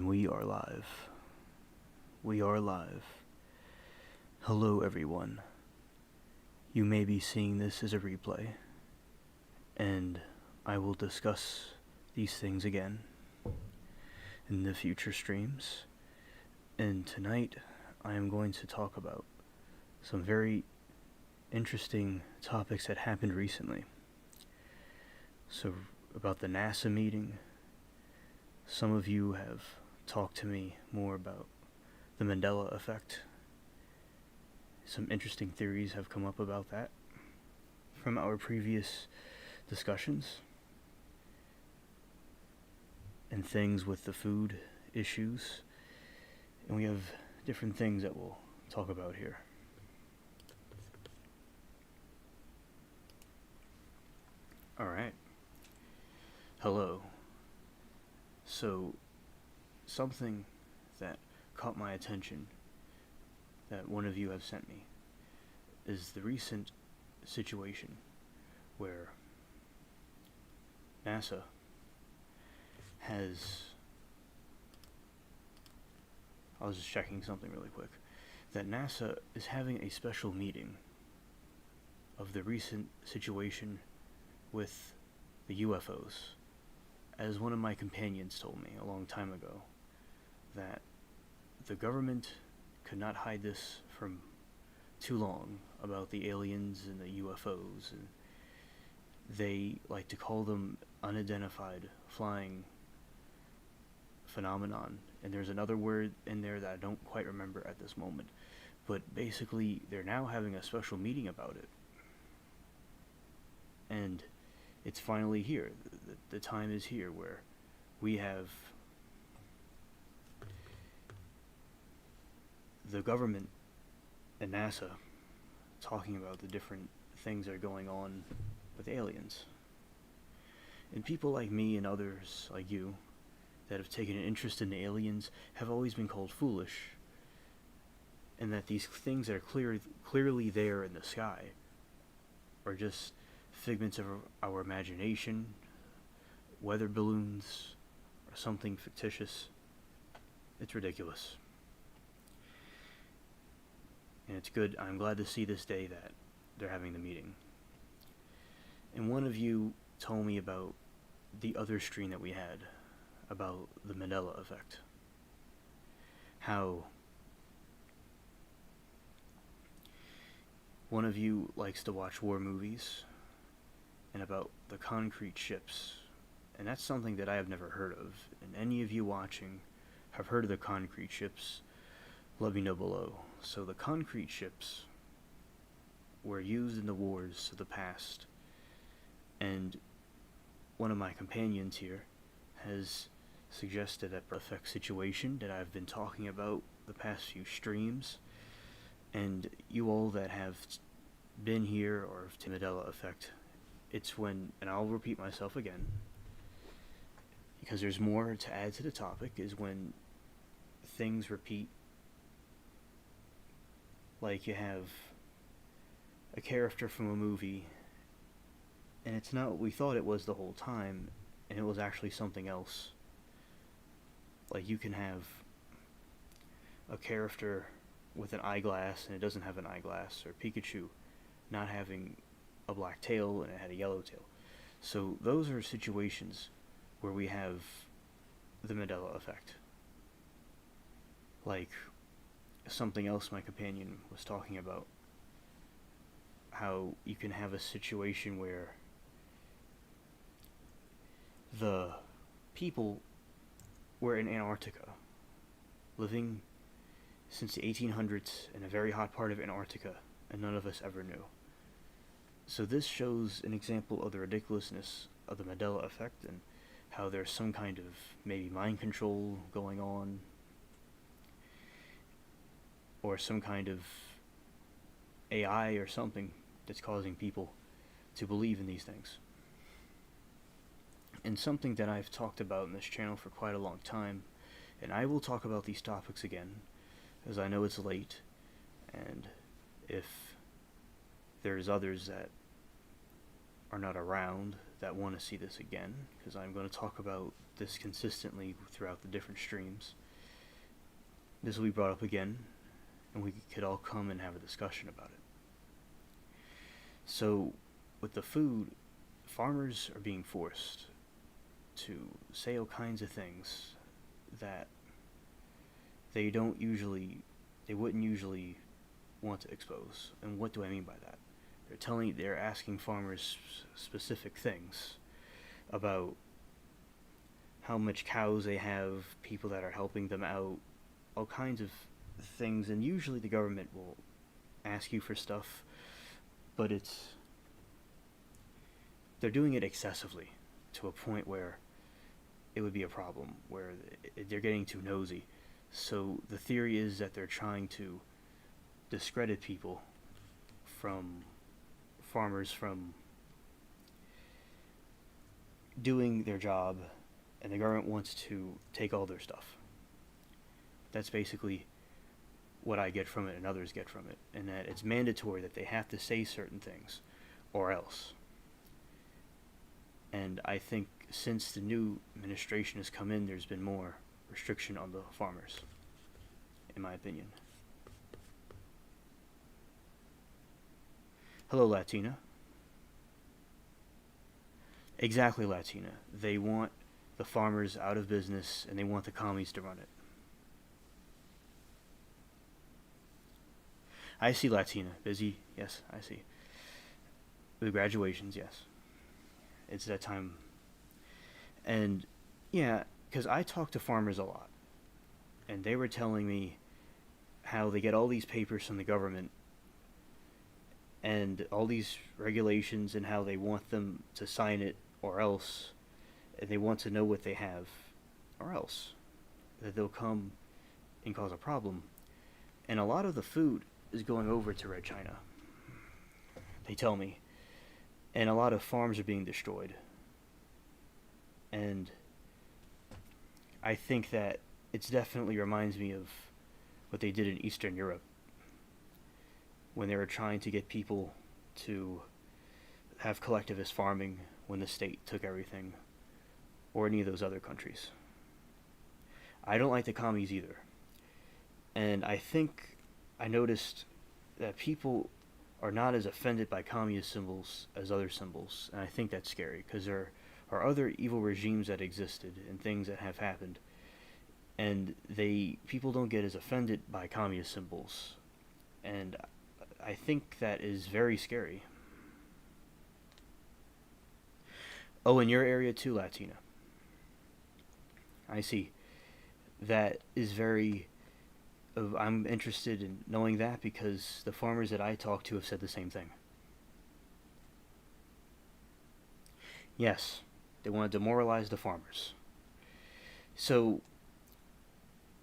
And we are live. We are live. Hello, everyone. You may be seeing this as a replay, and I will discuss these things again in the future streams. And tonight, I am going to talk about some very interesting topics that happened recently. So, about the NASA meeting. Some of you have talked to me more about the Mandela effect. Some interesting theories have come up about that from our previous discussions, and things with the food issues. And we have different things that we'll talk about here. Alright. Hello. So, something that caught my attention that one of you have sent me is the recent situation where NASA has, I was just checking something really quick, that NASA is having a special meeting of the recent situation with the UFOs. As one of my companions told me a long time ago, that the government could not hide this from too long about the aliens and the UFOs, and they like to call them unidentified flying phenomenon, and there's another word in there that I don't quite remember at this moment, but basically they're now having a special meeting about it, and it's finally here. The time is here where we have the government and NASA talking about the different things that are going on with aliens. And people like me and others like you that have taken an interest in the aliens have always been called foolish, and that these things that are clearly there in the sky are just figments of our imagination, weather balloons, or something fictitious. It's ridiculous. And it's good. I'm glad to see this day that they're having the meeting. And one of you told me about the other stream that we had about the Mandela effect. How one of you likes to watch war movies, and about the concrete ships. And that's something that I have never heard of. And any of you watching have heard of the concrete ships, let me know below. So the concrete ships were used in the wars of the past, and one of my companions here has suggested that effect situation that I've been talking about the past few streams, and you all that have been here or have the Mandela effect, it's when, and I'll repeat myself again because there's more to add to the topic, is when things repeat. Like you have a character from a movie, and it's not what we thought it was the whole time, and it was actually something else. Like you can have a character with an eyeglass and it doesn't have an eyeglass, or Pikachu not having a black tail and it had a yellow tail. So those are situations where we have the Mandela effect. Like something else my companion was talking about, how you can have a situation where the people were in Antarctica, living since the 1800s in a very hot part of Antarctica, and none of us ever knew. So this shows an example of the ridiculousness of the Mandela effect, and how there's some kind of maybe mind control going on, or some kind of AI or something that's causing people to believe in these things. And something that I've talked about in this channel for quite a long time, and I will talk about these topics again, as I know it's late, and if there's others that are not around that want to see this again, because I'm going to talk about this consistently throughout the different streams, this will be brought up again, and we could all come and have a discussion about it. So, with the food, farmers are being forced to say all kinds of things that they wouldn't usually want to expose. And what do I mean by that? They're asking farmers specific things about how much cows they have, people that are helping them out, all kinds of things, and usually the government will ask you for stuff, but they're doing it excessively to a point where it would be a problem, where they're getting too nosy. So the theory is that they're trying to discredit people farmers from doing their job, and the government wants to take all their stuff. That's basically what I get from it and others get from it, and that it's mandatory that they have to say certain things or else. And I think since the new administration has come in, there's been more restriction on the farmers, in my opinion. Hello, Latina. Exactly, Latina. They want the farmers out of business, and they want the commies to run it. I see, Latina. Busy? Yes, I see. The graduations, yes. It's that time. And, yeah, because I talk to farmers a lot, and they were telling me how they get all these papers from the government and all these regulations, and how they want them to sign it or else, and they want to know what they have or else, that they'll come and cause a problem. And a lot of the food is going over to Red China, they tell me, and a lot of farms are being destroyed. And I think that it definitely reminds me of what they did in Eastern Europe, when they were trying to get people to have collectivist farming when the state took everything, or any of those other countries. I don't like the commies either. And I think I noticed that people are not as offended by communist symbols as other symbols, and I think that's scary, because there are other evil regimes that existed and things that have happened, and people don't get as offended by communist symbols, and I think that is very scary. Oh, in your area too, Latina. I see. That is very... I'm interested in knowing that, because the farmers that I talk to have said the same thing. Yes, they want to demoralize the farmers. So,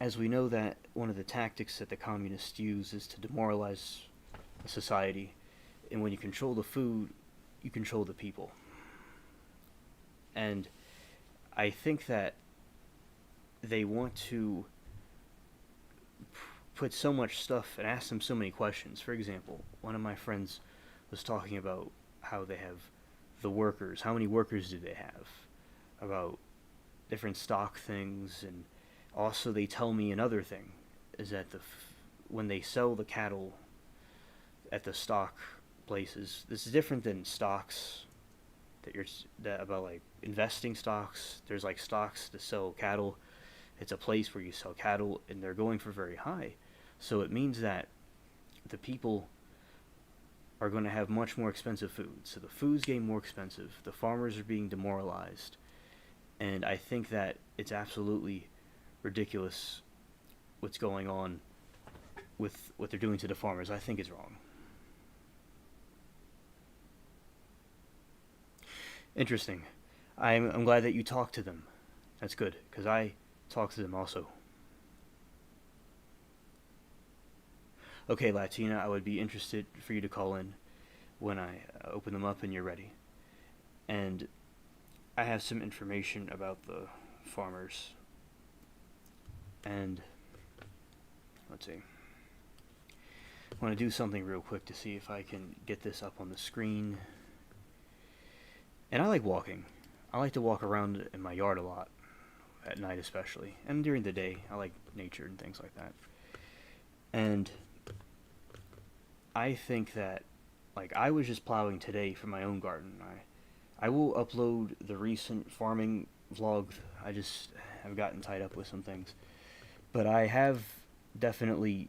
as we know, that one of the tactics that the communists use is to demoralize a society, and when you control the food, you control the people. And I think that they want to put so much stuff and ask them so many questions. For example, one of my friends was talking about how they have the workers. How many workers do they have? About different stock things. And also they tell me another thing, is that when they sell the cattle at the stock places, this is different than stocks about like investing stocks. There's like stocks to sell cattle. It's a place where you sell cattle, and they're going for very high. So it means that the people are going to have much more expensive food. So the food's getting more expensive. The farmers are being demoralized. And I think that it's absolutely ridiculous what's going on with what they're doing to the farmers. I think it's wrong. Interesting. I'm glad that you talked to them. That's good, because I talk to them also. Okay, Latina, I would be interested for you to call in when I open them up and you're ready. And I have some information about the farmers. And let's see. I want to do something real quick to see if I can get this up on the screen. And I like walking. I like to walk around in my yard a lot, at night especially, and during the day. I like nature and things like that. And I think that, like, I was just plowing today for my own garden. I will upload the recent farming vlog. I just have gotten tied up with some things. But I have definitely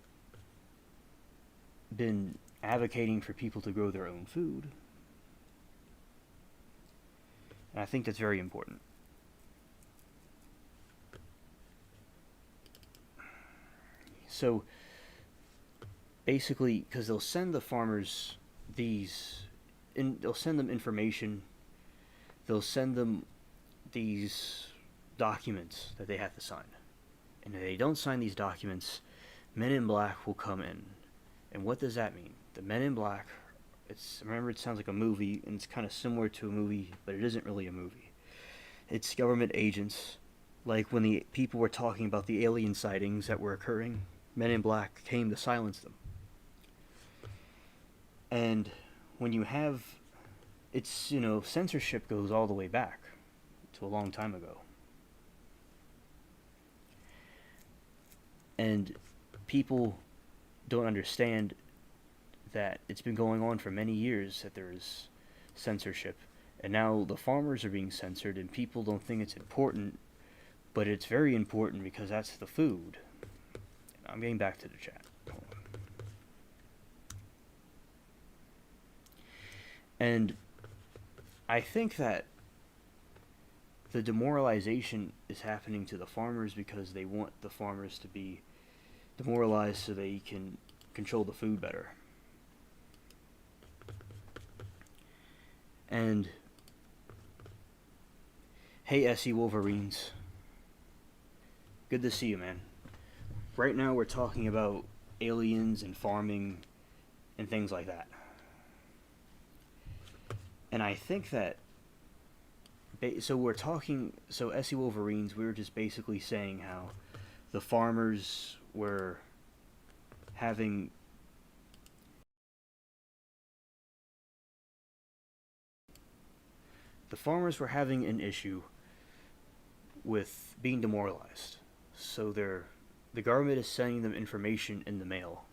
been advocating for people to grow their own food. And I think that's very important. So basically, because they'll send the farmers they'll send them information, they'll send them these documents that they have to sign. And if they don't sign these documents, men in black will come in. And what does that mean? The men in black, remember, it sounds like a movie, and it's kind of similar to a movie, but it isn't really a movie. It's government agents, like when the people were talking about the alien sightings that were occurring, men in black came to silence them. And when you have, censorship goes all the way back to a long time ago. And people don't understand that it's been going on for many years that there is censorship. And now the farmers are being censored, and people don't think it's important, but it's very important because that's the food. I'm getting back to the chat. And I think that the demoralization is happening to the farmers because they want the farmers to be demoralized so they can control the food better. And hey, SE Wolverines, good to see you, man. Right now we're talking about aliens and farming and things like that. And I think that so SE Wolverines, we were just basically saying how the farmers were having an issue with being demoralized. So the government is sending them information in the mail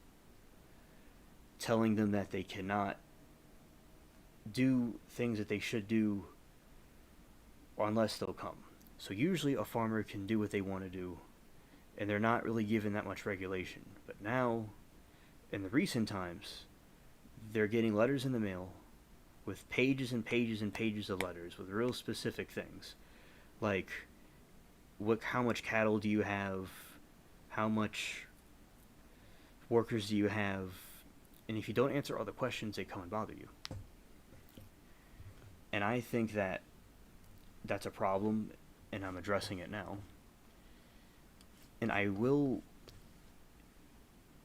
telling them that they cannot do things that they should do unless they'll come. So usually a farmer can do what they want to do, and they're not really given that much regulation. But now, in the recent times, they're getting letters in the mail with pages and pages and pages of letters with real specific things, like how much cattle do you have, how much workers do you have, and if you don't answer all the questions, they come and bother you. And I think that that's a problem, and I'm addressing it now. And I will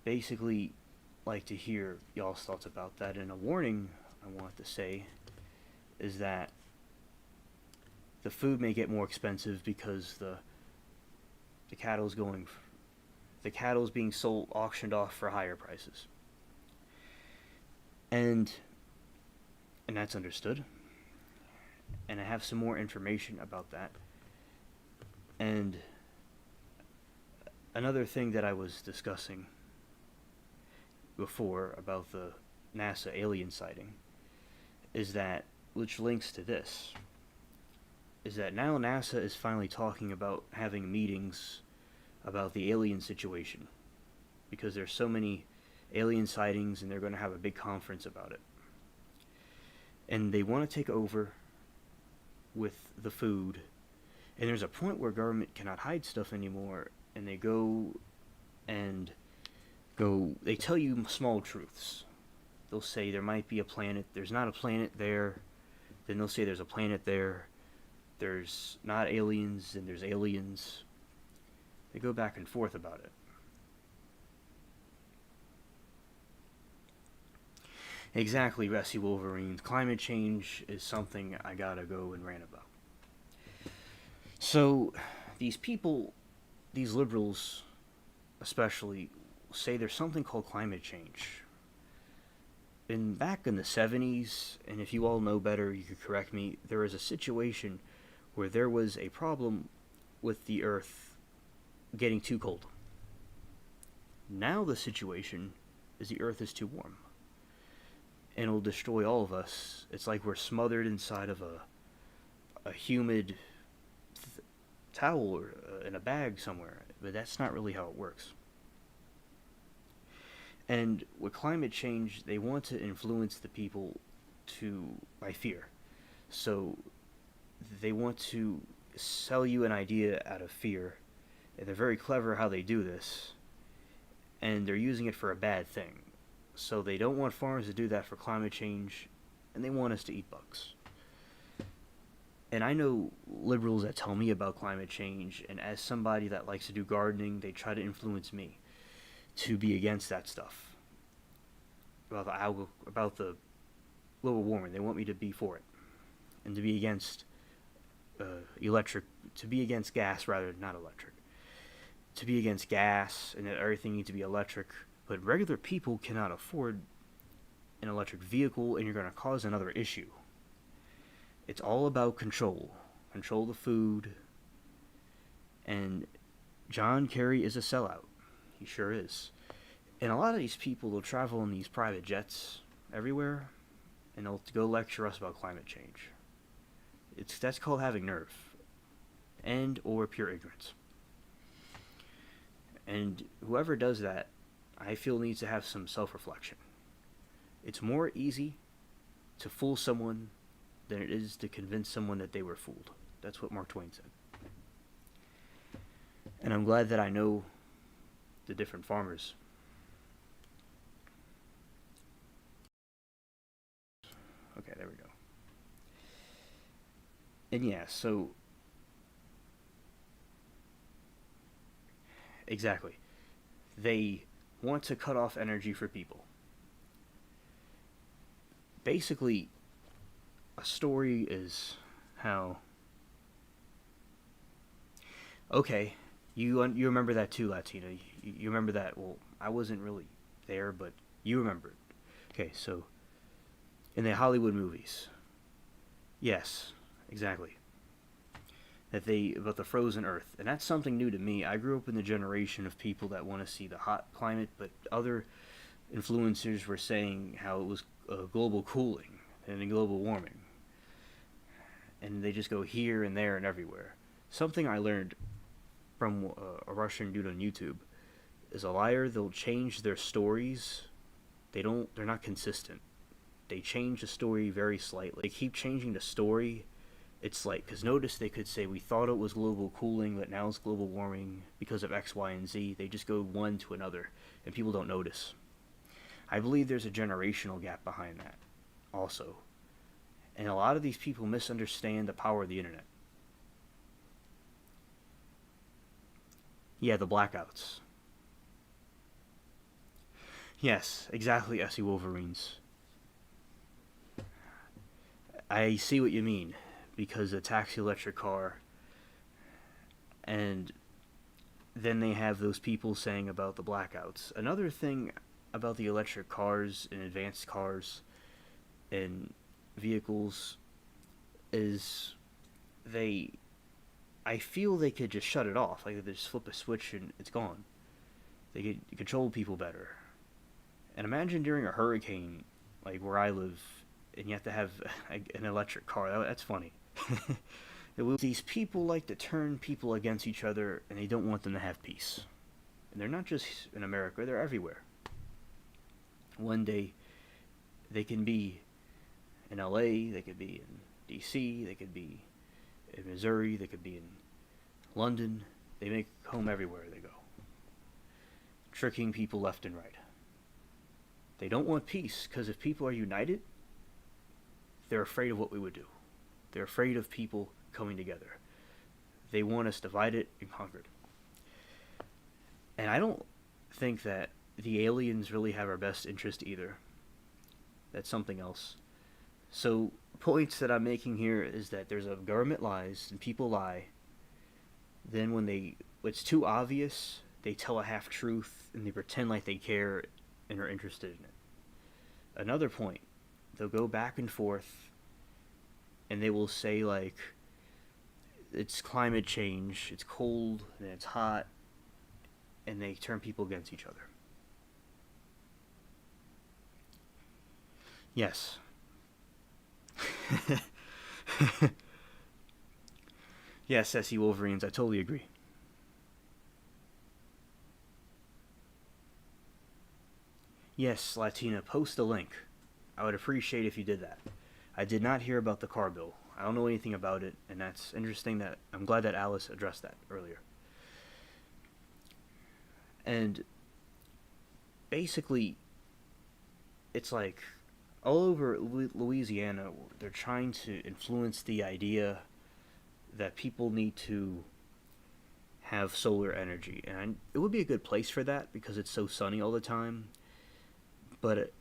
basically like to hear y'all's thoughts about that. And a warning I want to say is that the food may get more expensive because the cattle's being auctioned off for higher prices. And that's understood. And I have some more information about that. And another thing that I was discussing before about the NASA alien sighting is that, which links to this, is that now NASA is finally talking about having meetings about the alien situation because there's so many alien sightings, and they're going to have a big conference about it. And they want to take over with the food, and there's a point where government cannot hide stuff anymore, and they tell you small truths. They'll say there might be a planet, there's not a planet there, then they'll say there's a planet there, there's not aliens, and there's aliens. They go back and forth about it. Exactly, Rescue Wolverines. Climate change is something I gotta go and rant about. So, these people, these liberals especially, say there's something called climate change. back in the 70s, and if you all know better, you could correct me, there was a situation where there was a problem with the Earth getting too cold. Now the situation is the Earth is too warm, and it'll destroy all of us. It's like we're smothered inside of a humid towel or in a bag somewhere, but that's not really how it works. And with climate change, they want to influence the people by fear. So they want to sell you an idea out of fear, and they're very clever how they do this, and they're using it for a bad thing. So they don't want farmers to do that for climate change, and they want us to eat bugs. And I know liberals that tell me about climate change, and as somebody that likes to do gardening, they try to influence me to be against that stuff. About the global warming, they want me to be for it, and to be against to be against gas rather, not electric. To be against gas, and that everything needs to be electric, but regular people cannot afford an electric vehicle, and you're going to cause another issue. It's all about control. Control the food. And John Kerry is a sellout. He sure is. And a lot of these people will travel in these private jets everywhere, and they'll go lecture us about climate change. That's called having nerve, and or pure ignorance. And whoever does that, I feel needs to have some self-reflection. It's more easy to fool someone than it is to convince someone that they were fooled. That's what Mark Twain said. And I'm glad that I know the different farmers. Okay, there we go. And yeah, so exactly. They want to cut off energy for people. Basically, a story is how... Okay, you remember that too, Latina. You remember that. Well, I wasn't really there, but you remember it. Okay, so in the Hollywood movies, yes, exactly. About the frozen Earth, and that's something new to me. I grew up in the generation of people that want to see the hot climate, but other influencers were saying how it was global cooling and global warming, and they just go here and there and everywhere. Something I learned from a Russian dude on YouTube is a liar. They'll change their stories. They're not consistent. They change the story very slightly. They keep changing the story. It's like, because notice they could say we thought it was global cooling, but now it's global warming because of X, Y, and Z. They just go one to another, and people don't notice. I believe there's a generational gap behind that also. And a lot of these people misunderstand the power of the internet. Yeah, the blackouts. Yes, exactly, SE Wolverines. I see what you mean, because a taxi electric car, and then they have those people saying about the blackouts. Another thing about the electric cars and advanced cars and vehicles is I feel they could just shut it off. Like they just flip a switch and it's gone. They could control people better. And imagine during a hurricane, like where I live, and you have to have an electric car. That's funny. These people like to turn people against each other, and they don't want them to have peace. And they're not just in America, they're everywhere. One day, they can be in LA, they could be in DC, they could be in Missouri, they could be in London. They make home everywhere they go, tricking people left and right. They don't want peace, because if people are united, they're afraid of what we would do. They're afraid of people coming together. They want us divided and conquered. And I don't think that the aliens really have our best interest either. That's something else. So, points that I'm making here is that there's a government lies and people lie. Then when it's too obvious, they tell a half truth and they pretend like they care and are interested in it. another point, they'll go back and forth, and they will say like, it's climate change, it's cold and it's hot, and they turn people against each other. Yes. Yes, SE Wolverines, I totally agree. Yes, Latina, post a link. I would appreciate if you did that. I did not hear about the car bill. I don't know anything about it, and that's interesting. That I'm glad that Alice addressed that earlier. And basically, it's like all over Louisiana, they're trying to influence the idea that people need to have solar energy, and it would be a good place for that because it's so sunny all the time. But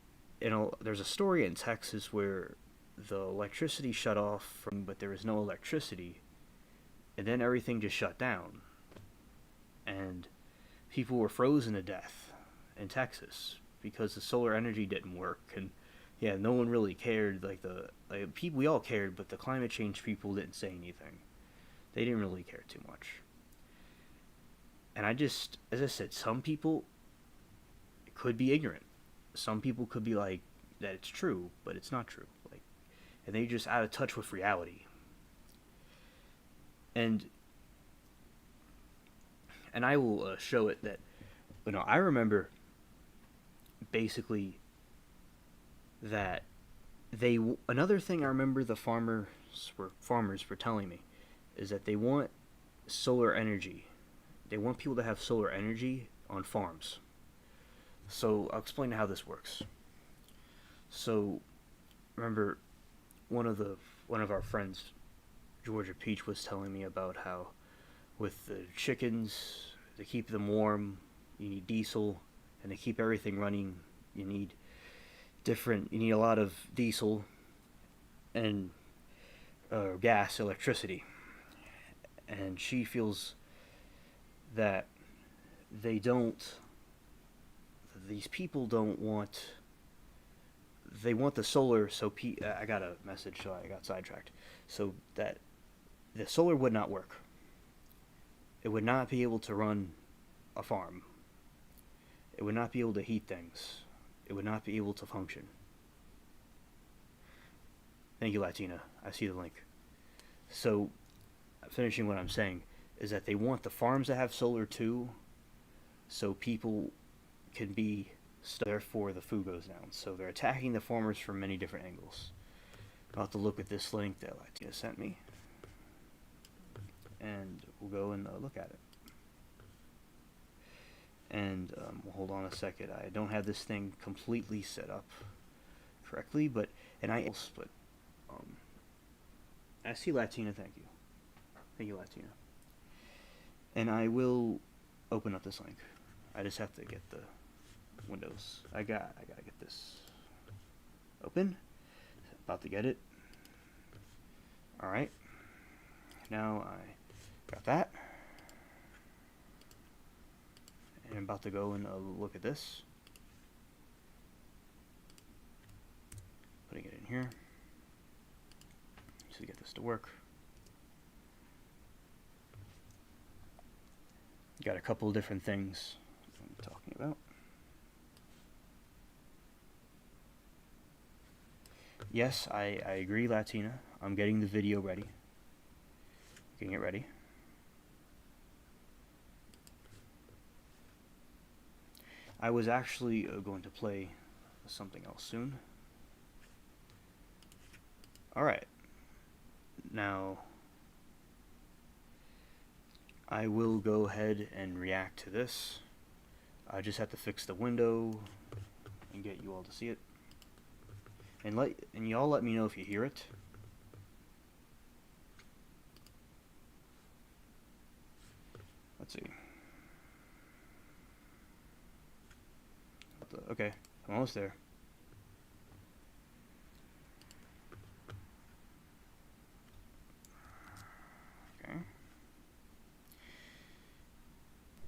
there's a story in Texas where the electricity shut off but there was no electricity, and then everything just shut down, and people were frozen to death in Texas because the solar energy didn't work. And yeah, no one really cared. People, we all cared, but the climate change people didn't say anything. They didn't really care too much. And as I said, some people could be ignorant. Some people could be like that it's true, but it's not true. And they're just out of touch with reality. And I will show it that, I remember basically that another thing I remember the farmers were telling me is that they want solar energy. They want people to have solar energy on farms. So I'll explain how this works. So remember, one of our friends, Georgia Peach, was telling me about how with the chickens, to keep them warm, you need diesel, and to keep everything running, you need a lot of diesel and gas, electricity. And she feels that these people don't want, they want the solar, so I got a message, so I got sidetracked. So that the solar would not work. It would not be able to run a farm. It would not be able to heat things. It would not be able to function. Thank you, Latina. I see the link. So, finishing what I'm saying, is that they want the farms to have solar too, so people can be, therefore the food goes down. So they're attacking the farmers from many different angles. I'll have to look at this link that Latina sent me, and we'll go and look at it. And hold on a second. I don't have this thing completely set up correctly, but I see Latina. Thank you, Latina. And I will open up this link. I just have to get the Windows. I gotta get this open. About to get it. All right. Now I got that. And I'm about to go and look at this. Putting it in here. To get this to work. Got a couple of different things I'm talking about. Yes, I agree, Latina. I'm getting the video ready. Getting it ready. I was actually going to play something else soon. Alright. Now, I will go ahead and react to this. I just have to fix the window and get you all to see it. And y'all let me know if you hear it. Let's see. Okay, I'm almost there.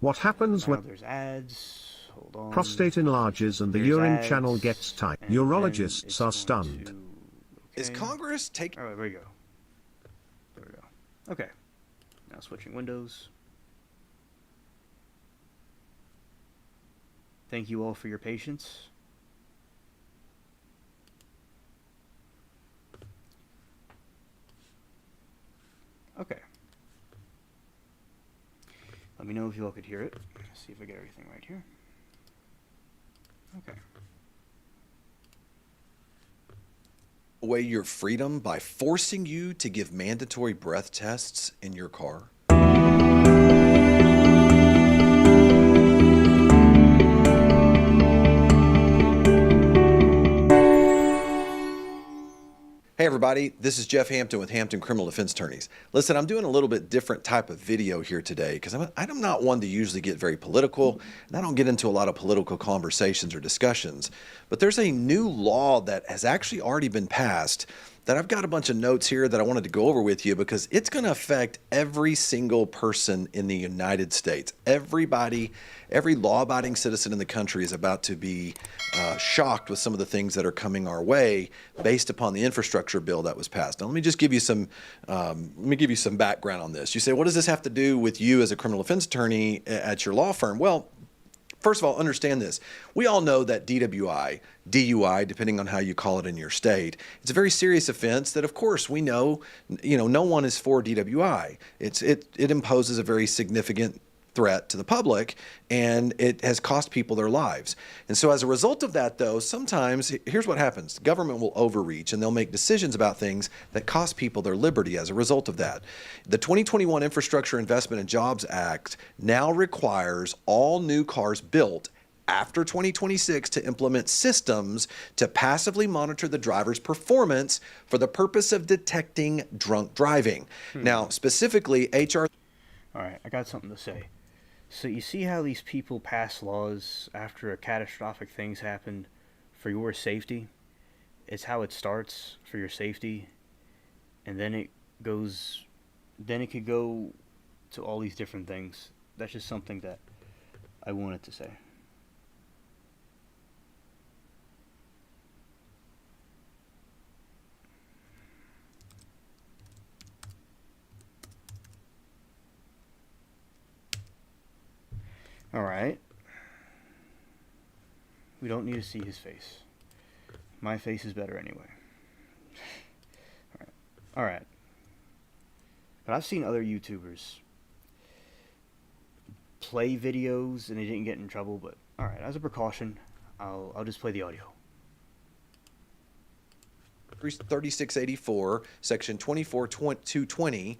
What happens when there's ads? Hold on. Prostate enlarges and the There's urine ads, channel gets tight. and then Urologists it's are going stunned. to- Is okay. Congress taking... All right, there we go. There we go. Okay. Now switching windows. Thank you all for your patience. Okay. Let me know if you all could hear it. See if I get everything right here. Okay. away your freedom by forcing you to give mandatory breath tests in your car? Hey everybody, this is Jeff Hampton with Hampton Criminal Defense Attorneys. Listen, I'm doing a little bit different type of video here today because I'm not one to usually get very political, and I don't get into a lot of political conversations or discussions. But there's a new law that has actually already been passed that I've got a bunch of notes here that I wanted to go over with you because it's going to affect every single person in the United States. Everybody, every law-abiding citizen in the country is about to be shocked with some of the things that are coming our way based upon the infrastructure bill that was passed. Now, let me just give you some background on this. You say, what does this have to do with you as a criminal defense attorney at your law firm? Well, first of all, understand this. We all know that DWI, depending on how you call it in your state, it's a very serious offense that, of course, we know, no one is for DWI. It imposes a very significant threat to the public, and it has cost people their lives. And so as a result of that, though, sometimes here's what happens. The government will overreach, and they'll make decisions about things that cost people their liberty as a result of that. The 2021 Infrastructure Investment and Jobs Act now requires all new cars built after 2026 to implement systems to passively monitor the driver's performance for the purpose of detecting drunk driving. Now, specifically, HR... All right, I got something to say. So you see how these people pass laws after a catastrophic things happen for your safety? It's how it starts for your safety, and then it could go to all these different things. That's just something that I wanted to say. Alright. We don't need to see his face. My face is better anyway. Alright. But I've seen other YouTubers play videos and they didn't get in trouble, but alright, as a precaution, I'll just play the audio. 3684, section 24220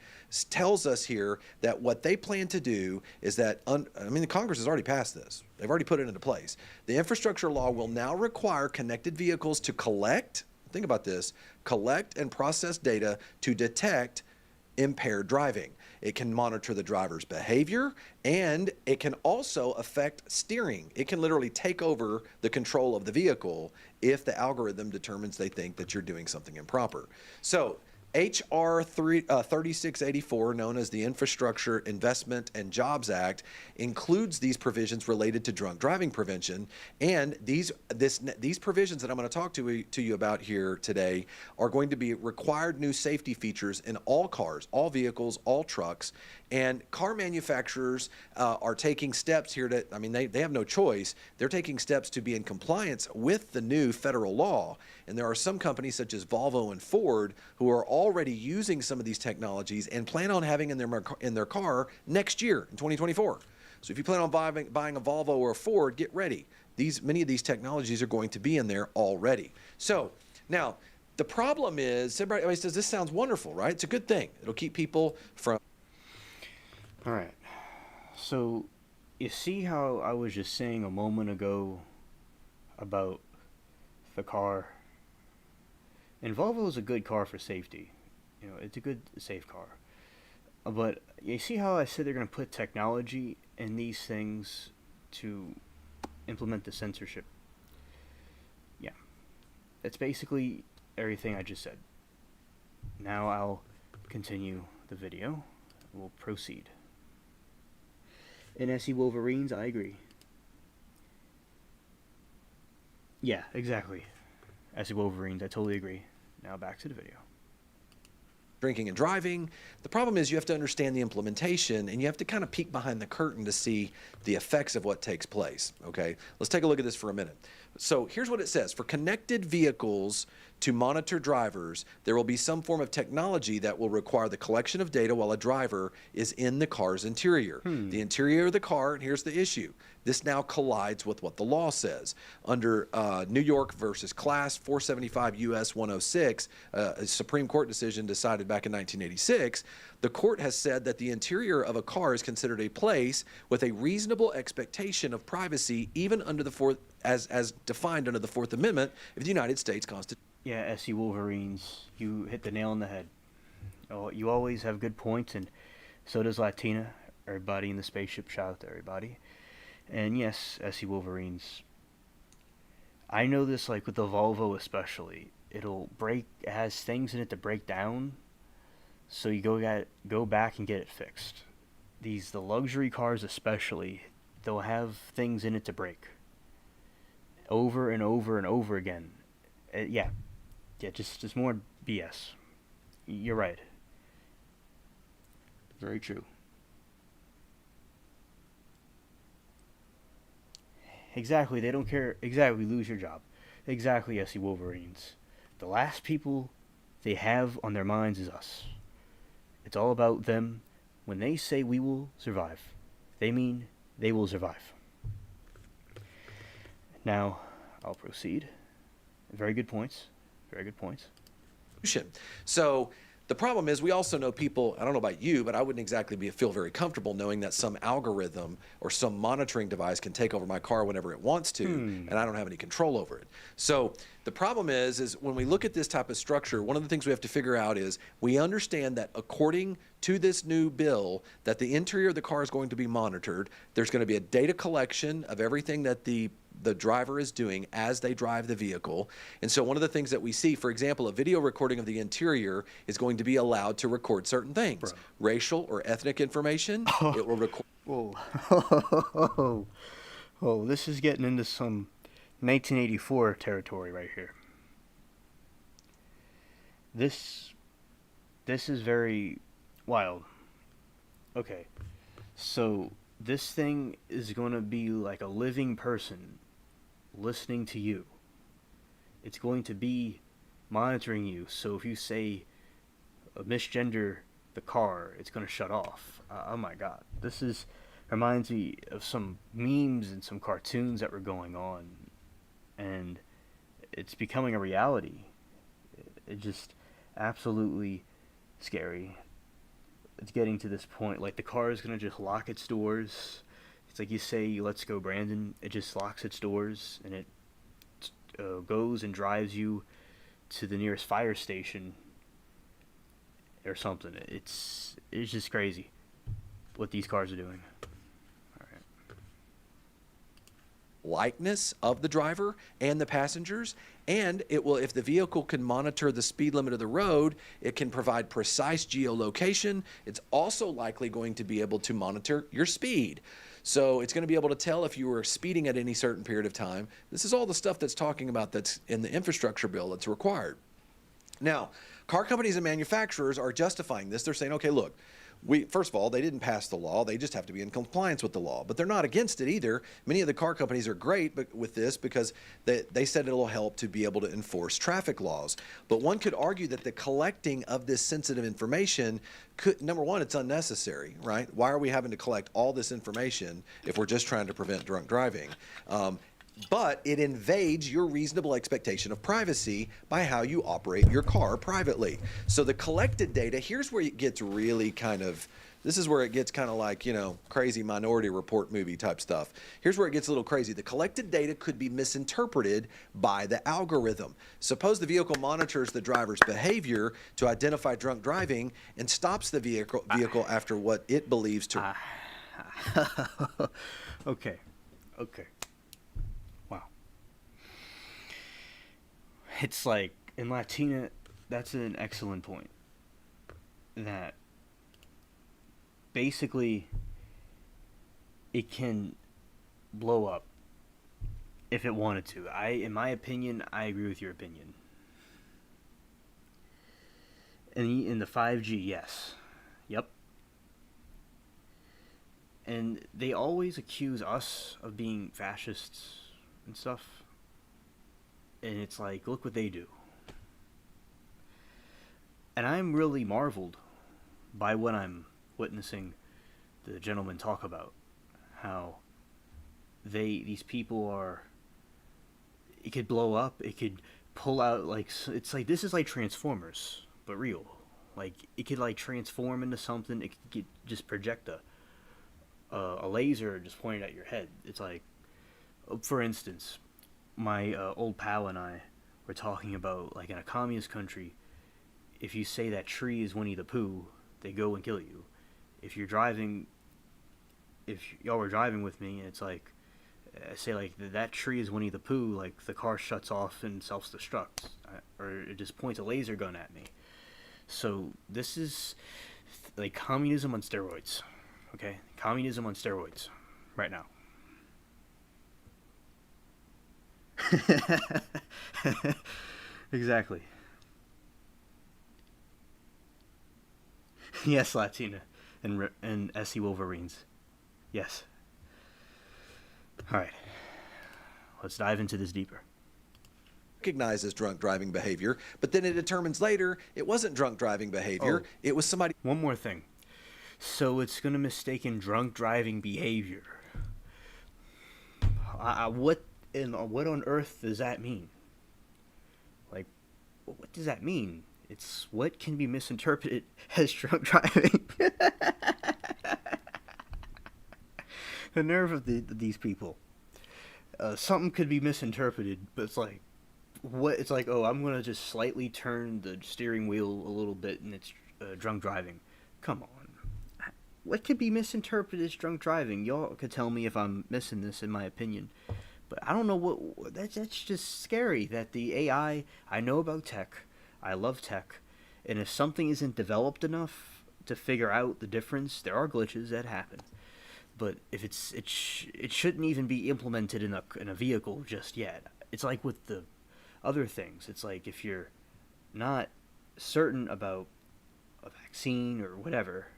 tells us here that what they plan to do is that, the Congress has already passed this. They've already put it into place. The infrastructure law will now require connected vehicles to collect, think about this, collect and process data to detect impaired driving. It can monitor the driver's behavior, and it can also affect steering. It can literally take over the control of the vehicle if the algorithm determines they think that you're doing something improper. So HR 3684, known as the Infrastructure Investment and Jobs Act, includes these provisions related to drunk driving prevention. And these provisions that I'm going to talk to you about here today are going to be required new safety features in all cars, all vehicles, all trucks. And car manufacturers are taking steps here to, they have no choice. They're taking steps to be in compliance with the new federal law. And there are some companies such as Volvo and Ford who are already using some of these technologies and plan on having in their car next year in 2024. So if you plan on buying a Volvo or a Ford, get ready. Many of these technologies are going to be in there already. So now the problem is, everybody says this sounds wonderful, right? It's a good thing. It'll keep people from... All right. So you see how I was just saying a moment ago about the car? And Volvo is a good car for safety. It's a good, safe car. But you see how I said they're going to put technology in these things to implement the censorship? Yeah. That's basically everything I just said. Now I'll continue the video. We'll proceed. In SE Wolverines, I agree. Yeah, exactly. As the Wolverines, I totally agree. Now back to the video. Drinking and driving. The problem is you have to understand the implementation and you have to kind of peek behind the curtain to see the effects of what takes place. Okay, let's take a look at this for a minute. So here's what it says. For connected vehicles to monitor drivers, there will be some form of technology that will require the collection of data while a driver is in the car's interior. The interior of the car, and here's the issue. This now collides with what the law says. Under New York versus Class 475 U.S. 106, a Supreme Court decision decided back in 1986, the court has said that the interior of a car is considered a place with a reasonable expectation of privacy, even under the fourth, as defined under the Fourth Amendment of the United States Constitution. Yeah, SC Wolverines, you hit the nail on the head. Oh, you always have good points, and so does Latina. Everybody in the spaceship, shout out to everybody. And yes, SC Wolverines, I know this, like with the Volvo especially, it'll break, it has things in it to break down, so you go back and get it fixed. The luxury cars especially, they'll have things in it to break over and over and over again. Yeah, just more BS. You're right. Very true. Exactly, they don't care. Exactly, lose your job. Exactly, SC Wolverines. The last people they have on their minds is us. It's all about them. When they say we will survive, they mean they will survive. Now, I'll proceed. Very good points. Very good points. So the problem is we also know people, I don't know about you, but I wouldn't exactly feel very comfortable knowing that some algorithm or some monitoring device can take over my car whenever it wants to, and I don't have any control over it. So the problem is when we look at this type of structure, one of the things we have to figure out is we understand that according to this new bill, that the interior of the car is going to be monitored. There's going to be a data collection of everything that the driver is doing as they drive the vehicle. And so one of the things that we see, for example, a video recording of the interior is going to be allowed to record certain things. Racial or ethnic information, it will record. Whoa. Oh, this is getting into some 1984 territory right here. This is very wild. Okay, so this thing is going to be like a living person listening to you. It's going to be monitoring you, so if you say misgender the car, it's going to shut off. Oh my god. This reminds me of some memes and some cartoons that were going on, and it's becoming a reality. It's just absolutely scary. It's getting to this point, like the car is going to just lock its doors. It's like you say, let's go Brandon, it just locks its doors, and it goes and drives you to the nearest fire station or something. It's just crazy what these cars are doing. All right. Likeness of the driver and the passengers, and it will, if the vehicle can monitor the speed limit of the road, it can provide precise geolocation. It's also likely going to be able to monitor your speed. So it's going to be able to tell if you were speeding at any certain period of time. This is all the stuff that's talking about that's in the infrastructure bill that's required. Now, car companies and manufacturers are justifying this. They're saying, okay, look, first of all, they didn't pass the law. They just have to be in compliance with the law. But they're not against it either. Many of the car companies are great with this because they said it'll help to be able to enforce traffic laws. But one could argue that the collecting of this sensitive information could, number one, it's unnecessary, right? Why are we having to collect all this information if we're just trying to prevent drunk driving? But it invades your reasonable expectation of privacy by how you operate your car privately. So the collected data, here's where it gets really this is where it gets kind of like, crazy Minority Report movie type stuff. Here's where it gets a little crazy. The collected data could be misinterpreted by the algorithm. Suppose the vehicle monitors the driver's behavior to identify drunk driving and stops the vehicle after what it believes to... Okay. Wow. It's like, in Latina, that's an excellent point. That basically it can blow up if it wanted to. In my opinion, I agree with your opinion. In the 5G, yes. Yep. And they always accuse us of being fascists and stuff. And it's like, look what they do. And I'm really marveled by what I'm witnessing the gentleman talk about. How these people are, it could blow up, it could pull out, like, it's like, this is like Transformers, but real. Like, it could, like, transform into something, it could just project a laser just pointed at your head. It's like, for instance, my old pal and I were talking about, like, in a communist country, if you say that tree is Winnie the Pooh, they go and kill you. If y'all were driving with me, and it's like, say, like, that tree is Winnie the Pooh, like, the car shuts off and self-destructs, or it just points a laser gun at me. So this is like communism on steroids, okay? Communism on steroids, right now. Exactly. Yes, Latina and SC Wolverines. Yes. All right. Let's dive into this deeper. Recognized as drunk driving behavior, but then it determines later it wasn't drunk driving behavior. It was somebody. One more thing. So it's going to mistake drunk driving behavior. What on earth does that mean? Like, what does that mean? It's what can be misinterpreted as drunk driving. The nerve of these people. Something could be misinterpreted, but it's like, what? It's like, oh, I'm gonna just slightly turn the steering wheel a little bit, and it's drunk driving. Come on, what could be misinterpreted as drunk driving? Y'all could tell me if I'm missing this, in my opinion, but I don't know what. That's just scary. That the AI. I know about tech. I love tech, and if something isn't developed enough to figure out the difference, there are glitches that happen. But if it shouldn't even be implemented in a vehicle just yet. It's like with the other things. It's like if you're not certain about a vaccine or whatever,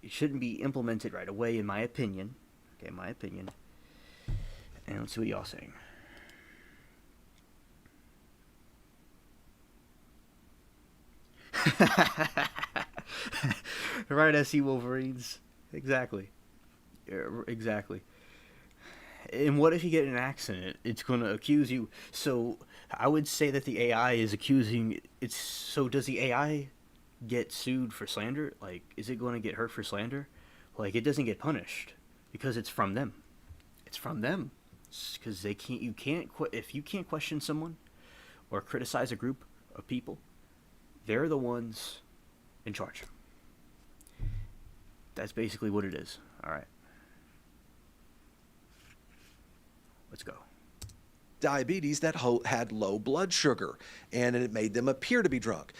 it shouldn't be implemented right away, in my opinion. Okay, my opinion. And let's see what y'all saying. Right, SC Wolverines. Exactly. Exactly. And what if you get in an accident? It's going to accuse you. So I would say that the AI is accusing. So does the AI get sued for slander? Like, is it going to get hurt for slander? Like, it doesn't get punished because it's from them. It's from them. Because they can't. You can't. If you can't question someone or criticize a group of people, they're the ones in charge. That's basically what it is. All right. Let's go. Diabetes that had low blood sugar, and it made them appear to be drunk.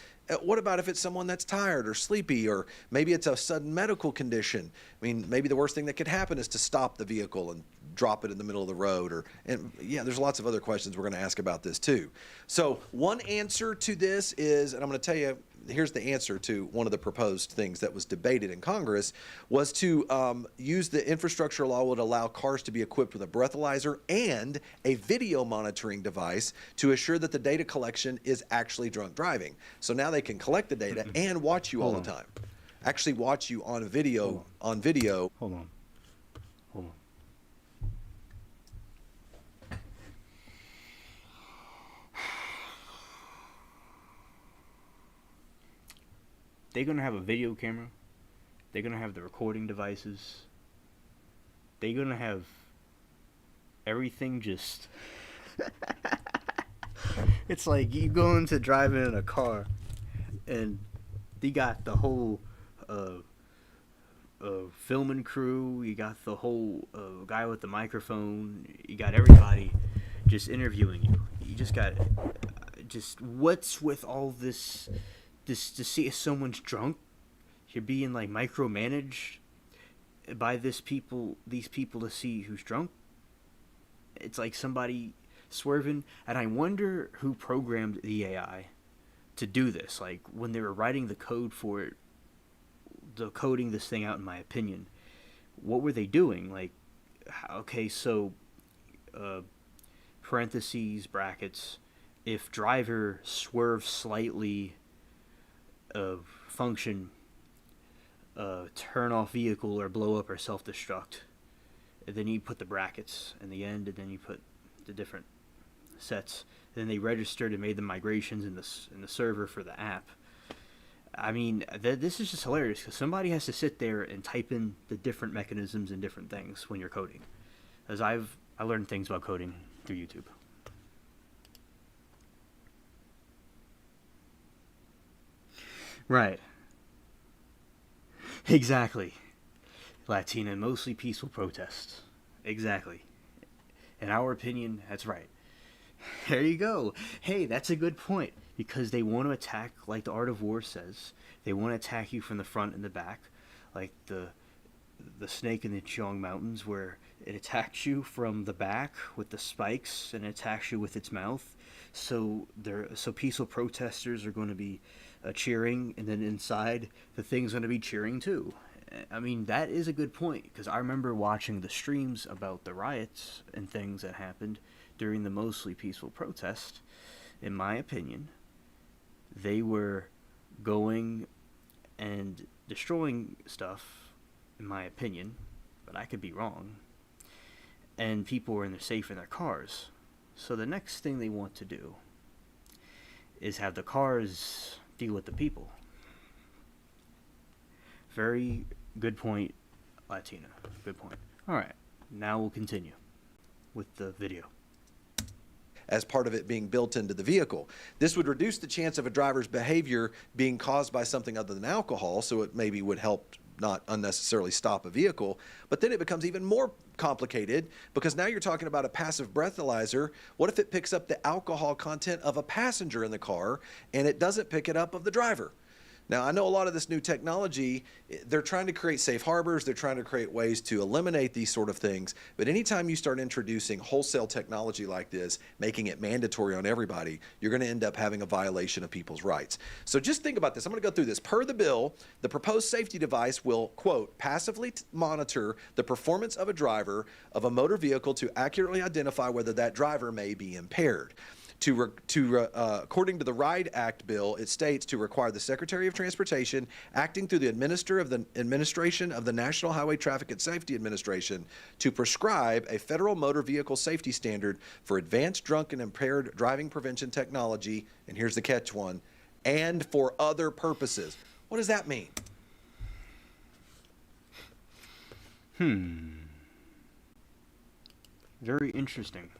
What about if it's someone that's tired or sleepy, or maybe it's a sudden medical condition? I mean, maybe the worst thing that could happen is to stop the vehicle and drop it in the middle of the road. And there's lots of other questions we're going to ask about this too. So one answer to this is, and I'm going to tell you, here's the answer to one of the proposed things that was debated in Congress, was to use the infrastructure law would allow cars to be equipped with a breathalyzer and a video monitoring device to assure that the data collection is actually drunk driving. So now they can collect the data and watch you all the time. Actually watch you on video. Hold on. They're going to have a video camera. They're going to have the recording devices. They're going to have everything just... It's like you go into driving in a car and you got the whole filming crew. You got the whole guy with the microphone. You got everybody just interviewing you. You just got... Just what's with all this... Just to see if someone's drunk, you're being like micromanaged by these people to see who's drunk. It's like somebody swerving, and I wonder who programmed the AI to do this. Like when they were writing the code for it, the coding this thing out, in my opinion, what were they doing? Like, okay, so parentheses, brackets, if driver swerves slightly, function, turn off vehicle or blow up or self-destruct. And then you put the brackets in the end, and then you put the different sets. And then they registered and made the migrations in the server for the app. I mean, this is just hilarious because somebody has to sit there and type in the different mechanisms and different things when you're coding. As I learned things about coding through YouTube. Right. Exactly. Latina, mostly peaceful protests. Exactly. In our opinion, that's right. There you go. Hey, that's a good point. Because they want to attack, like the Art of War says, they want to attack you from the front and the back, like the snake in the Cheong Mountains, where it attacks you from the back with the spikes and attacks you with its mouth. So peaceful protesters are going to be cheering, and then inside the thing's going to be cheering too. I mean, that is a good point, because I remember watching the streams about the riots and things that happened during the mostly peaceful protest. In my opinion, they were going and destroying stuff, in my opinion, but I could be wrong. And people were safe in their cars. So the next thing they want to do is have the cars deal with the people. Very good point, Latina. Good point. All right, now we'll continue with the video. As part of it being built into the vehicle. This would reduce the chance of a driver's behavior being caused by something other than alcohol, so it maybe would help not unnecessarily stop a vehicle. But then it becomes even more complicated, because now you're talking about a passive breathalyzer. What if it picks up the alcohol content of a passenger in the car and it doesn't pick it up of the driver? Now, I know a lot of this new technology, they're trying to create safe harbors, they're trying to create ways to eliminate these sort of things, but anytime you start introducing wholesale technology like this, making it mandatory on everybody, you're going to end up having a violation of people's rights. So just think about this. I'm going to go through this. Per the bill, the proposed safety device will, quote, passively monitor the performance of a driver of a motor vehicle to accurately identify whether that driver may be impaired. According to the RIDE Act bill, it states to require the Secretary of Transportation, acting through the administration of the National Highway Traffic and Safety Administration, to prescribe a federal motor vehicle safety standard for advanced drunk and impaired driving prevention technology, and here's the catch one, and for other purposes. What does that mean? Very interesting.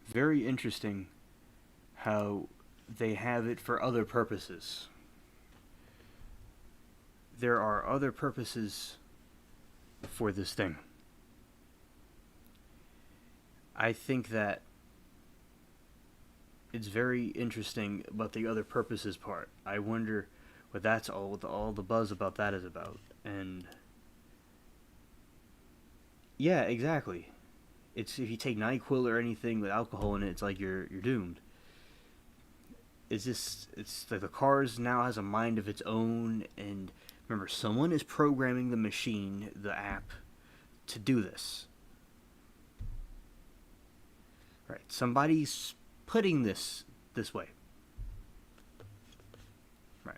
Very interesting how they have it for other purposes. There are other purposes for this thing. I think that it's very interesting about the other purposes part. I wonder what that's what all the buzz about that is about. And yeah, exactly. It's if you take NyQuil or anything with alcohol in it, it's like you're doomed. It's like the cars now has a mind of its own, and remember, someone is programming the machine, the app, to do this. Right? Somebody's putting this way. Right.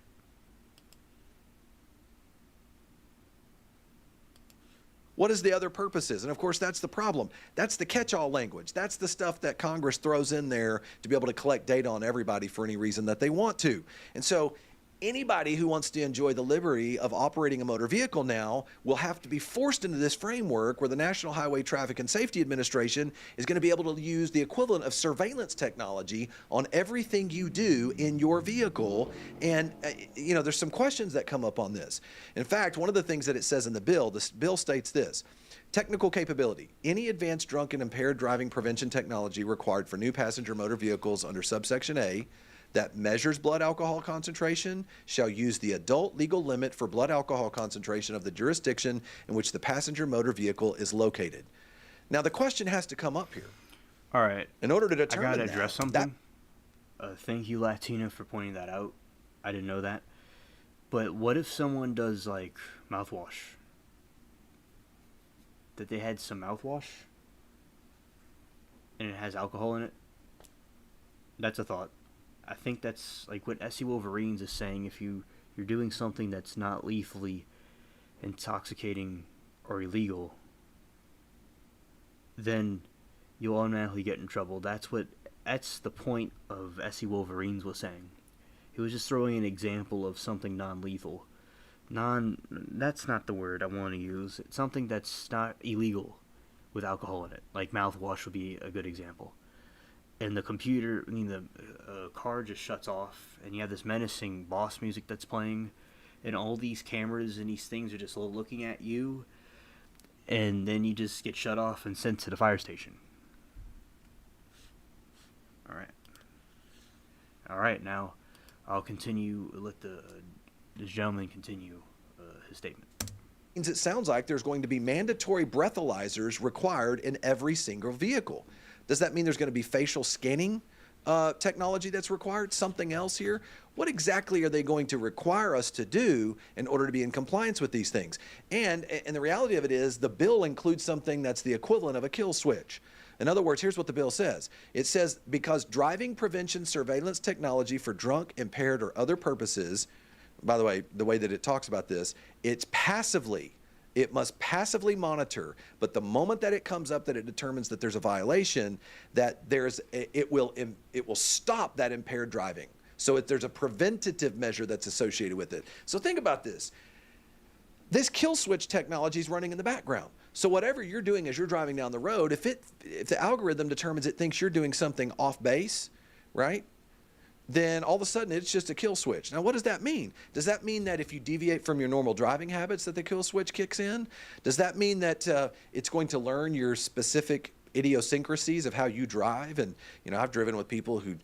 What is the other purposes? And of course, that's the problem. That's the catch-all language. That's the stuff that Congress throws in there to be able to collect data on everybody for any reason that they want to. And so anybody who wants to enjoy the liberty of operating a motor vehicle now will have to be forced into this framework where the National Highway Traffic and Safety Administration is going to be able to use the equivalent of surveillance technology on everything you do in your vehicle. And, there's some questions that come up on this. In fact, one of the things that it says in the bill states this: technical capability. Any advanced drunk and impaired driving prevention technology required for new passenger motor vehicles under subsection A that measures blood alcohol concentration shall use the adult legal limit for blood alcohol concentration of the jurisdiction in which the passenger motor vehicle is located. Now, the question has to come up here. All right, In order to I determine gotta that, address something. Thank you, Latina, for pointing that out. I didn't know that. But what if someone does like mouthwash? That they had some mouthwash and it has alcohol in it? That's a thought. I think that's like what SC Wolverines is saying. If you're doing something that's not lethally intoxicating or illegal, then you'll automatically get in trouble. That's the point of SC Wolverines was saying. He was just throwing an example of something non-lethal. That's not the word I want to use. It's something that's not illegal with alcohol in it. Like mouthwash would be a good example. And the car just shuts off, and you have this menacing boss music that's playing, and all these cameras and these things are just looking at you, and then you just get shut off and sent to the fire station. All right. Now I'll continue. Let this gentleman continue his statement. It sounds like there's going to be mandatory breathalyzers required in every single vehicle. Does that mean there's going to be facial scanning technology that's required? Something else here? What exactly are they going to require us to do in order to be in compliance with these things? And the reality of it is the bill includes something that's the equivalent of a kill switch. In other words, here's what the bill says. It says, because driving prevention surveillance technology for drunk, impaired, or other purposes, by the way that it talks about this, it must passively monitor, but the moment that it comes up that it determines that there's a violation, that it will stop that impaired driving. So there's a preventative measure that's associated with it. So think about this. This kill switch technology is running in the background. So whatever you're doing as you're driving down the road, if the algorithm determines it thinks you're doing something off base, right? Then all of a sudden it's just a kill switch. Now, what does that mean? Does that mean that if you deviate from your normal driving habits that the kill switch kicks in? Does that mean that it's going to learn your specific idiosyncrasies of how you drive? And, I've driven with people who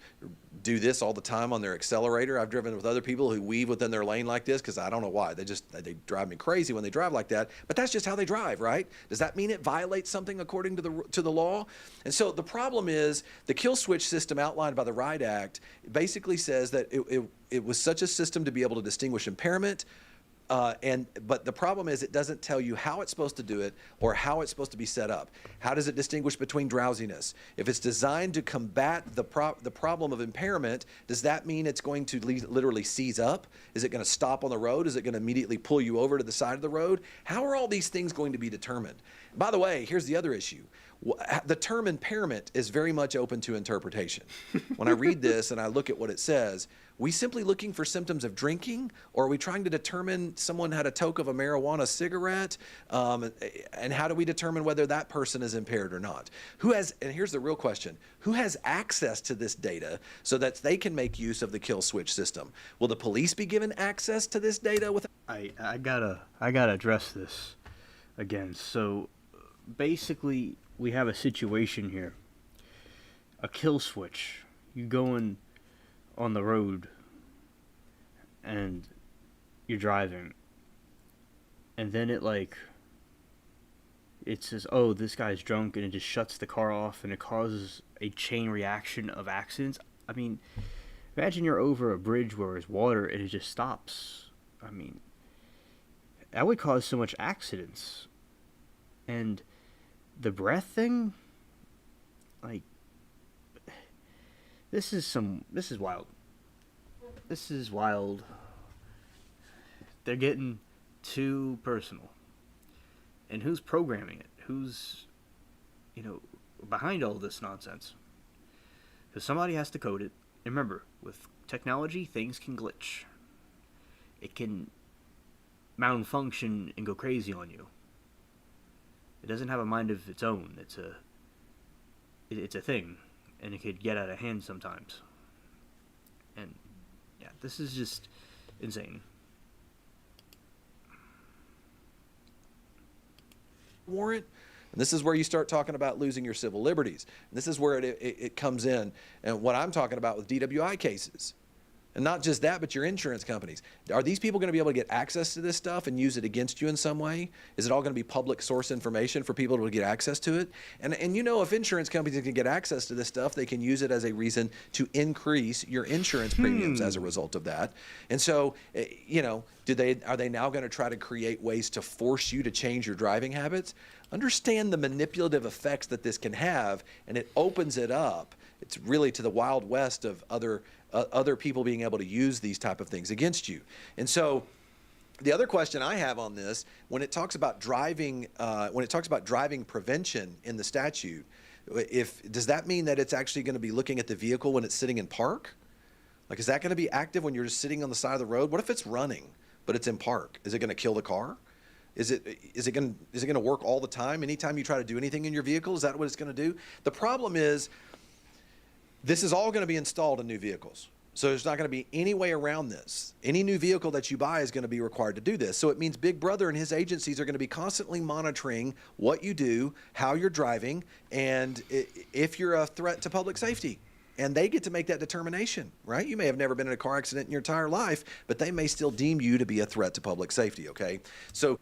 do this all the time on their accelerator. I've driven with other people who weave within their lane like this because I don't know why. They drive me crazy when they drive like that. But that's just how they drive, right? Does that mean it violates something according to the law? And so the problem is the kill switch system outlined by the RIDE Act basically says that it was such a system to be able to distinguish impairment. But the problem is it doesn't tell you how it's supposed to do it or how it's supposed to be set up. How does it distinguish between drowsiness? If it's designed to combat the problem of impairment, does that mean it's going to literally seize up? Is it going to stop on the road? Is it going to immediately pull you over to the side of the road? How are all these things going to be determined? By the way, here's the other issue. The term impairment is very much open to interpretation. When I read this and I look at what it says, we simply looking for symptoms of drinking, or are we trying to determine someone had a toke of a marijuana cigarette? And how do we determine whether that person is impaired or not? And here's the real question, who has access to this data so that they can make use of the kill switch system? Will the police be given access to this data? I gotta address this again. So basically, we have a situation here. A kill switch. You going on the road and you're driving, and then it says, oh, this guy's drunk, and it just shuts the car off, and it causes a chain reaction of accidents. I mean, imagine you're over a bridge where there's water and it just stops. I mean, that would cause so much accidents. And the breath thing, this is wild. This is wild. They're getting too personal. And who's programming it? Who's, behind all this nonsense? Because somebody has to code it. And remember, with technology, things can glitch. It can malfunction and go crazy on you. It doesn't have a mind of its own. It's a thing, and it could get out of hand sometimes. And yeah, this is just insane. Warrant. And this is where you start talking about losing your civil liberties. And this is where it comes in. And what I'm talking about with DWI cases. And not just that, but your insurance companies. Are these people going to be able to get access to this stuff and use it against you in some way? Is it all going to be public source information for people to get access to it? And you know, if insurance companies can get access to this stuff, they can use it as a reason to increase your insurance premiums as a result of that. And so, you know, are they now going to try to create ways to force you to change your driving habits? Understand the manipulative effects that this can have, and it opens it up. It's really to the Wild West of other people being able to use these type of things against you. And so the other question I have on this, when it talks about driving prevention in the statute, does that mean that it's actually going to be looking at the vehicle when it's sitting in park? Like, is that going to be active when you're just sitting on the side of the road? What if it's running, but it's in park? Is it going to kill the car? Is it going to work all the time? Anytime you try to do anything in your vehicle, is that what it's going to do? The problem is, this is all going to be installed in new vehicles. So there's not going to be any way around this. Any new vehicle that you buy is going to be required to do this. So it means Big Brother and his agencies are going to be constantly monitoring what you do, how you're driving, and if you're a threat to public safety. And they get to make that determination, right? You may have never been in a car accident in your entire life, but they may still deem you to be a threat to public safety, okay? So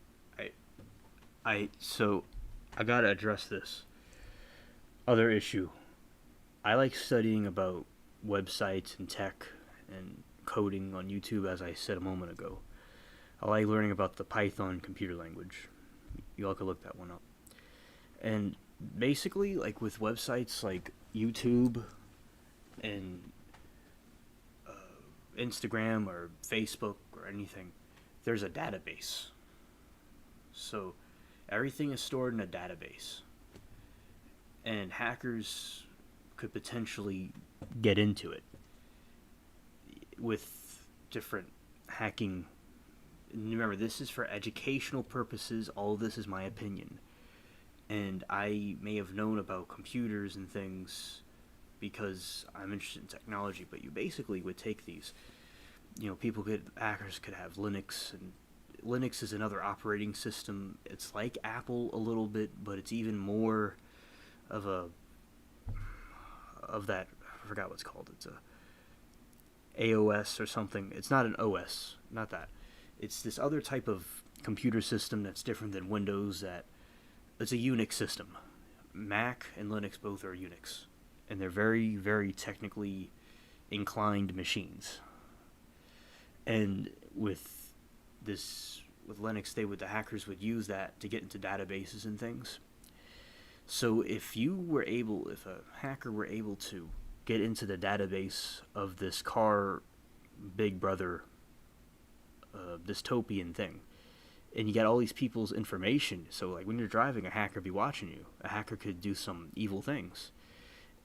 I got to address this other issue. I like studying about websites and tech and coding on YouTube, as I said a moment ago. I like learning about the Python computer language. You all could look that one up. And basically, like with websites like YouTube and Instagram or Facebook or anything, there's a database. So everything is stored in a database. And hackers could potentially get into it with different hacking. And remember, this is for educational purposes. All of this is my opinion. And I may have known about computers and things because I'm interested in technology, but you basically would take these, you know, hackers could have Linux, and Linux is another operating system. It's like Apple a little bit, but it's even more of that, I forgot what it's called. It's a AOS or something. It's not an OS, not that. It's this other type of computer system that's different than Windows. It's a Unix system. Mac and Linux both are Unix, and they're very, very technically inclined machines. And with Linux, the hackers would use that to get into databases and things. So if a hacker were able to get into the database of this car Big Brother dystopian thing, and you got all these people's information, so like when you're driving, a hacker be watching you. A hacker could do some evil things,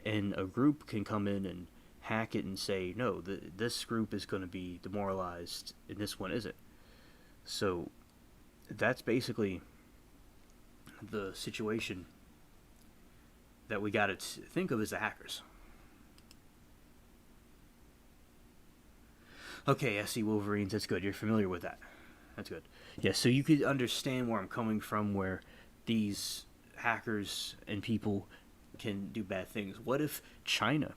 and a group can come in and hack it and say, no, this group is going to be demoralized and this one isn't. So that's basically the situation that we got to think of as the hackers. Okay, SC Wolverines, that's good. You're familiar with that. That's good. Yeah, so you could understand where I'm coming from, where these hackers and people can do bad things. What if China,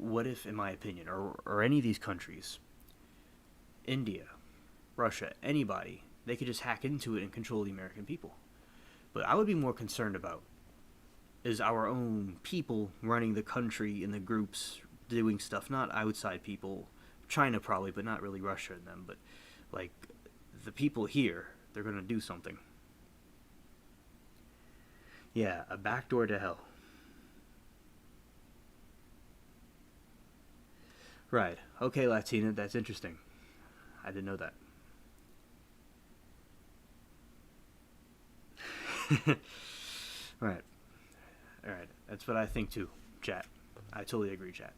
in my opinion, or any of these countries, India, Russia, anybody, they could just hack into it and control the American people? But I would be more concerned about is our own people running the country in the groups doing stuff, not outside people. China probably, but not really Russia and them, but like the people here, they're going to do something. Yeah, a backdoor to hell. Right. Okay, Latina, that's interesting. I didn't know that. Right. Alright. That's what I think too, chat. I totally agree, chat.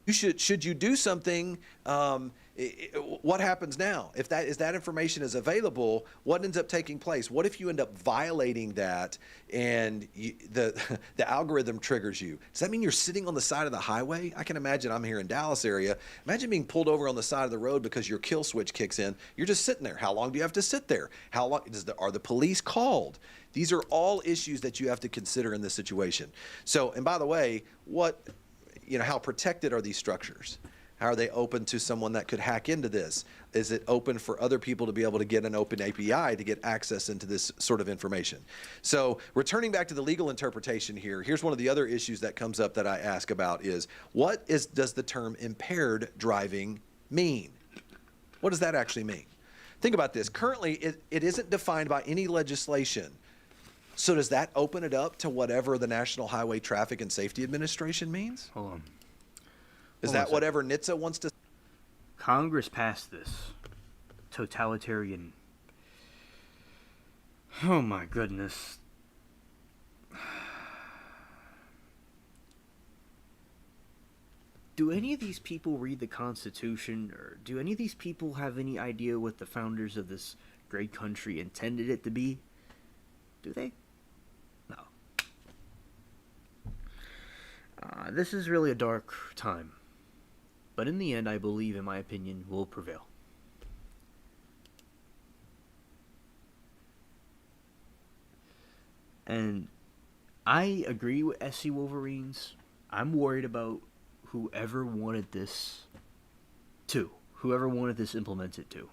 Should you do something, what happens now? If that information is available, what ends up taking place? What if you end up violating that and the algorithm triggers you? Does that mean you're sitting on the side of the highway? I can imagine, I'm here in Dallas area. Imagine being pulled over on the side of the road because your kill switch kicks in. You're just sitting there. How long do you have to sit there? How long are the police called? These are all issues that you have to consider in this situation. So, and by the way, how protected are these structures? How are they open to someone that could hack into this? Is it open for other people to be able to get an open API to get access into this sort of information? So returning back to the legal interpretation here, here's one of the other issues that comes up that I ask about is, does the term impaired driving mean? What does that actually mean? Think about this. Currently, it isn't defined by any legislation. So does that open it up to whatever the National Highway Traffic and Safety Administration means? Hold on. Is Hold on that a second. whatever NHTSA wants to? Congress passed this totalitarian. Oh my goodness. Do any of these people read the Constitution, or do any of these people have any idea what the founders of this great country intended it to be? Do they? No. This is really a dark time. But in the end, I believe, in my opinion, will prevail. And I agree with SC Wolverines. I'm worried about whoever wanted this implemented to.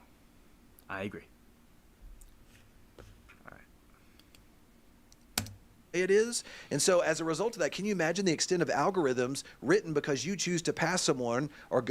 I agree. It is. And so as a result of that, can you imagine the extent of algorithms written because you choose to pass someone or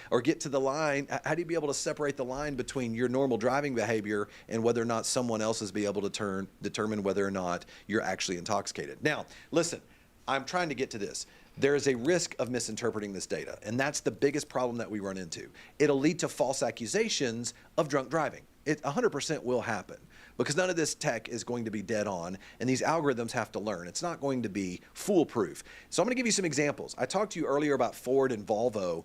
or get to the line? How do you be able to separate the line between your normal driving behavior and whether or not someone else is be able to determine whether or not you're actually intoxicated? Now, listen, I'm trying to get to this. There is a risk of misinterpreting this data, and that's the biggest problem that we run into. It'll lead to false accusations of drunk driving. It 100% will happen, because none of this tech is going to be dead on, and these algorithms have to learn. It's not going to be foolproof. So I'm going to give you some examples. I talked to you earlier about Ford and Volvo.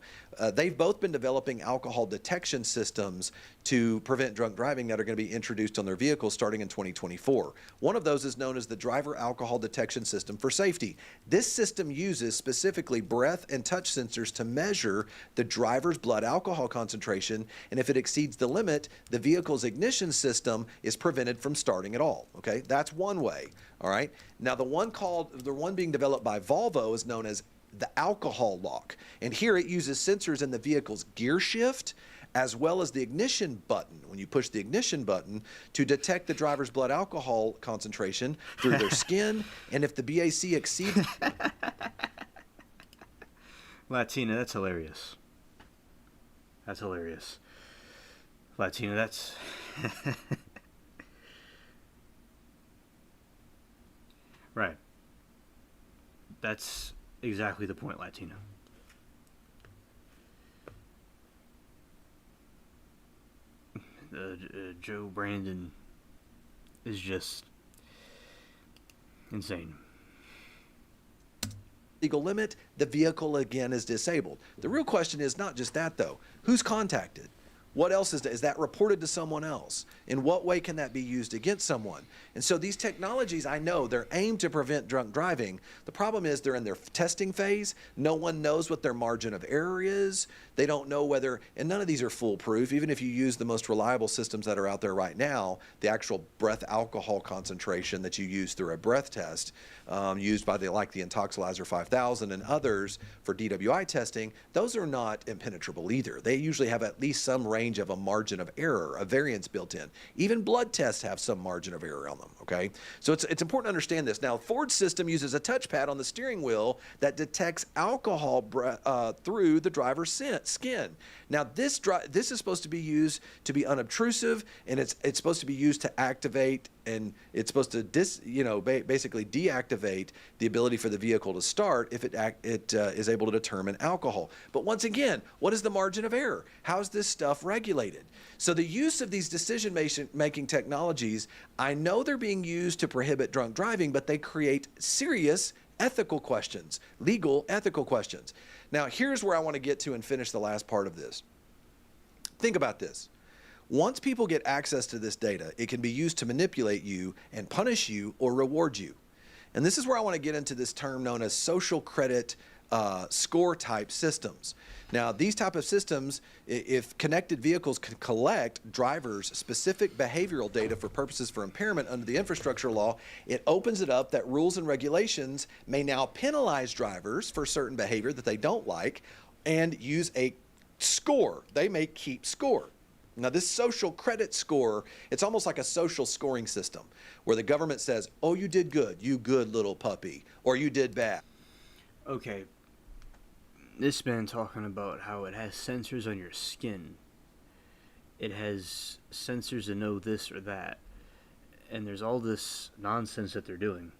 They've both been developing alcohol detection systems to prevent drunk driving that are going to be introduced on their vehicles starting in 2024. One of those is known as the Driver Alcohol Detection System for Safety. This system uses specifically breath and touch sensors to measure the driver's blood alcohol concentration, and if it exceeds the limit, the vehicle's ignition system is prevented from starting at all. Okay, that's one way. All right. Now the one being developed by Volvo is known as the alcohol lock, and here it uses sensors in the vehicle's gear shift as well as the ignition button, when you push the ignition button, to detect the driver's blood alcohol concentration through their skin, and if the BAC exceeds... Latina, that's hilarious. That's hilarious. Latina, that's... Right. That's exactly the point, Latina. Joe Brandon is just insane. Legal limit, the vehicle again is disabled. The real question is not just that though. Who's contacted? What else is that reported to someone else? In what way can that be used against someone? And so these technologies, I know they're aimed to prevent drunk driving. The problem is they're in their testing phase. No one knows what their margin of error is. They don't know whether, and none of these are foolproof. Even if you use the most reliable systems that are out there right now, the actual breath alcohol concentration that you use through a breath test, used by the Intoxilizer 5000 and others for DWI testing, those are not impenetrable either. They usually have at least some range of a margin of error, a variance built in. Even blood tests have some margin of error on them, okay? So it's important to understand this. Now, Ford's system uses a touchpad on the steering wheel that detects alcohol through the driver's skin. Now, this is supposed to be used to be unobtrusive, and it's supposed to be used to activate, and it's supposed to basically deactivate the ability for the vehicle to start if it is able to determine alcohol. But once again, what is the margin of error? How is this stuff regulated? So the use of these decision-making technologies, I know they're being used to prohibit drunk driving, but they create serious ethical questions, legal ethical questions. Now, here's where I want to get to and finish the last part of this. Think about this. Once people get access to this data, it can be used to manipulate you and punish you or reward you. And this is where I want to get into this term known as social credit score type systems. Now, these type of systems, if connected vehicles can collect drivers' specific behavioral data for purposes for impairment under the infrastructure law, it opens it up that rules and regulations may now penalize drivers for certain behavior that they don't like, and use a score. They may keep score. Now, this social credit score, it's almost like a social scoring system where the government says, oh, you did good, you good little puppy, or you did bad. Okay, this man talking about how it has sensors on your skin. It has sensors to know this or that. And there's all this nonsense that they're doing.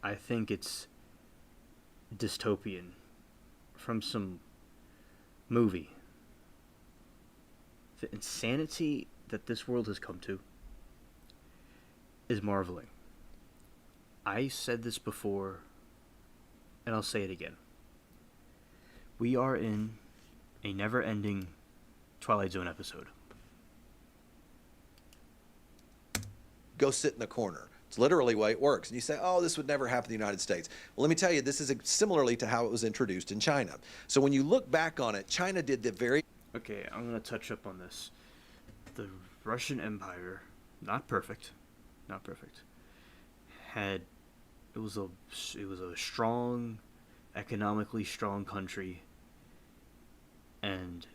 I think it's dystopian from some movie. The insanity that this world has come to is marveling. I said this before, and I'll say it again. We are in a never-ending Twilight Zone episode. Go sit in the corner. It's literally the way it works. And you say, oh, this would never happen in the United States. Well, let me tell you, this is similarly to how it was introduced in China. So when you look back on it, China did the very... Okay, I'm going to touch up on this. The Russian Empire, not perfect, had... It was a strong, economically strong country, and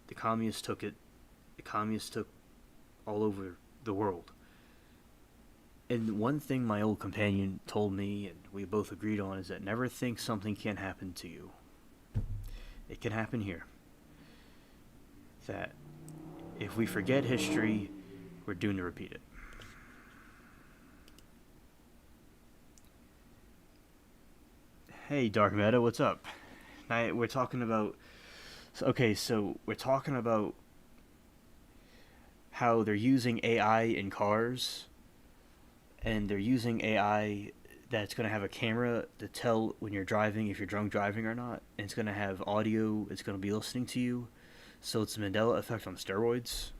the communists took it. The communists took all over the world. And one thing my old companion told me, and we both agreed on, is that never think something can't happen to you. It can happen here. That if we forget history, we're doomed to repeat it. Hey, Dark Meta, what's up? We're talking about... Okay, so we're talking about how they're using AI in cars, and they're using AI that's going to have a camera to tell when you're driving if you're drunk driving or not, and it's going to have audio, it's going to be listening to you, so it's the Mandela effect on steroids,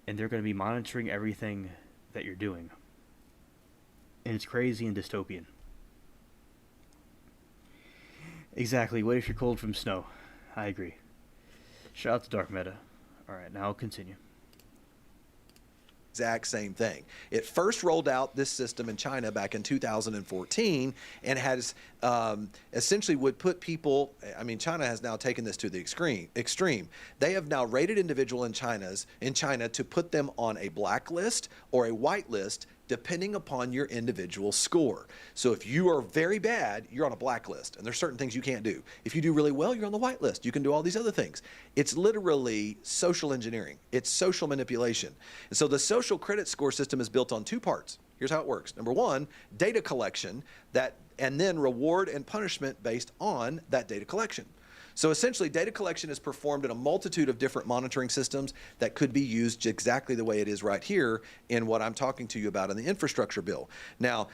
and they're going to be monitoring everything that you're doing. And it's crazy and dystopian. Exactly, what if you're cold from snow? I agree. Shout out to Dark Meta. Alright, now I'll continue. Exact same thing. It first rolled out this system in China back in 2014 and has essentially would put people, I mean, China has now taken this to the extreme. They have now rated individual in China to put them on a blacklist or a whitelist depending upon your individual score. So if you are very bad, you're on a blacklist, and there's certain things you can't do. If you do really well, you're on the whitelist. You can do all these other things. It's literally social engineering. It's social manipulation. And so the social credit score system is built on two parts. Here's how it works. Number one, data collection, and then reward and punishment based on that data collection. So essentially, data collection is performed in a multitude of different monitoring systems that could be used exactly the way it is right here in what I'm talking to you about in the infrastructure bill. Now,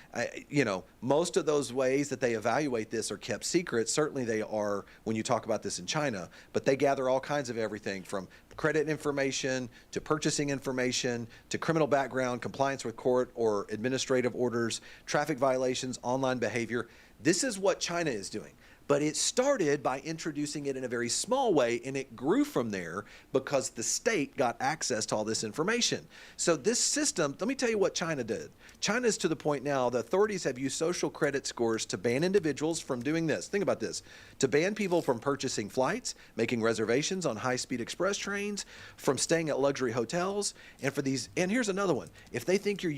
most of those ways that they evaluate this are kept secret. Certainly they are when you talk about this in China, but they gather all kinds of everything from credit information to purchasing information to criminal background, compliance with court or administrative orders, traffic violations, online behavior. This is what China is doing. But it started by introducing it in a very small way, and it grew from there because the state got access to all this information. So this system, let me tell you what China did. China is to the point now, the authorities have used social credit scores to ban individuals from doing this. Think about this. To ban people from purchasing flights, making reservations on high-speed express trains, from staying at luxury hotels, and for these, and here's another one. If they think you're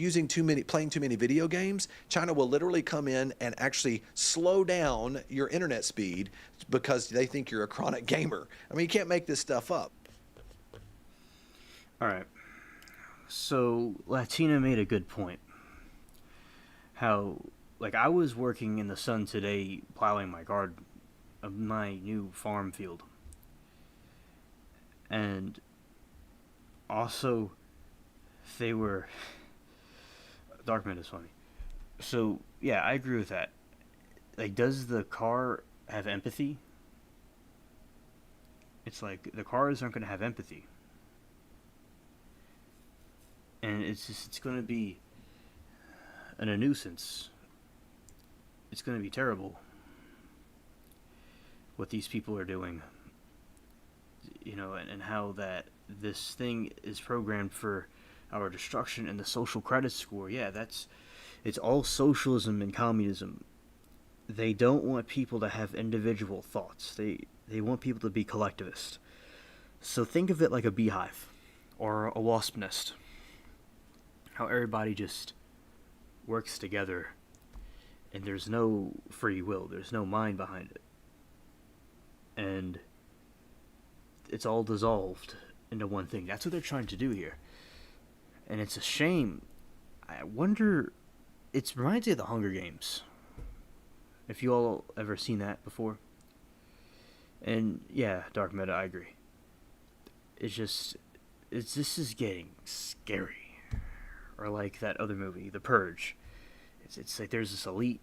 playing too many video games, China will literally come in and actually slow down your internet speed because they think you're a chronic gamer. I mean, you can't make this stuff up. All right. So Latina made a good point. How, I was working in the sun today plowing my garden of my new farm field. And also, they were... Darkman is funny. So, yeah, I agree with that. Does the car have empathy? It's the cars aren't going to have empathy. And it's going to be a nuisance. It's going to be terrible what these people are doing. And how that this thing is programmed for our destruction and the social credit score. Yeah, it's all socialism and communism. they don't want people to have individual thoughts. They want people to be collectivist. So think of it like a beehive or a wasp nest. How everybody just works together and there's no free will, there's no mind behind it. And it's all dissolved into one thing. That's what they're trying to do here. And it's a shame. I wonder, it reminds me of the Hunger Games. If you all ever seen that before. And yeah, Dark Meta, I agree. This is getting scary. Or like that other movie, The Purge. It's like there's this elite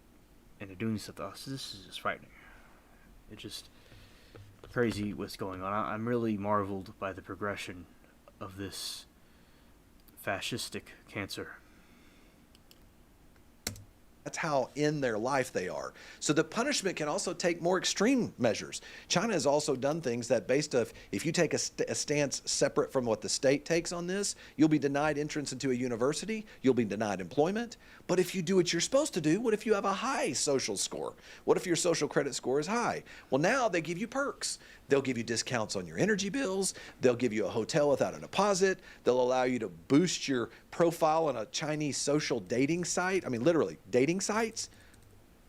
and they're doing stuff to us. This is just frightening. It's just crazy what's going on. I'm really marveled by the progression of this fascistic cancer. That's how in their life they are. So the punishment can also take more extreme measures. China has also done things that based off, if you take a stance separate from what the state takes on this, you'll be denied entrance into a university, you'll be denied employment. But if you do what you're supposed to do, what if you have a high social score? What if your social credit score is high? Well, now they give you perks. They'll give you discounts on your energy bills. They'll give you a hotel without a deposit. They'll allow you to boost your profile on a Chinese social dating site. I mean, literally, dating sites.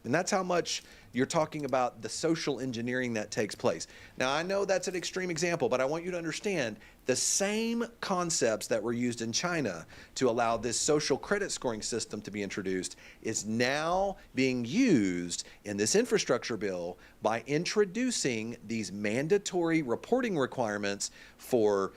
And that's how much you're talking about the social engineering that takes place. Now, I know that's an extreme example, but I want you to understand the same concepts that were used in China to allow this social credit scoring system to be introduced is now being used in this infrastructure bill by introducing these mandatory reporting requirements for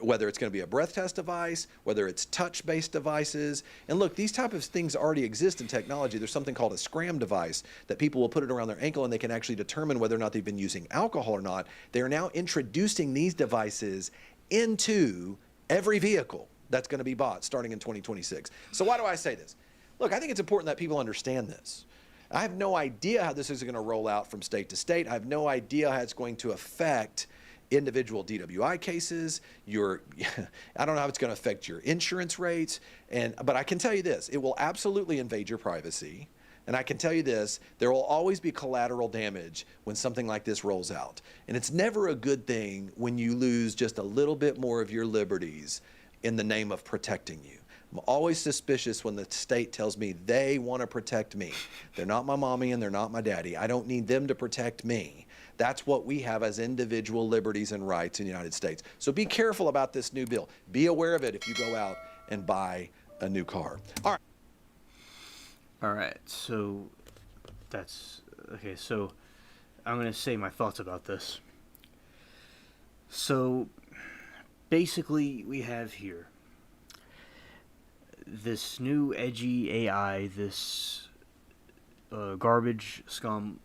whether it's going to be a breath test device, whether it's touch-based devices. And look, these type of things already exist in technology. There's something called a scram device that people will put it around their ankle and they can actually determine whether or not they've been using alcohol or not. They are now introducing these devices into every vehicle that's going to be bought starting in 2026. So why do I say this? Look, I think it's important that people understand this. I have no idea how this is going to roll out from state to state. I have no idea how it's going to affect individual DWI cases, I don't know how it's going to affect your insurance rates, but I can tell you this, it will absolutely invade your privacy. And I can tell you this, there will always be collateral damage when something like this rolls out. And it's never a good thing when you lose just a little bit more of your liberties in the name of protecting you. I'm always suspicious when the state tells me they want to protect me. They're not my mommy and they're not my daddy. I don't need them to protect me. That's what we have as individual liberties and rights in the United States. So be careful about this new bill. Be aware of it if you go out and buy a new car. All right, so that's okay. So I'm going to say my thoughts about this. So basically, we have here this new edgy AI, this garbage scum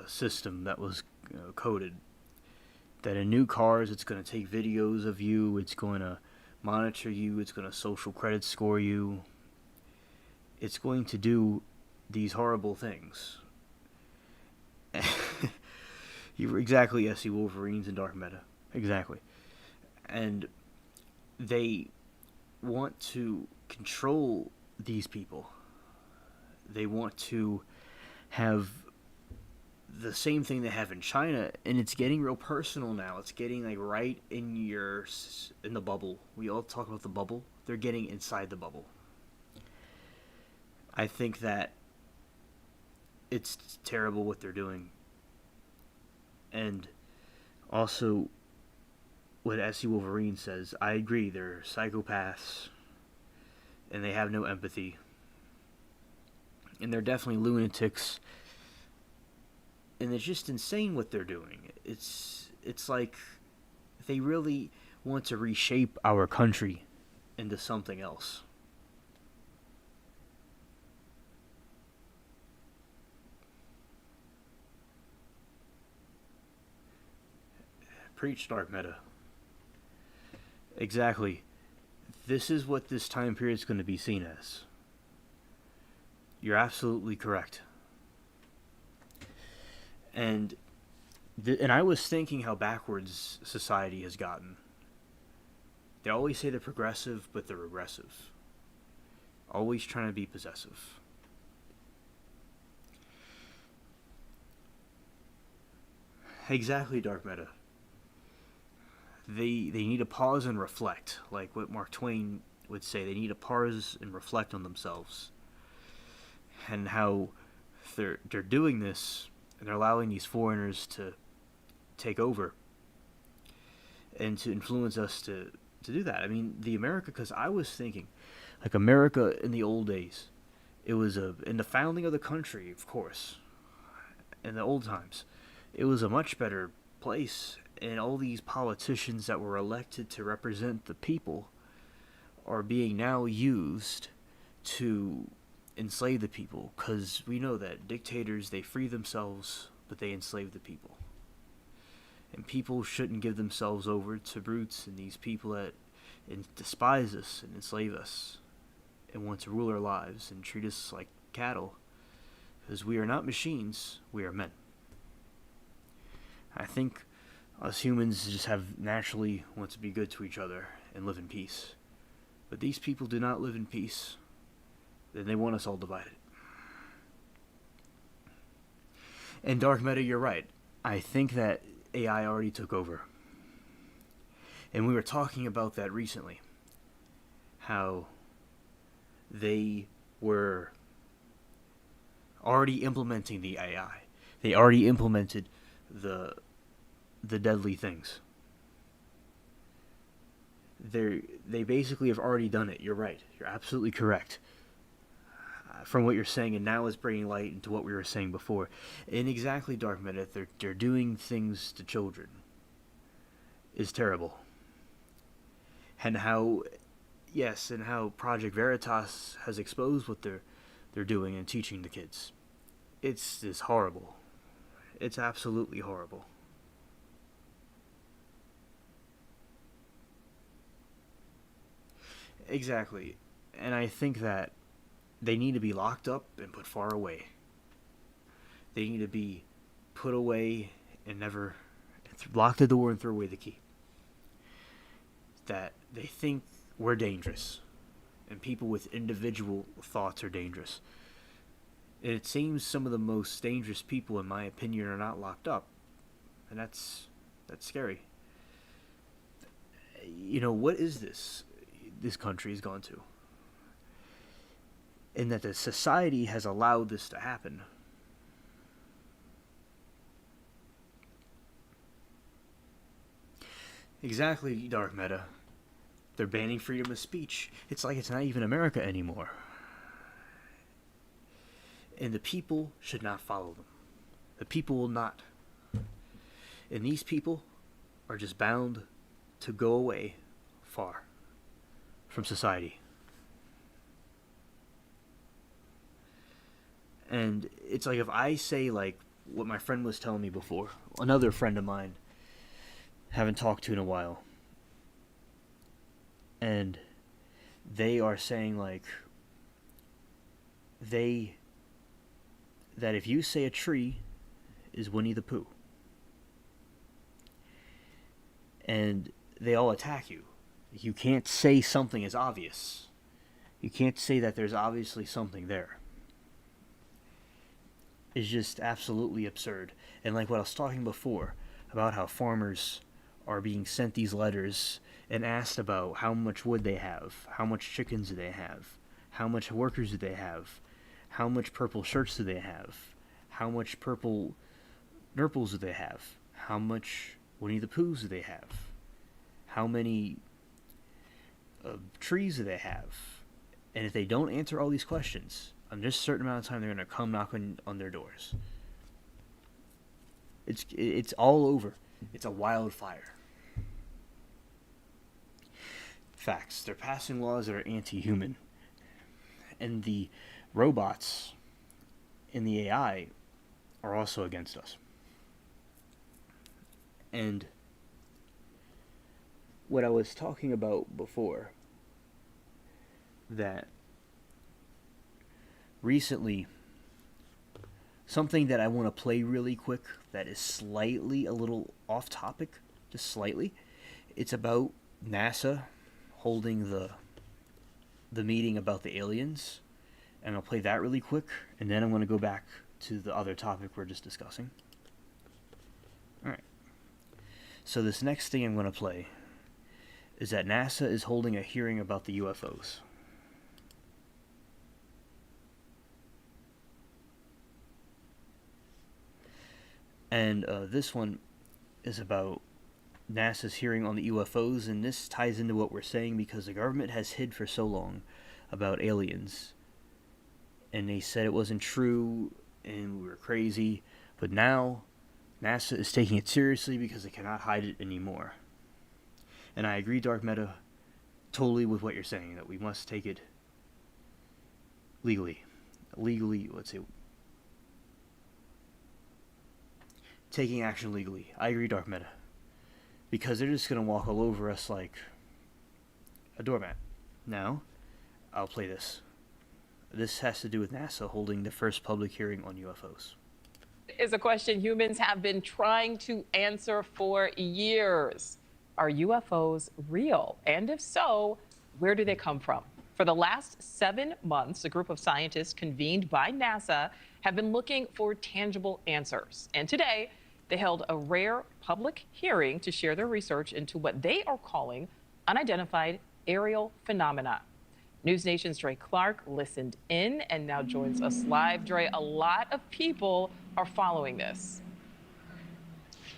system that was coded that in new cars it's going to take videos of you, it's going to monitor you, it's going to social credit score you, it's going to do these horrible things. You were exactly SC Wolverines and Dark Meta, exactly. And they want to control these people. They want to have the same thing they have in China, and it's getting real personal now. It's getting like right in the bubble. We all talk about the bubble. They're getting inside the bubble. I think that it's terrible what they're doing. And also what SC Wolverine says, I agree, they're psychopaths and they have no empathy. And they're definitely lunatics. And it's just insane what they're doing. It's like they really want to reshape our country into something else. Preach, Dark Meta. Exactly. This is what this time period is going to be seen as. You're absolutely correct. And I was thinking how backwards society has gotten. They always say they're progressive, but they're regressive. Always trying to be possessive. Exactly, Dark Meta. They need to pause and reflect, like what Mark Twain would say. They need to pause and reflect on themselves and how they're doing this and they're allowing these foreigners to take over and to influence us to do that. I mean, the America, because I was thinking, like America in the old days, it was in the founding of the country, of course, in the old times, it was a much better place, and all these politicians that were elected to represent the people are being now used to enslave the people, because we know that dictators, they free themselves, but they enslave the people. And people shouldn't give themselves over to brutes and these people that despise us and enslave us and want to rule our lives and treat us like cattle, because we are not machines, we are men. I think us humans just have naturally want to be good to each other and live in peace. But these people do not live in peace. Then they want us all divided. And Dark Meta, you're right. I think that AI already took over. And we were talking about that recently. How they were already implementing the AI. They already implemented the deadly things. They basically have already done it. You're right. You're absolutely correct. From what you're saying, and now it's bringing light into what we were saying before. And exactly, Dark Meta, they're doing things to children is terrible. And how, yes, and how Project Veritas has exposed what they're doing and teaching the kids. It's horrible. It's absolutely horrible. Exactly. And I think that they need to be locked up and put far away. They need to be put away and never lock the door and throw away the key. That they think we're dangerous, and people with individual thoughts are dangerous. And it seems some of the most dangerous people, in my opinion, are not locked up, and that's scary. You know, what is this country has gone to? And that the society has allowed this to happen. Exactly, Dark Meta. They're banning freedom of speech. It's like it's not even America anymore. And the people should not follow them. The people will not. And these people are just bound to go away far from society. And it's like if I say like what my friend was telling me before, another friend of mine, haven't talked to in a while, and they are saying like that if you say a tree is Winnie the Pooh, and they all attack you. You can't say something is obvious. You can't say that there's obviously something there. It's just absolutely absurd. And like what I was talking before, about how farmers are being sent these letters and asked about how much wood they have, how much chickens do they have, how much workers do they have, how much purple shirts do they have, how much purple nurples do they have, how much Winnie the Poohs do they have, how many trees do they have. And if they don't answer all these questions, on just a certain amount of time, they're going to come knocking on their doors. It's all over. It's a wildfire. Facts. They're passing laws that are anti-human. And the robots in the AI are also against us. And what I was talking about before, that recently, something that I want to play really quick that is slightly a little off topic, just slightly. It's about NASA holding the meeting about the aliens, and I'll play that really quick, and then I'm going to go back to the other topic we're just discussing. Alright. So this next thing I'm going to play is that NASA is holding a hearing about the UFOs. And this one is about NASA's hearing on the UFOs, and this ties into what we're saying because the government has hid for so long about aliens. And they said it wasn't true, and we were crazy. But now, NASA is taking it seriously because they cannot hide it anymore. And I agree, Dark Meta, totally with what you're saying, that we must take it legally. Let's say, taking action legally. I agree, Dark Meta. Because they're just going to walk all over us like a doormat. Now, I'll play this. This has to do with NASA holding the first public hearing on UFOs. Is a question humans have been trying to answer for years. Are UFOs real? And if so, where do they come from? For the last 7 months, a group of scientists convened by NASA have been looking for tangible answers. And today, they held a rare public hearing to share their research into what they are calling unidentified aerial phenomena. News Nation's Dre Clark listened in and now joins us live. Dre, a lot of people are following this.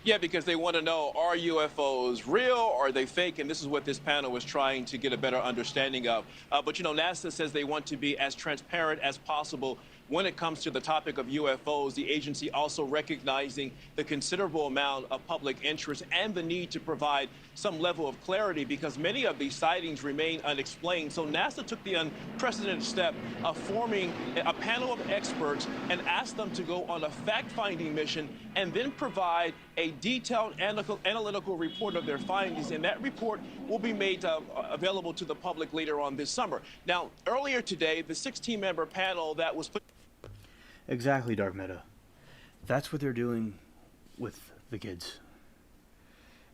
Yeah, because they want to know, are UFOs real or are they fake? And this is what this panel was trying to get a better understanding of. But, you know, NASA says they want to be as transparent as possible when it comes to the topic of UFOs. The agency also recognizing the considerable amount of public interest and the need to provide some level of clarity because many of these sightings remain unexplained. So NASA took the unprecedented step of forming a panel of experts and asked them to go on a fact-finding mission and then provide a detailed analytical report of their findings. And that report will be made available to the public later on this summer. Now, earlier today, the 16-member panel that was put... Exactly, Dark Meta. That's what they're doing with the kids.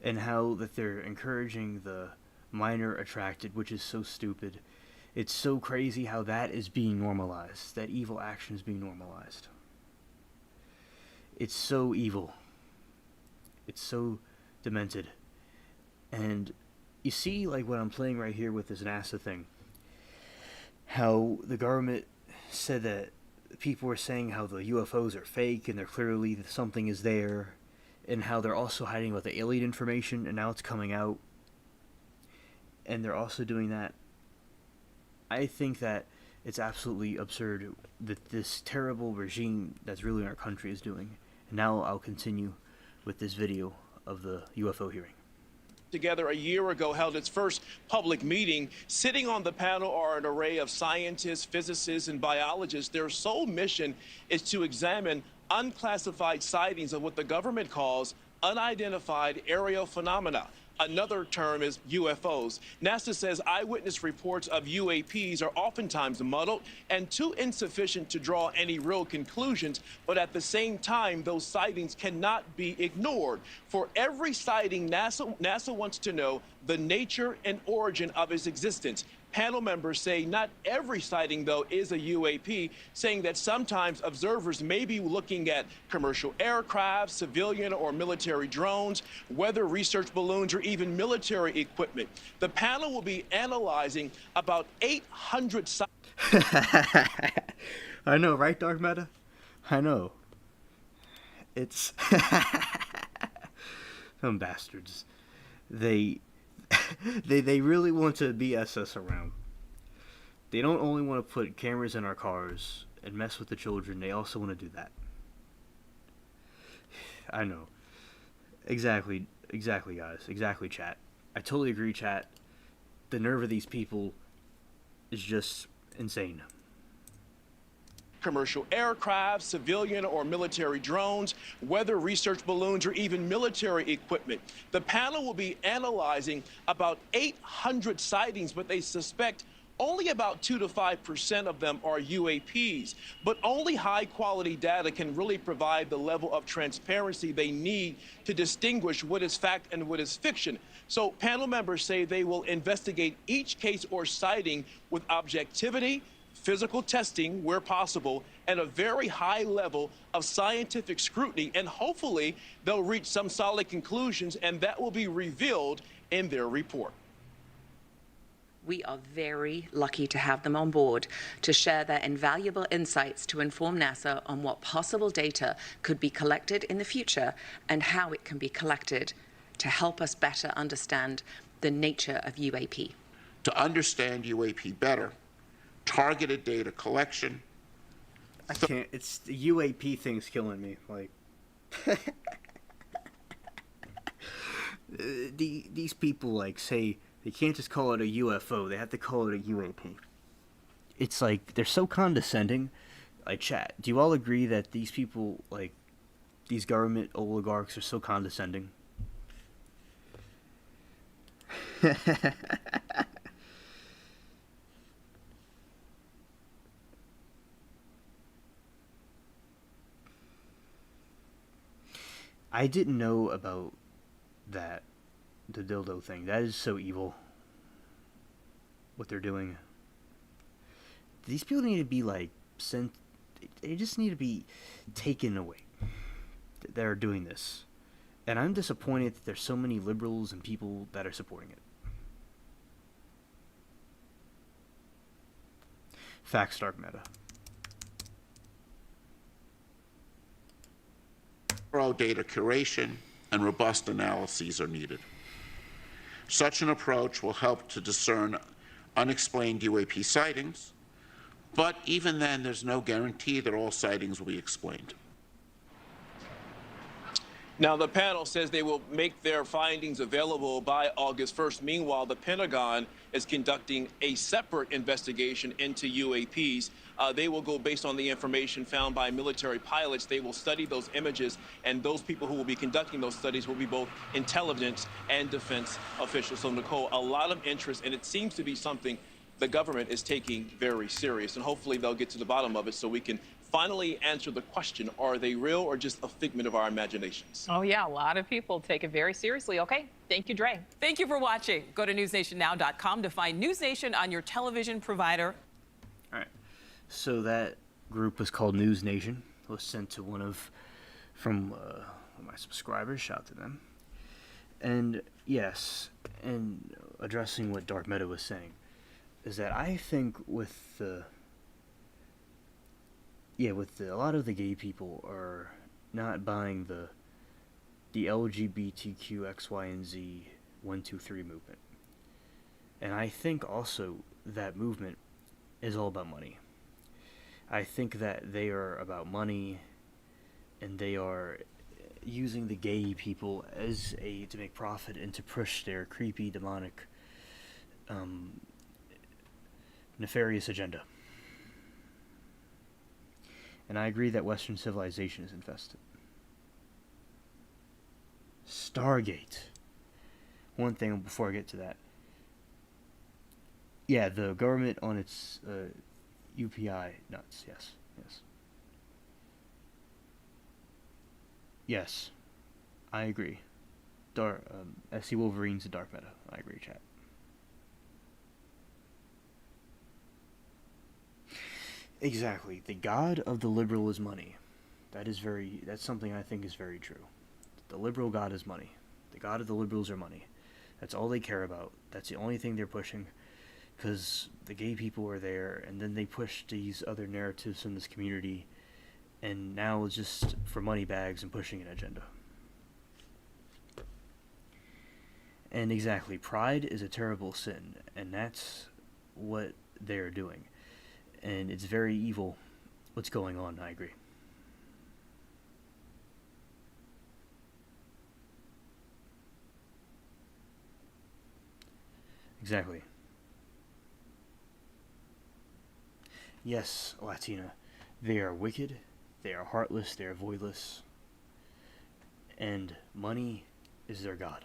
And how that they're encouraging the minor attracted, which is so stupid. It's so crazy how that is being normalized. That evil action is being normalized. It's so evil. It's so demented. And you see, like, what I'm playing right here with this NASA thing. How the government said that people were saying how the UFOs are fake and they're clearly something is there, and how they're also hiding about the alien information, and now it's coming out. And they're also doing that. I think that it's absolutely absurd that this terrible regime that's ruling our country is doing. And now I'll continue with this video of the UFO hearing. Together a year ago held its first public meeting. Sitting on the panel are an array of scientists, physicists, and biologists. Their sole mission is to examine unclassified sightings of what the government calls unidentified aerial phenomena. Another term is UFOs. NASA says eyewitness reports of UAPs are oftentimes muddled and too insufficient to draw any real conclusions, but at the same time, those sightings cannot be ignored. For every sighting, NASA wants to know the nature and origin of its existence. Panel members say not every sighting, though, is a UAP, saying that sometimes observers may be looking at commercial aircraft, civilian or military drones, weather research balloons, or even military equipment. The panel will be analyzing about 800 I know, right, Dark Meta? I know. It's... Some bastards. They really want to BS us around. They don't only want to put cameras in our cars and mess with the children, they also want to do that. I know. Exactly, guys. Exactly, chat. I totally agree, chat. The nerve of these people is just insane. commercial aircraft, civilian or military drones, weather research balloons, or even military equipment. The panel will be analyzing about 800 sightings, but they suspect only about 2 to 5% of them are UAPs. But only high-quality data can really provide the level of transparency they need to distinguish what is fact and what is fiction. So panel members say they will investigate each case or sighting with objectivity, physical testing where possible, and a very high level of scientific scrutiny. And hopefully they'll reach some solid conclusions, and that will be revealed in their report. We are very lucky to have them on board to share their invaluable insights to inform NASA on what possible data could be collected in the future and how it can be collected to help us better understand the nature of UAP. To understand UAP better, targeted data collection. I can't. It's the UAP thing's killing me. Like, these people like say they can't just call it a UFO. They have to call it a UAP. It's like they're so condescending. Like, chat. Do you all agree that these people, like, these government oligarchs, are so condescending? I didn't know about that, the dildo thing. That is so evil. What they're doing. These people need to be like sent. They just need to be taken away. They're doing this, and I'm disappointed that there's so many liberals and people that are supporting it. Facts, Dark Meta. Thorough data curation and robust analyses are needed. Such an approach will help to discern unexplained UAP sightings, but even then, there's no guarantee that all sightings will be explained. Now, the panel says they will make their findings available by August 1st. Meanwhile, the Pentagon is conducting a separate investigation into UAPs. They will go based on the information found by military pilots. They will study those images, and those people who will be conducting those studies will be both intelligence and defense officials. So, Nicole, a lot of interest, and it seems to be something the government is taking very serious, and hopefully they'll get to the bottom of it so we can finally answer the question, are they real or just a figment of our imaginations? Oh, yeah, a lot of people take it very seriously. Okay, thank you, Dre. Thank you for watching. Go to newsnationnow.com to find News Nation on your television provider. All right. So that group was called News Nation. It was sent to one of my subscribers. Shout out to them. And yes, and addressing what Dark Meta was saying, is that I think with a lot of the gay people are not buying the LGBTQ X, Y, and Z 1, 2, 3 movement. And I think also that movement is all about money. I think that they are about money, and they are using the gay people as to make profit and to push their creepy, demonic, nefarious agenda. And I agree that Western civilization is infested. Stargate. One thing before I get to that. Yeah, the government on its UPI nuts. Yes. Yes. I agree. SC Wolverine's a dark meta. I agree, chat. Exactly. The god of the liberal is money. That's something I think is very true. The liberal god is money. The god of the liberals are money. That's all they care about. That's the only thing they're pushing. Because the gay people are there, and then they push these other narratives in this community, and now it's just for money bags and pushing an agenda. And exactly, pride is a terrible sin, and that's what they're doing. And it's very evil what's going on, I agree. Exactly. Yes, Latina. They are wicked, they are heartless, they are voidless, and money is their god.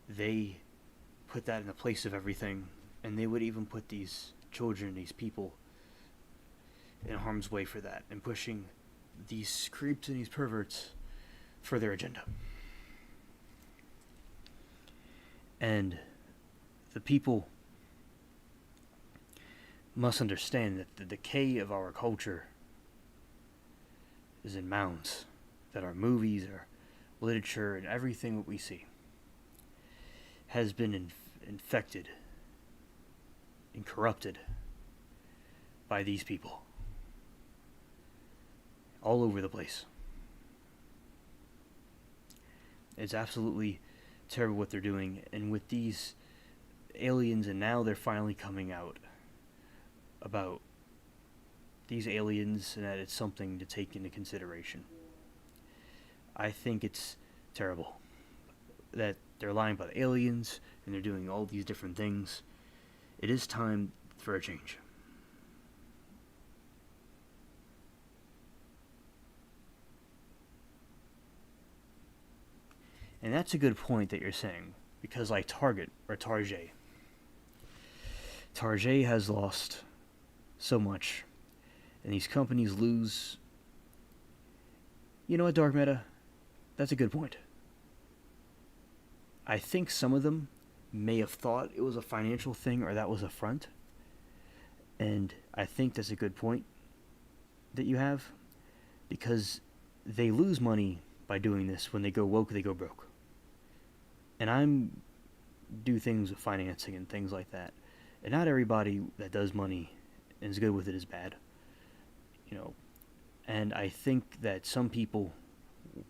They put that in the place of everything, and they would even put these children, these people, in harm's way for that, and pushing these creeps and these perverts for their agenda. And the people must understand that the decay of our culture is in mounds, that our movies, our literature, and everything that we see has been infected and corrupted by these people all over the place. It's absolutely terrible what they're doing, and with these aliens, and now they're finally coming out about these aliens and that it's something to take into consideration. I think it's terrible that they're lying about aliens and they're doing all these different things. It is time for a change. And that's a good point that you're saying, because like Target or Target has lost so much, and these companies lose. You know what, Dark Meta? That's a good point. I think some of them may have thought it was a financial thing or that was a front, and I think that's a good point that you have, because they lose money by doing this. When they go woke, they go broke. And I'm do things with financing and things like that. And not everybody that does money and is good with it is bad. You know, and I think that some people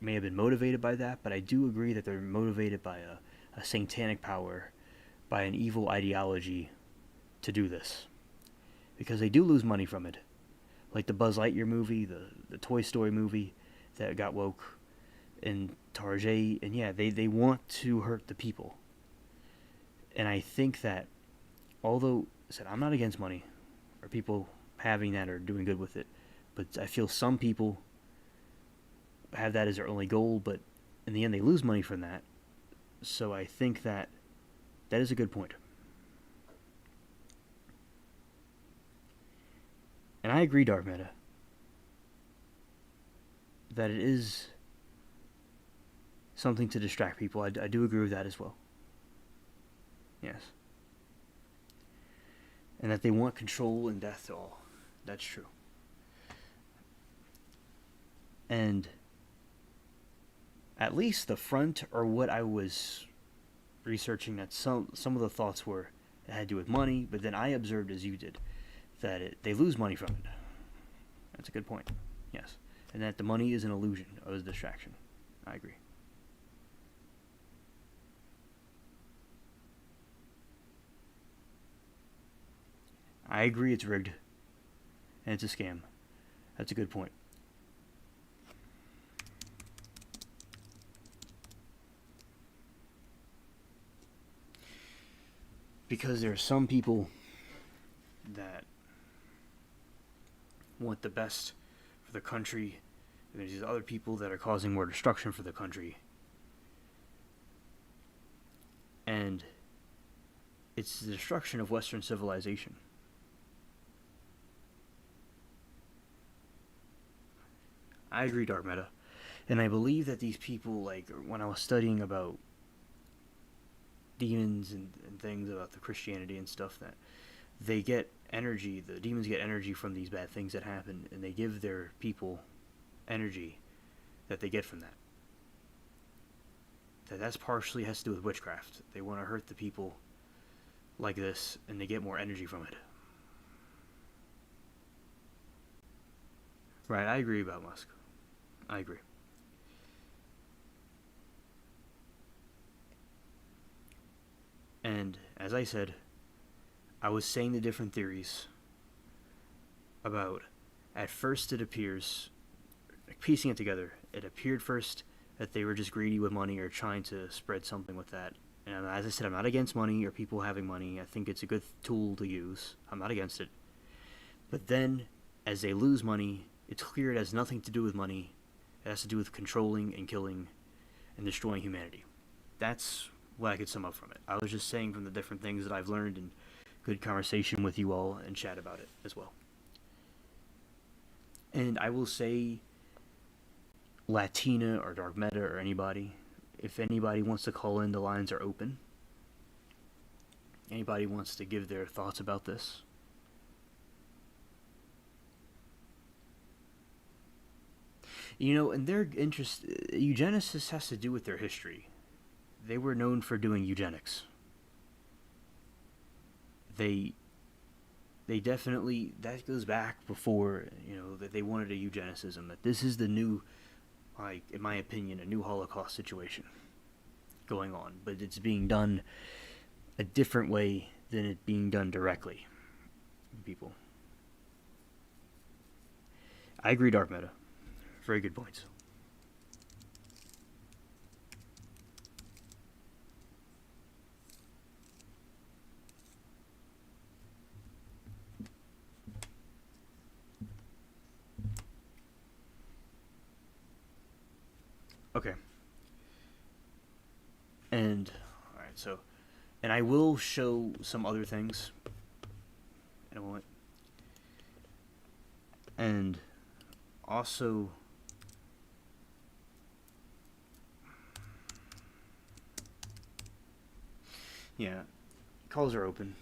may have been motivated by that, but I do agree that they're motivated by a satanic power, by an evil ideology to do this. Because they do lose money from it. Like the Buzz Lightyear movie, the Toy Story movie that got woke, and Target, and yeah, they want to hurt the people. And I think that, although I said I'm not against money or people having that or doing good with it, but I feel some people have that as their only goal, but in the end they lose money from that. So I think that is a good point. And I agree, Dark Meta, that it is something to distract people. I do agree with that as well. Yes. And that they want control and death to all. That's true. And at least the front, or what I was researching, that some of the thoughts were it had to do with money, but then I observed, as you did, that they lose money from it. That's a good point. Yes. And that the money is an illusion, or is a distraction. I agree. I agree it's rigged. And it's a scam. That's a good point. Because there are some people that want the best for the country, and there's these other people that are causing more destruction for the country. And it's the destruction of Western civilization. I agree, Dark Meta. And I believe that these people, like, when I was studying about demons and things about the Christianity and stuff, that they get energy, the demons get energy from these bad things that happen, and they give their people energy that they get from that. That's partially has to do with witchcraft. They want to hurt the people like this, and they get more energy from it. Right, I agree about Musk. I agree. And as I said, I was saying the different theories about, at first it appears, piecing it together, it appeared first that they were just greedy with money or trying to spread something with that. And as I said, I'm not against money or people having money. I think it's a good tool to use. I'm not against it. But then, as they lose money, it's clear it has nothing to do with money. It has to do with controlling and killing and destroying humanity. That's what I could sum up from it. I was just saying from the different things that I've learned and good conversation with you all and chat about it as well. And I will say, Latina or Dark Meta or anybody, if anybody wants to call in, the lines are open. Anybody wants to give their thoughts about this, And their interest, eugenicists has to do with their history. They were known for doing eugenics. They definitely, that goes back before, that they wanted a eugenicism, that this is the new, like, in my opinion, a new Holocaust situation going on, but it's being done a different way than it being done directly. People. I agree, Dark Meta. Very good points. Okay. And, alright, so, and I will show some other things in a moment. And also, yeah, calls are open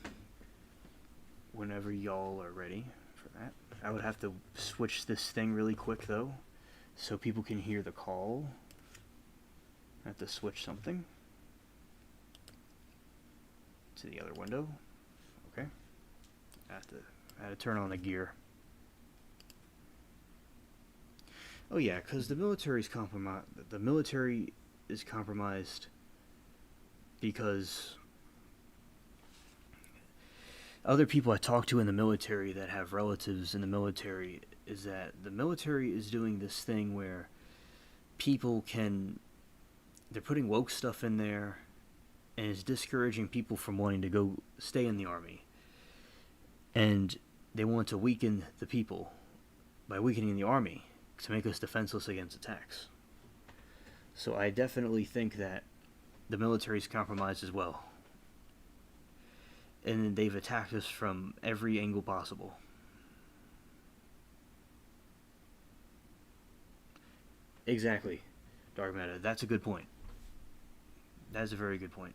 whenever y'all are ready for that. I would have to switch this thing really quick, though, so people can hear the call. I have to switch something to the other window. Okay. I had to turn on the gear. Oh yeah, because the military's compromised. The military is compromised because other people I talk to in the military that have relatives in the military is that the military is doing this thing where people they're putting woke stuff in there and it's discouraging people from wanting to go stay in the army. And they want to weaken the people by weakening the army to make us defenseless against attacks. So I definitely think that the military's compromised as well. And they've attacked us from every angle possible. Exactly, Dark Matter. That's a good point. That's a very good point.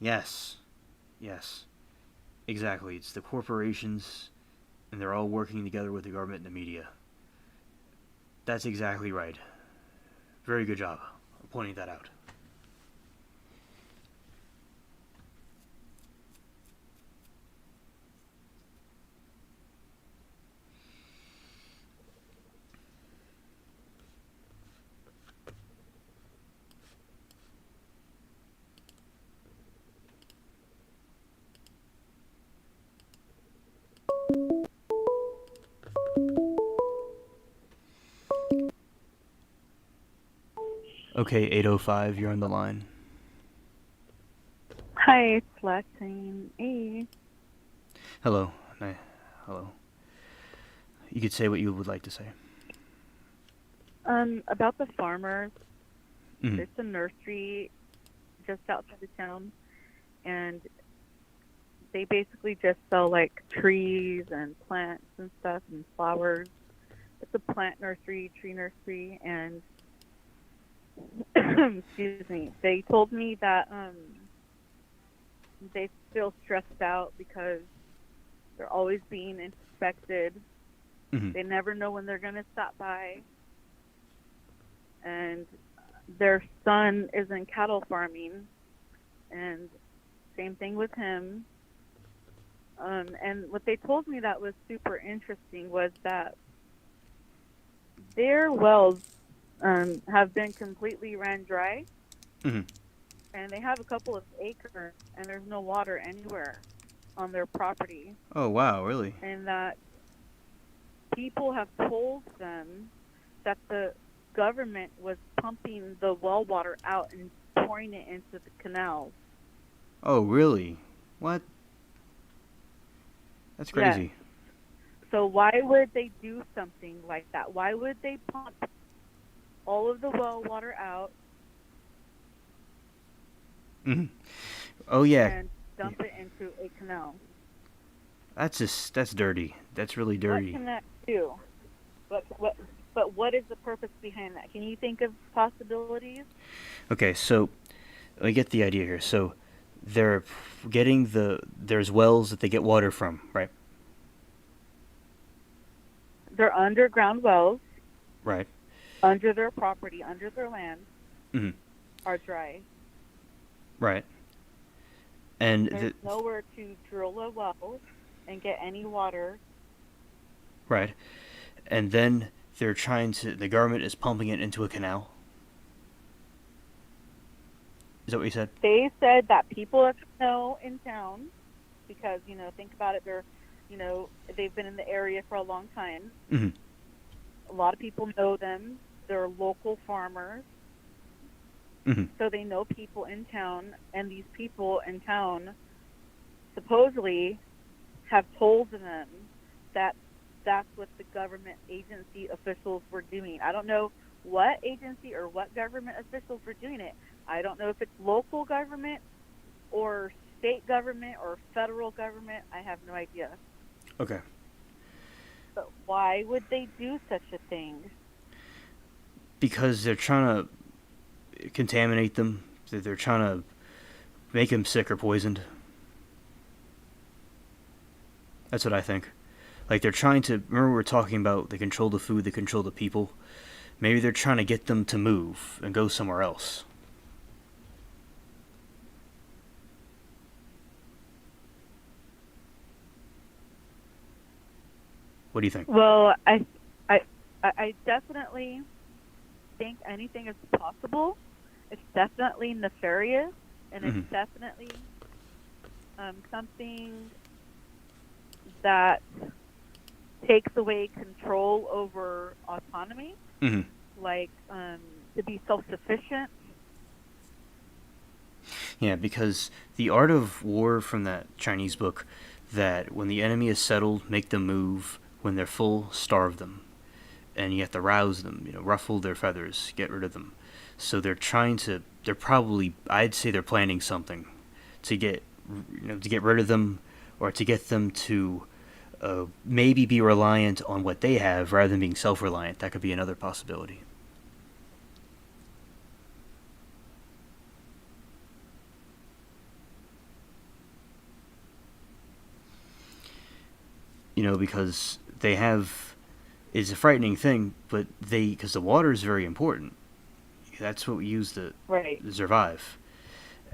Yes. Yes. Exactly. It's the corporations, and they're all working together with the government and the media. That's exactly right. Very good job of pointing that out. Okay, 805, you're on the line. Hi, it's Lexine. Hey. Hello. Hello. You could say what you would like to say. About the farmers, Mhm. there's a nursery just outside of town, and they basically just sell like trees and plants and stuff and flowers. It's a plant nursery, tree nursery, and excuse me, they told me that they feel stressed out because they're always being inspected. Mhm. They never know when they're going to stop by. And their son is in cattle farming, and same thing with him. And what they told me that was super interesting was that their wells have been completely ran dry, Mhm. and they have a couple of acres, and there's no water anywhere on their property. Oh, wow, really? And that people have told them that the government was pumping the well water out and pouring it into the canals. Oh, really? What? That's crazy. Yes. So why would they do something like that? Why would they pump all of the well water out Mhm. Oh, yeah. and dump it into a canal? That's dirty. That's really dirty. What can that do? But what is the purpose behind that? Can you think of possibilities? Okay, so let me get the idea here. So they're getting there's wells that they get water from, right? They're underground wells Right. under their property, under their land, Hmm. are dry. Right. And There's nowhere to drill a well and get any water. right. And then the government is pumping it into a canal. Is that what you said? They said that people that know in town, because, think about it, they've been in the area for a long time. Hmm. A lot of people know them. They're local farmers. Hmm. So they know people in town, and these people in town supposedly have told them that that's what the government agency officials were doing. I don't know what agency or what government officials were doing it. I don't know if it's local government or state government or federal government. I have no idea. Okay. But why would they do such a thing? Because they're trying to contaminate them. They're trying to make them sick or poisoned. That's what I think. Like, they're trying to... Remember we were talking about they control the food, they control the people? Maybe they're trying to get them to move and go somewhere else. What do you think? Well, I definitely think anything is possible. It's definitely nefarious, and it's definitely something that takes away control over autonomy, like to be self-sufficient. Yeah, because the art of war from that Chinese book, that when the enemy is settled, make them move. When they're full, starve them. And you have to rouse them, ruffle their feathers, get rid of them. So they're probably, I'd say they're planning something to get rid of them, or to get them to maybe be reliant on what they have rather than being self-reliant. That could be another possibility. Because they have... It's a frightening thing, but because the water is very important. That's what we use to survive.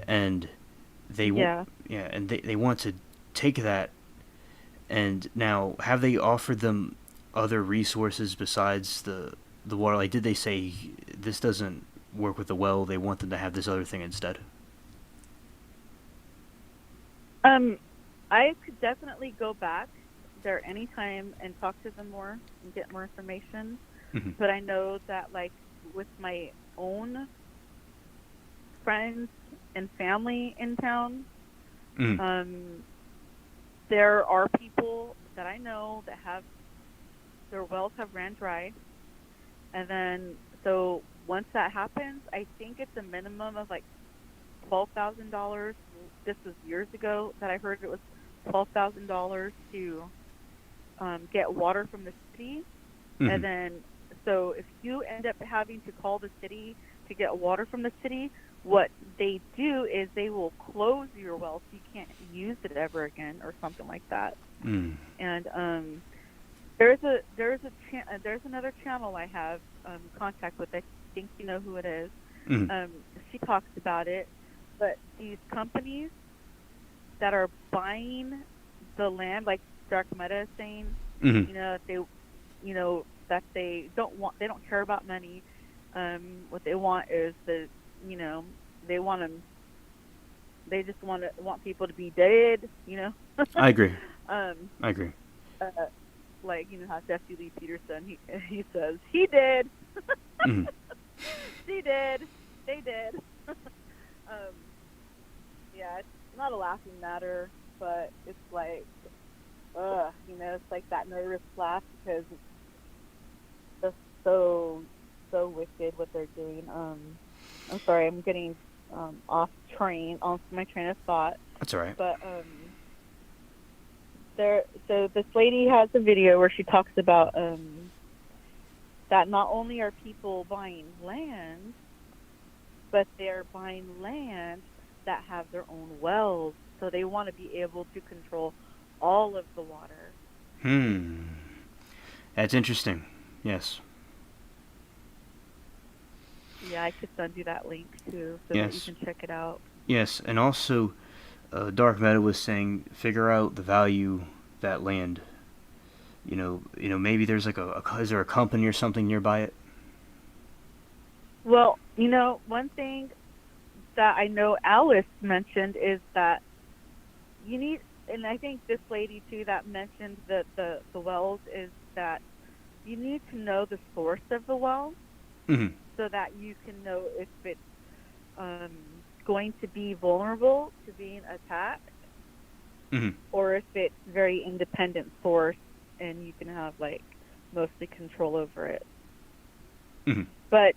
And they and they want to take that. And now, have they offered them other resources besides the water? Like, did they say this doesn't work with the well? They want them to have this other thing instead. I could definitely go back there anytime and talk to them more and get more information. But I know that, like, with my own friends and family in town, there are people that I know that have their wells have ran dry, and then so once that happens, I think it's a minimum of like $12,000. This was years ago that I heard it was $12,000 to get water from the city. And then, so if you end up having to call the city to get water from the city, what they do is they will close your well so you can't use it ever again, or something like that. And there's another channel I have contact with. I think you know who it is. She talks about it, but these companies that are buying the land, like Dark Meta is saying, that they don't care about money. What they want is they just want people to be dead. I agree. I agree. Like, how Jesse Lee Peterson, he says, he did. She did. They did. Yeah, it's not a laughing matter, but it's like, it's like that nervous laugh, because it's just so wicked what they're doing. I'm sorry, I'm getting off my train of thought. That's all right. But so this lady has a video where she talks about that not only are people buying land, but they're buying land that have their own wells, so they want to be able to control all of the water. That's interesting. Yes. Yeah, I could send you that link too, so that you Yes. can check it out. Yes, and also, Dark Meta was saying, figure out the value that land. Maybe there's like is there a company or something nearby it? Well, one thing that I know Alice mentioned is that you need, and I think this lady too that mentioned the wells, is that you need to know the source of the well Mm-hmm. so that you can know if it's going to be vulnerable to being attacked, Mm-hmm. or if it's very independent source and you can have like mostly control over it. Mm-hmm. But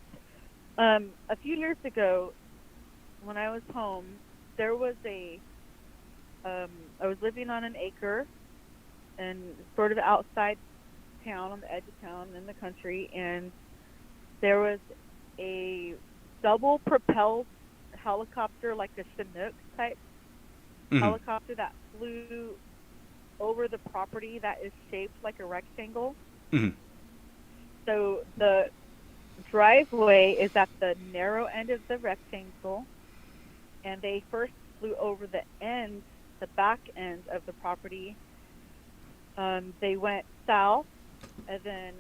a few years ago, when I was home, there was I was living on an acre and sort of outside town, on the edge of town in the country, and there was a double propelled helicopter, like a Chinook type Mm-hmm. helicopter that flew over the property that is shaped like a rectangle. Mm-hmm. So the driveway is at the narrow end of the rectangle, and they first flew over the back end of the property. They went south, and then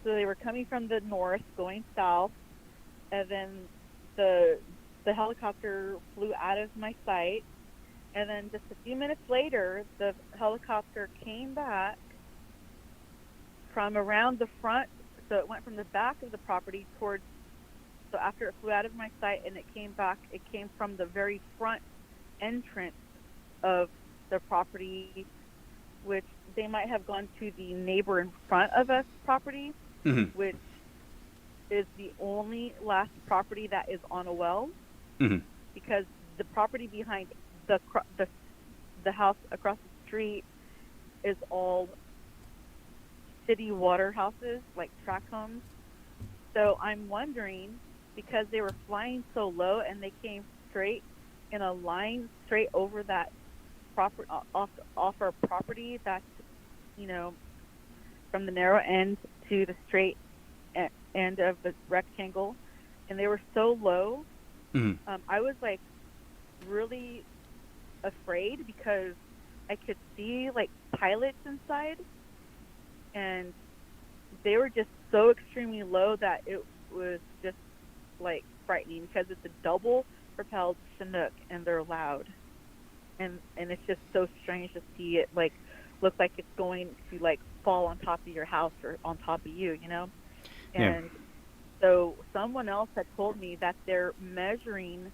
so they were coming from the north, going south, and then the helicopter flew out of my sight, and then just a few minutes later, the helicopter came back from around the front. So it went from the back of the property towards, so after it flew out of my sight and it came back, it came from the very front entrance of the property, which they might have gone to the neighbor in front of us property, Mm-hmm. which is the only last property that is on a well, Mm-hmm. because the property behind the house across the street is all city water houses, like tract homes. So I'm wondering, because they were flying so low and they came straight in a line straight over that off our property, that's from the narrow end to the straight end of the rectangle, and they were so low. Mm-hmm. I was like really afraid because I could see like pilots inside, and they were just so extremely low that it was just like frightening, because it's a double propelled Chinook and they're loud, and it's just so strange to see it like look like it's going to like fall on top of your house or on top of you, and Yeah. so someone else had told me that they're measuring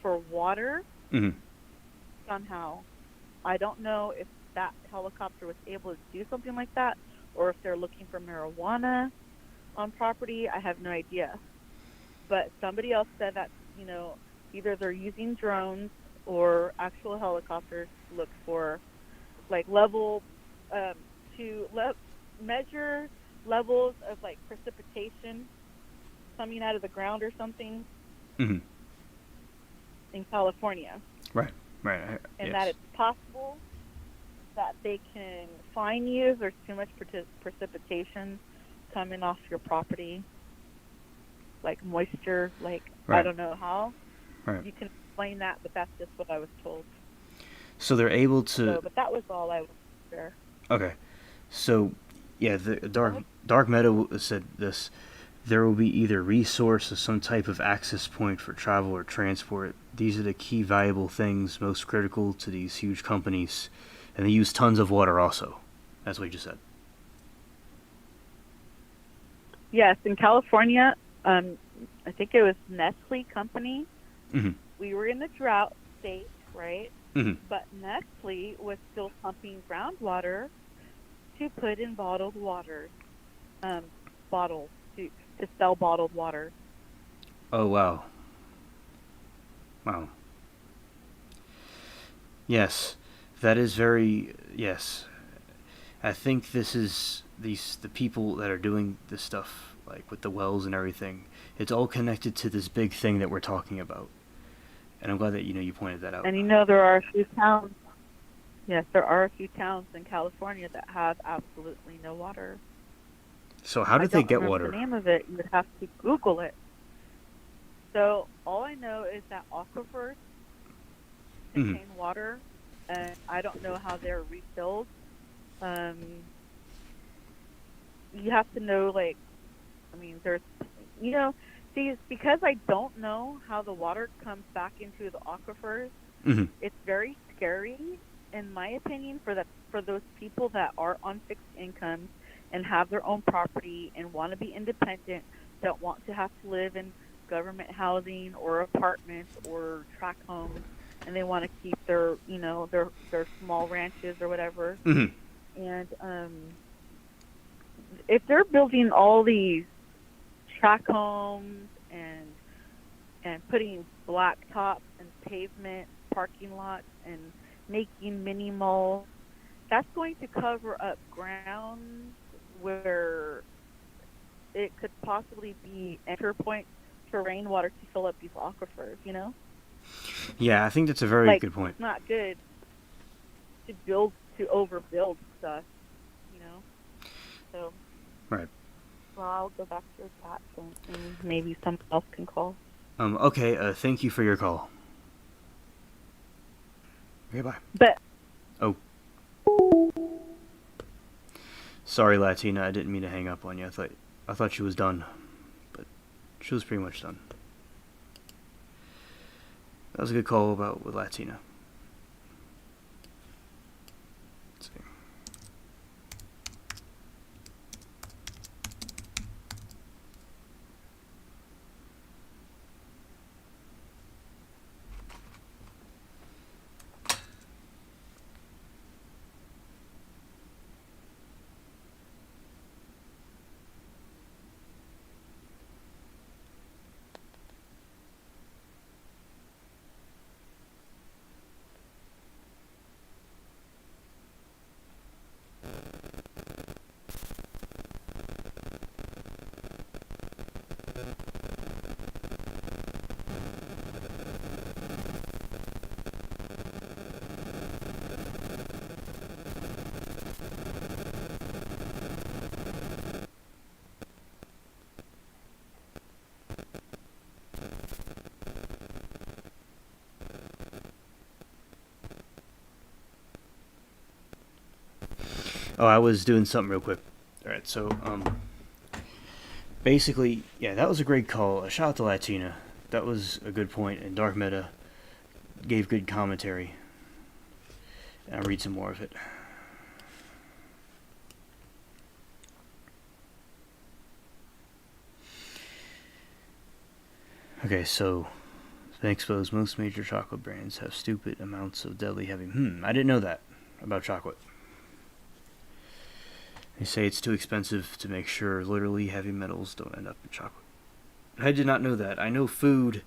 for water Mm-hmm. somehow. I don't know if that helicopter was able to do something like that, or if they're looking for marijuana on property. I have no idea. But somebody else said that, either they're using drones or actual helicopters to look for like level measure levels of like precipitation coming out of the ground or something Mm-hmm. in California. Right. And Yes. that it's possible that they can fine you if there's too much precipitation coming off your property, like moisture, like Right. I don't know how Right. you can explain that, but that's just what I was told. So they're able to. So, but that was all I was sure. Okay. So, yeah, the Dark Meta said this. There will be either resource or some type of access point for travel or transport. These are the key valuable things most critical to these huge companies, and they use tons of water also. That's what you just said. Yes, in California, I think it was Nestle company. Mm-hmm. We were in the drought state, right? Mm-hmm. But Nestle was still pumping groundwater to put in bottled water, bottles to sell bottled water. Oh, wow. Wow. Yes, that is very, yes. I think this is the people that are doing this stuff, like with the wells and everything. It's all connected to this big thing that we're talking about. And I'm glad that you pointed that out. And there are a few towns. Yes, there are a few towns in California that have absolutely no water. So how I did they don't get remember water? the name of it. You would have to Google it. So all I know is that aquifers contain water, and I don't know how they're refilled. You have to know, there's, see, it's because I don't know how the water comes back into the aquifers. It's very scary, in my opinion, for those people that are on fixed incomes and have their own property and want to be independent, don't want to have to live in government housing or apartments or tract homes, and they want to keep their their small ranches or whatever. And if they're building all these tract homes and putting blacktop and pavement parking lots and making mini malls, that's going to cover up ground where it could possibly be enter points for rainwater to fill up these aquifers, Yeah, I think that's a very good point. It's not good to overbuild stuff, So. Right. Well, I'll go back to the chat and maybe someone else can call. Okay, thank you for your call. Okay, bye. But. Oh. Sorry, Latina, I didn't mean to hang up on you. I thought she was done, but she was pretty much done. That was a good call with Latina. Let's see. Oh, I was doing something real quick. Alright, so, basically, yeah, that was a great call. A shout out to Latina. That was a good point, and Dark Meta gave good commentary. And I'll read some more of it. Okay, so, been exposed, most major chocolate brands have stupid amounts of deadly heavy. I didn't know that about chocolate. They say it's too expensive to make sure literally heavy metals don't end up in chocolate. I did not know that. I know food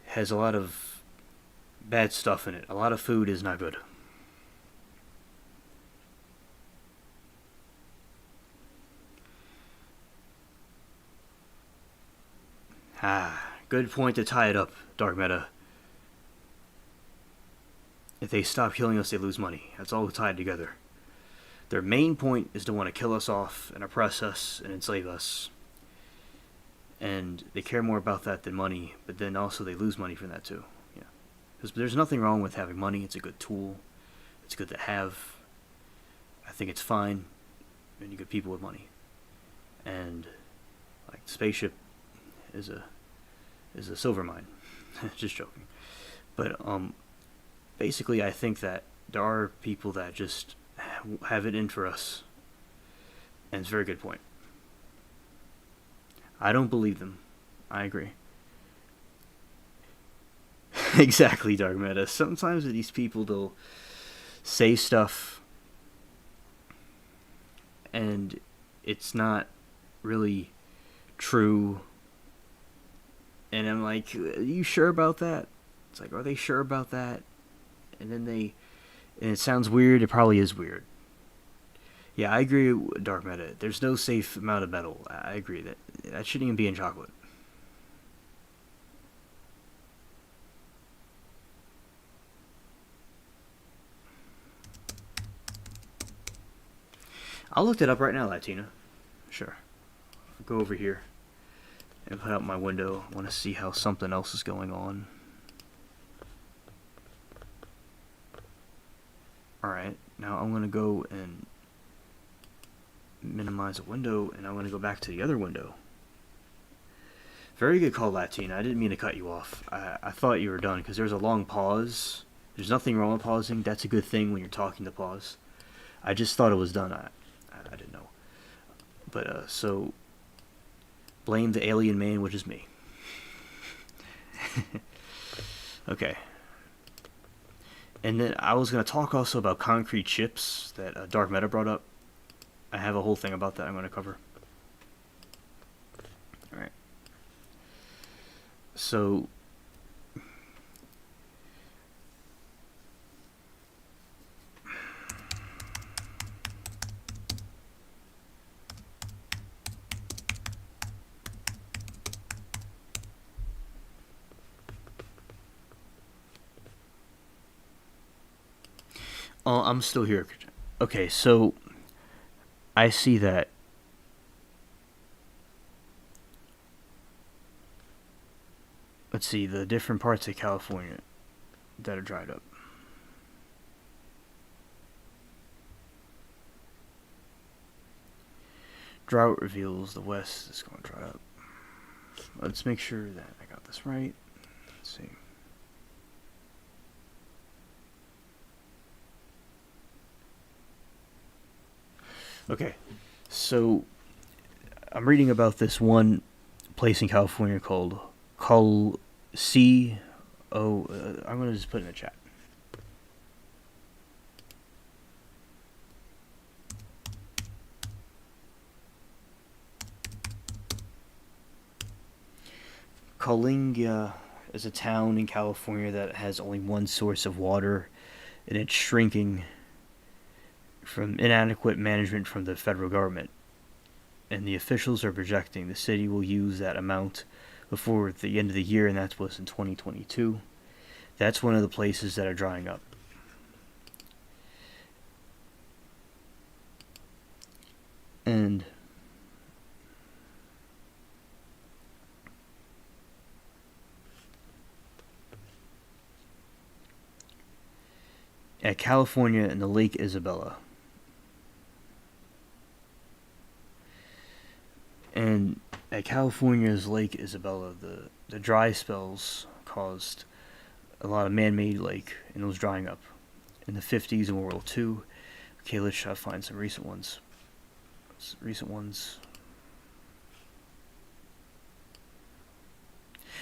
has a lot of bad stuff in it. A lot of food is not good. Good point to tie it up, Dark Meta. If they stop killing us, they lose money. That's all tied together. Their main point is to want to kill us off and oppress us and enslave us. And they care more about that than money, but then also they lose money from that too. Yeah. Because there's nothing wrong with having money. It's a good tool. It's good to have. I think it's fine when you get people with money. And like the spaceship is a silver mine. Just joking. But basically I think that there are people that just have it in for us. And it's a very good point. I don't believe them. I agree. Exactly, Dark Meta. Sometimes these people, they'll say stuff and it's not really true. And I'm like, are you sure about that? It's like, are they sure about that? And then and it sounds weird. It probably is weird. Yeah, I agree with Dark Meta. There's no safe amount of metal. I agree that shouldn't even be in chocolate. I'll look that up right now, Latina. Sure. I'll go over here and put out my window. I want to see how something else is going on. Alright, now I'm going to go and minimize a window, and I'm going to go back to the other window. Very good call, Latina. I didn't mean to cut you off. I thought you were done because there's a long pause. There's nothing wrong with pausing. That's a good thing when you're talking to pause. I just thought it was done. I didn't know. But, so, blame the alien man, which is me. Okay. And then I was going to talk also about concrete chips that Dark Meta brought up. I have a whole thing about that I'm going to cover. Alright. So, oh, I'm still here. Okay, so I see that let's see the different parts of California that are dried up. Drought reveals the West is going to dry up. Let's make sure that I got this right. Let's see. Okay, so I'm reading about this one place in California called I'm going to just put it in the chat. Coalinga is a town in California that has only one source of water, and it's shrinking from inadequate management from the federal government. And the officials are projecting the city will use that amount before the end of the year, and that was in 2022. That's one of the places that are drying up. And at California and the Lake Isabella. And at California's Lake Isabella, the dry spells caused a lot of man-made lake, and it was drying up in the 50s and World War II. Okay, let's try to find some recent ones.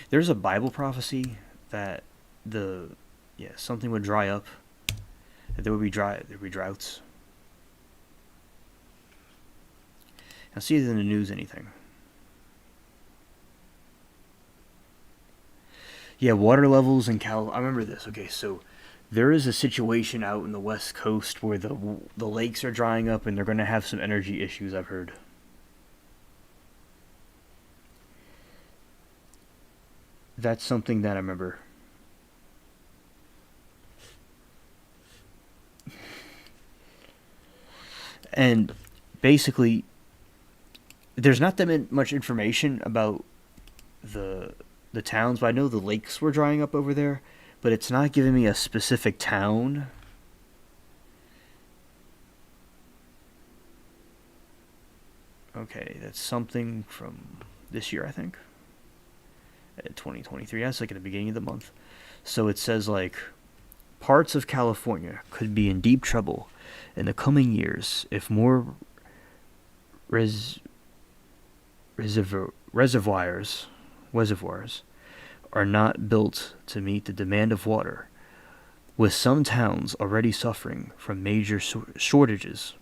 There's a Bible prophecy that something would dry up, that there would be droughts. Now, see it in the news, anything. Yeah, water levels in I remember this. Okay, so there is a situation out in the West Coast where the lakes are drying up and they're going to have some energy issues, I've heard. That's something that I remember. And basically, there's not that much information about the towns, but I know the lakes were drying up over there, but it's not giving me a specific town. Okay, that's something from this year, I think. 2023, that's like at the beginning of the month. So it says like, parts of California could be in deep trouble in the coming years if more reservoirs are not built to meet the demand of water, with some towns already suffering from major shortages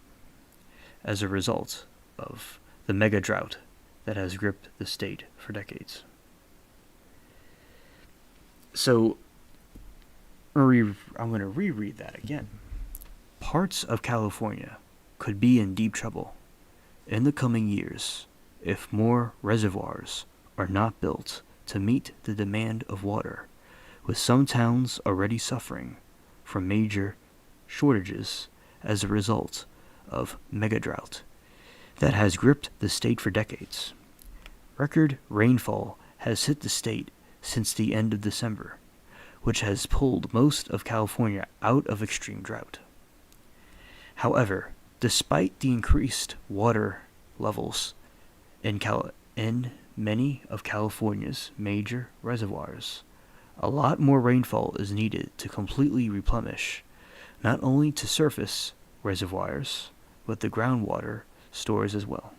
as a result of the mega drought that has gripped the state for decades. So, I'm going to reread that again. Parts of California could be in deep trouble in the coming years if more reservoirs are not built to meet the demand of water, with some towns already suffering from major shortages as a result of mega drought that has gripped the state for decades. Record rainfall has hit the state since the end of December, which has pulled most of California out of extreme drought. However, despite the increased water levels in many of California's major reservoirs, a lot more rainfall is needed to completely replenish not only to surface reservoirs, but the groundwater stores as well.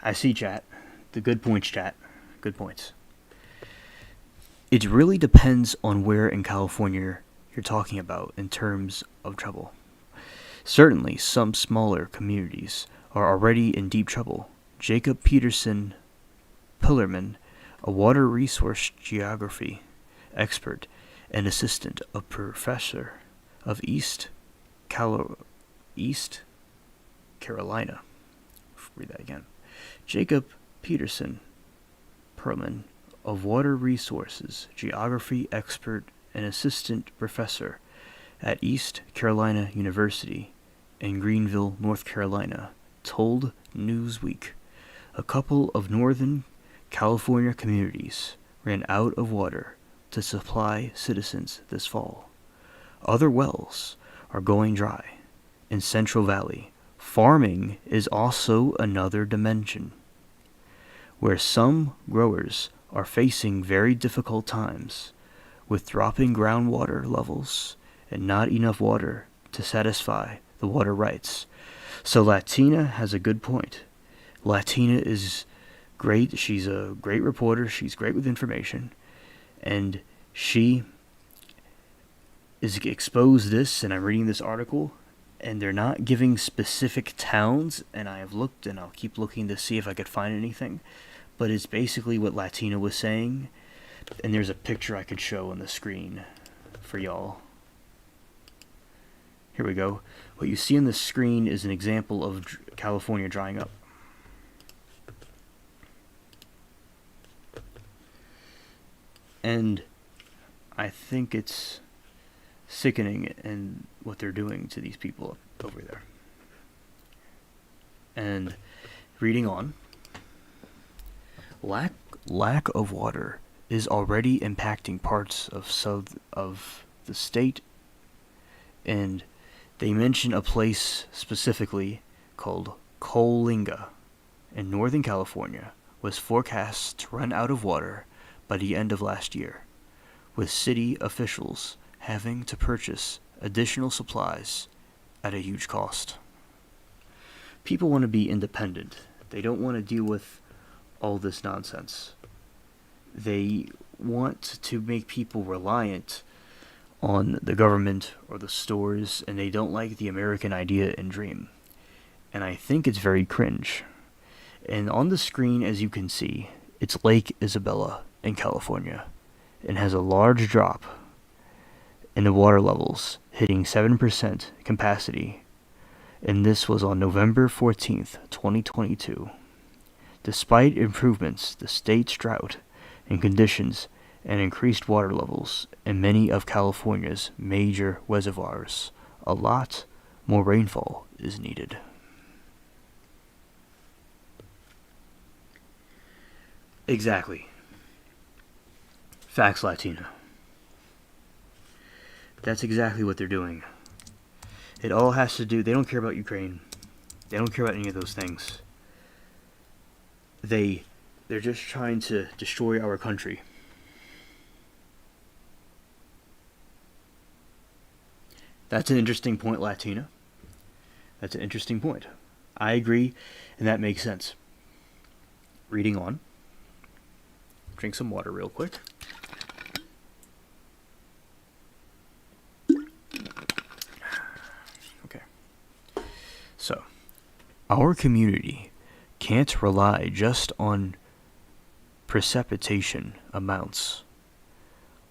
I see, chat. The good points, chat. Good points. It really depends on where in California you're talking about in terms of trouble. Certainly, some smaller communities are already in deep trouble. Jacob Peterson Pillerman, a water resource geography expert and assistant of professor of East Carolina. Read that again. Jacob Peterson Perlman, a water resources geography expert and assistant professor at East Carolina University in Greenville, North Carolina, told Newsweek a couple of Northern California communities ran out of water to supply citizens this fall. Other wells are going dry. In Central Valley, farming is also another dimension, where some growers are facing very difficult times with dropping groundwater levels and not enough water to satisfy the water rights. So Latina has a good point. Latina is great. She's a great reporter. She's great with information. And she is exposed this, and I'm reading this article, and they're not giving specific towns, and I have looked, and I'll keep looking to see if I could find anything. But it's basically what Latina was saying, and there's a picture I could show on the screen for y'all. Here we go. What you see on the screen is an example of California drying up. And I think it's sickening and what they're doing to these people over there. And reading on, lack of water is already impacting parts of the state, and they mention a place specifically called Coalinga in Northern California was forecast to run out of water by the end of last year, with city officials having to purchase additional supplies at a huge cost. People want to be independent. They don't want to deal with all this nonsense. They want to make people reliant on the government or the stores, and they don't like the American idea and dream. And I think it's very cringe. And on the screen, as you can see, it's Lake Isabella in California, and has a large drop in the water levels, hitting 7% capacity. And this was on November 14th, 2022. Despite improvements, the state's drought and conditions and increased water levels in many of California's major reservoirs, a lot more rainfall is needed. Exactly. Facts, Latina. That's exactly what they're doing. It all has to do, they don't care about Ukraine. They don't care about any of those things. They're just trying to destroy our country. That's an interesting point, Latina. That's an interesting point. I agree, and that makes sense. Reading on. Drink some water real quick. Okay. So, our community can't rely just on precipitation amounts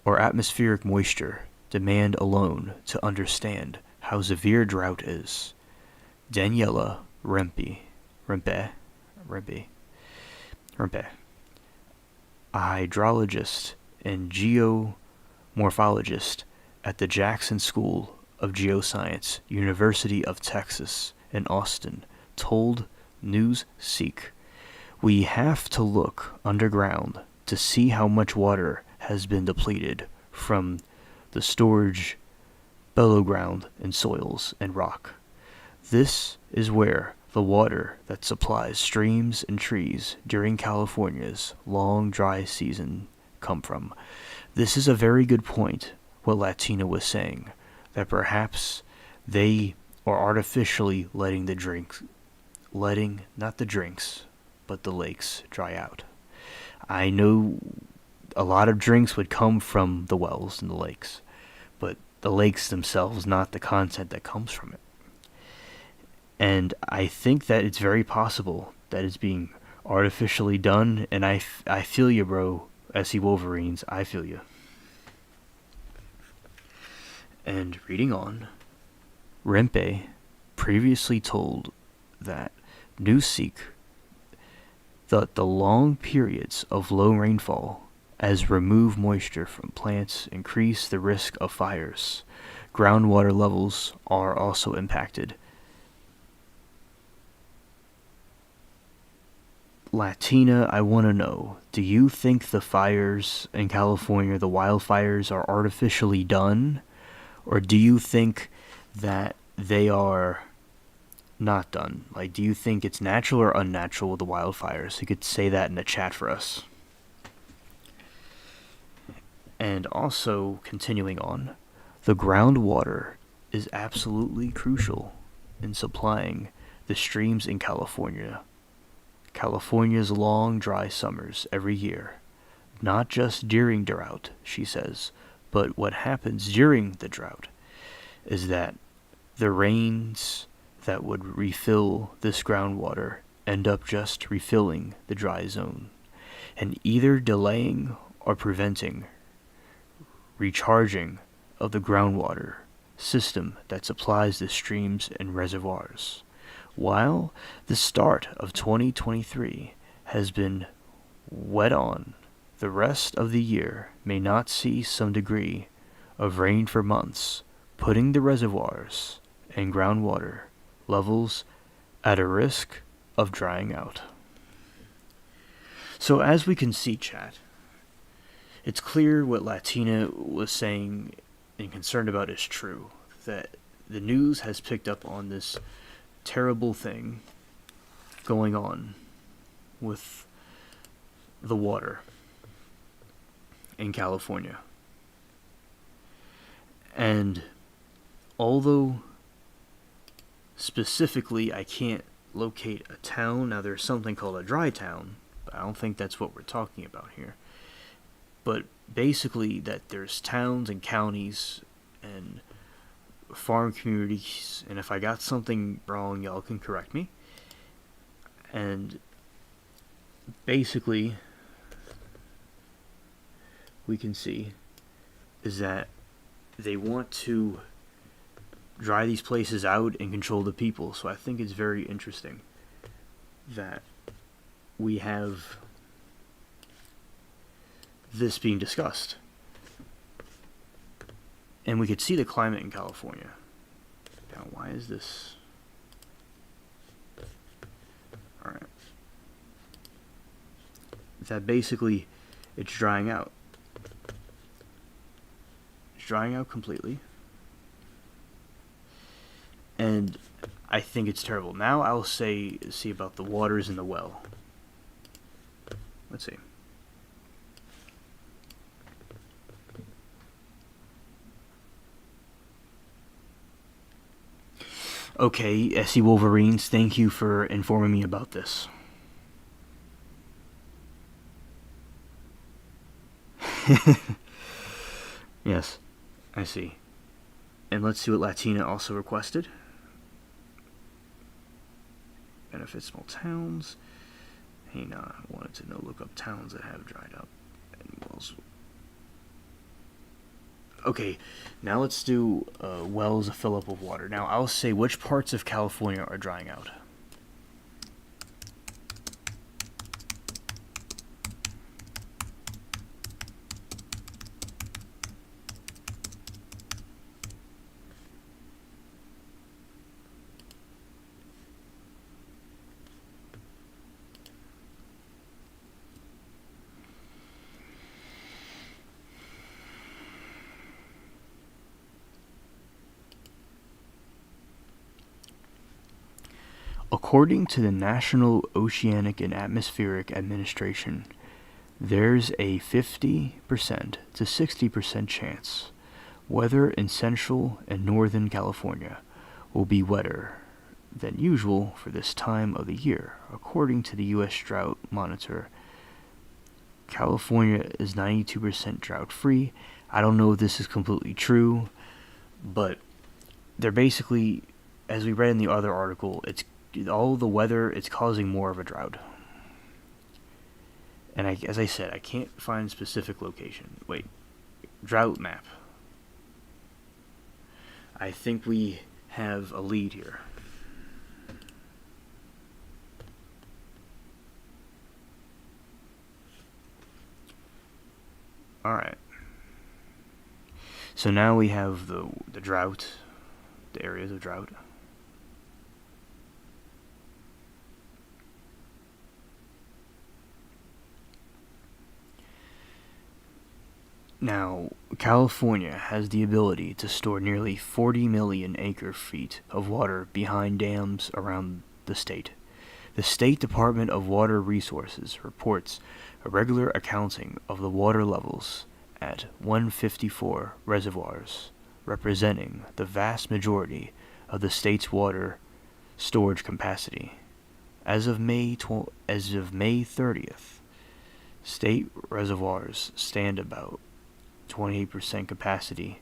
or atmospheric moisture demand alone to understand how severe drought is. Daniela Rempe, Rempe, Rempe, a hydrologist and geomorphologist at the Jackson School of Geoscience, University of Texas in Austin, told Newsseek, "We have to look underground to see how much water has been depleted from the storage below ground in soils and rock. This is where the water that supplies streams and trees during California's long dry season come from." This is a very good point, what Latina was saying, that perhaps they are artificially letting not the drinks, but the lakes dry out. I know a lot of drinks would come from the wells and the lakes, but the lakes themselves, not the content that comes from it. And I think that it's very possible that it's being artificially done, and I feel you, bro. SC Wolverines, I feel you. And reading on, Rempe previously told that Newsseek that the long periods of low rainfall as remove moisture from plants increase the risk of fires. Groundwater levels are also impacted. Latina, I want to know, do you think the fires in California, the wildfires, are artificially done? Or do you think that they are not done? Like, do you think it's natural or unnatural with the wildfires? You could say that in the chat for us. And also, continuing on, the groundwater is absolutely crucial in supplying the streams in California. California's long, dry summers every year. Not just during drought, she says, but what happens during the drought is that the rains that would refill this groundwater end up just refilling the dry zone, and either delaying or preventing recharging of the groundwater system that supplies the streams and reservoirs. While the start of 2023 has been wet on, the rest of the year may not see some degree of rain for months, putting the reservoirs and groundwater levels at a risk of drying out. So as we can see, chat, it's clear what Latina was saying and concerned about is true, that the news has picked up on this terrible thing going on with the water in California. And although specifically I can't locate a town, now there's something called a dry town, but I don't think that's what we're talking about here. But basically that there's towns and counties and farm communities, and if I got something wrong, y'all can correct me. And basically we can see is that they want to dry these places out and control the people. So I think it's very interesting that we have this being discussed. And we could see the climate in California. Now, why is this? Alright. That basically, it's drying out. It's drying out completely. And I think it's terrible. Now I'll see about the waters in the well. Let's see. Okay, SC Wolverines, thank you for informing me about this. Yes, I see. And let's see what Latina also requested. Benefit small towns. Hey, nah, I wanted to know, look up towns that have dried up and wells. Okay, now let's do wells fill up with water. Now I'll say which parts of California are drying out. according to the National Oceanic and Atmospheric Administration, there's a 50% to 60% chance weather in central and northern California will be wetter than usual for this time of the year. According to the U.S. Drought Monitor, California is 92% drought free. I don't know if this is completely true, but they're basically, as we read in the other article, it's all the weather, it's causing more of a drought. And as I said, I can't find specific location. Wait, drought map. I think we have a lead here. Alright. So now we have the drought, the areas of drought. Now, California has the ability to store nearly 40 million acre-feet of water behind dams around the state. The State Department of Water Resources reports a regular accounting of the water levels at 154 reservoirs, representing the vast majority of the state's water storage capacity. As of May 30th, state reservoirs stand about 28% capacity,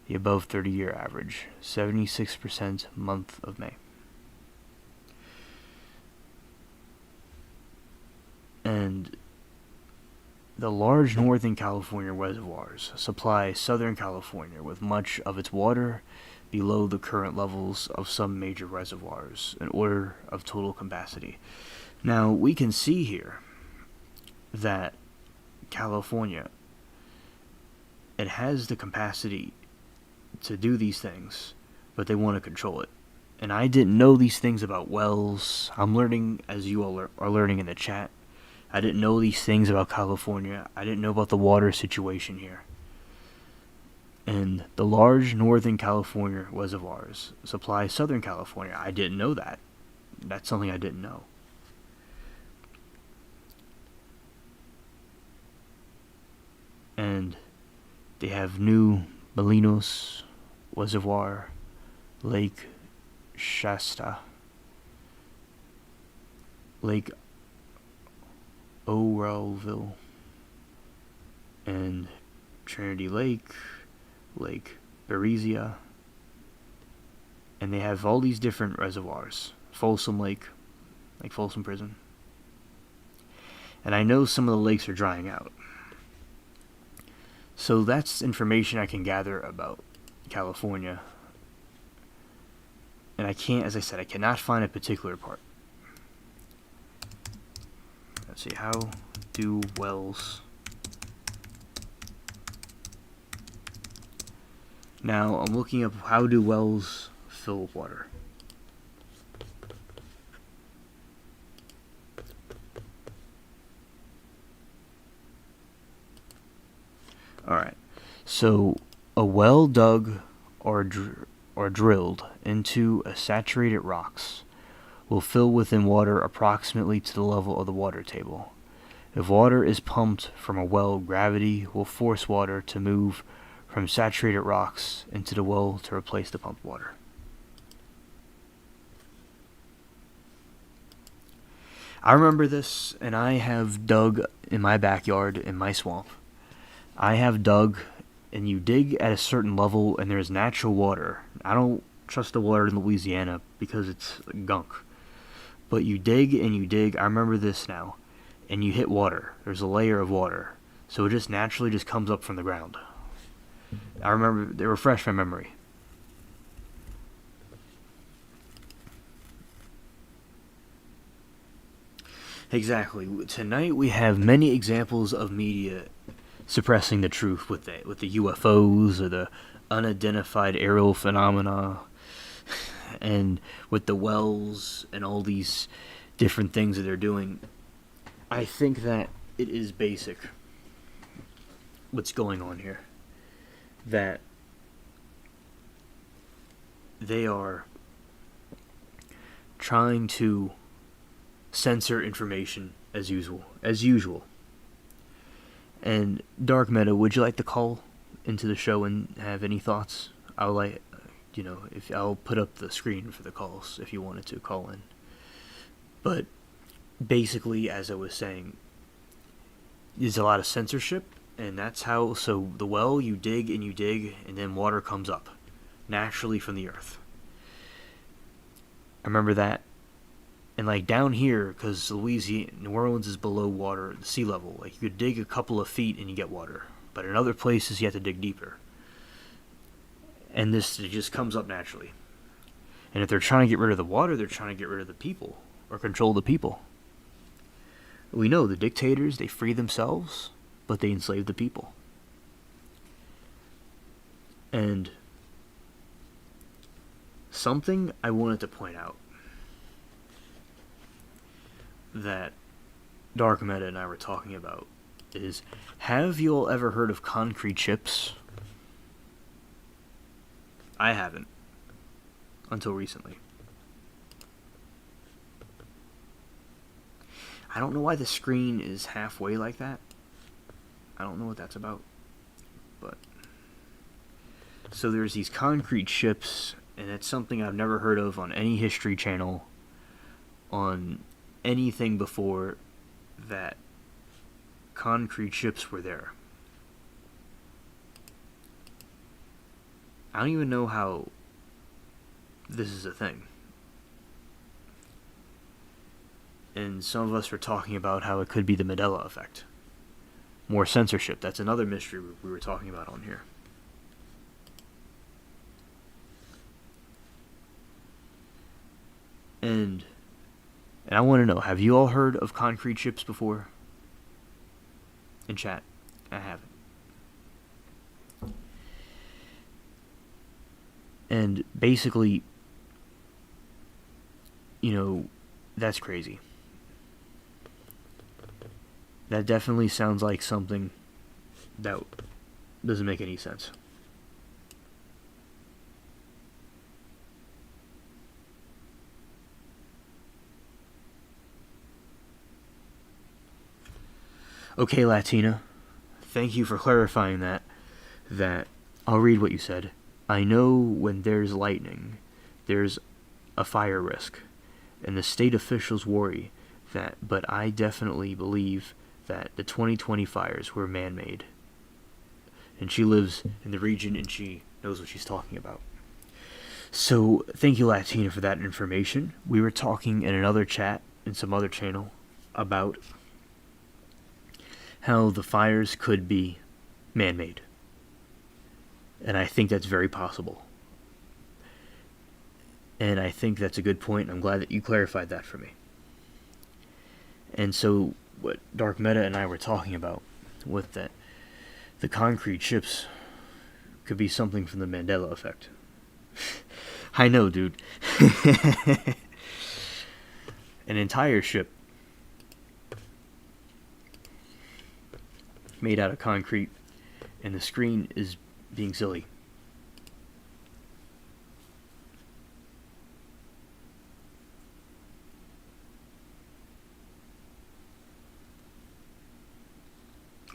the above 30-year average, 76% month of May. And the large Northern California reservoirs supply Southern California with much of its water below the current levels of some major reservoirs in order of total capacity. Now, we can see here that California, it has the capacity to do these things, but they want to control it. And I didn't know these things about wells. I'm learning as you all are learning in the chat. I didn't know these things about California. I didn't know about the water situation here. And the large Northern California reservoirs supply Southern California. I didn't know that. That's something I didn't know. And they have New Molinos Reservoir, Lake Shasta, Lake Oroville, and Trinity Lake, Lake Berezia, and they have all these different reservoirs. Folsom Lake, like Folsom Prison. And I know some of the lakes are drying out. So that's information I can gather about California. And I can't, as I said, I cannot find a particular part. Let's see, how do wells... Now, I'm looking up how do wells fill with water. Alright, so a well dug or drilled into a saturated rocks will fill within water approximately to the level of the water table. If water is pumped from a well, gravity will force water to move from saturated rocks into the well to replace the pumped water. I remember this, and I have dug in my backyard, in my swamp. I have dug, and you dig at a certain level, and there's natural water. I don't trust the water in Louisiana because it's gunk. But you dig and you dig, I remember this now, and you hit water. There's a layer of water. So it just naturally just comes up from the ground. I remember, they refresh my memory. Exactly. Tonight we have many examples of media suppressing the truth with the UFOs or the unidentified aerial phenomena, and with the wells and all these different things that they're doing. I think that it is basic what's going on here. That they are trying to censor information as usual. And Dark Meta, would you like to call into the show and have any thoughts? If I'll put up the screen for the calls if you wanted to call in. But basically, as I was saying, there's a lot of censorship, and that's how. So the well, you dig, and then water comes up naturally from the earth. I remember that. And like down here, because New Orleans is below water, sea level, like you could dig a couple of feet and you get water. But in other places, you have to dig deeper. And it just comes up naturally. And if they're trying to get rid of the water, they're trying to get rid of the people, or control the people. We know the dictators, they free themselves, but they enslave the people. And something I wanted to point out that Dark Meta and I were talking about is, have you all ever heard of concrete chips? I haven't. Until recently. I don't know why the screen is halfway like that. I don't know what that's about. But so there's these concrete ships, and it's something I've never heard of on any History Channel, on anything before, that concrete ships were there. I don't even know how this is a thing. And some of us were talking about how it could be the Mandela effect. More censorship. That's another mystery we were talking about on here. And I want to know, have you all heard of concrete ships before? In chat. I haven't. And basically, that's crazy. That definitely sounds like something that doesn't make any sense. Okay, Latina. Thank you for clarifying that. I'll read what you said. I know when there's lightning, there's a fire risk, and the state officials worry that, but I definitely believe that the 2020 fires were man-made. And she lives in the region and she knows what she's talking about. So, thank you, Latina, for that information. We were talking in another chat, in some other channel, about how the fires could be man-made. And I think that's very possible. And I think that's a good point. I'm glad that you clarified that for me. And so, what Dark Meta and I were talking about with that, the concrete ships could be something from the Mandela effect. I know, dude. An entire ship made out of concrete, and the screen is being silly.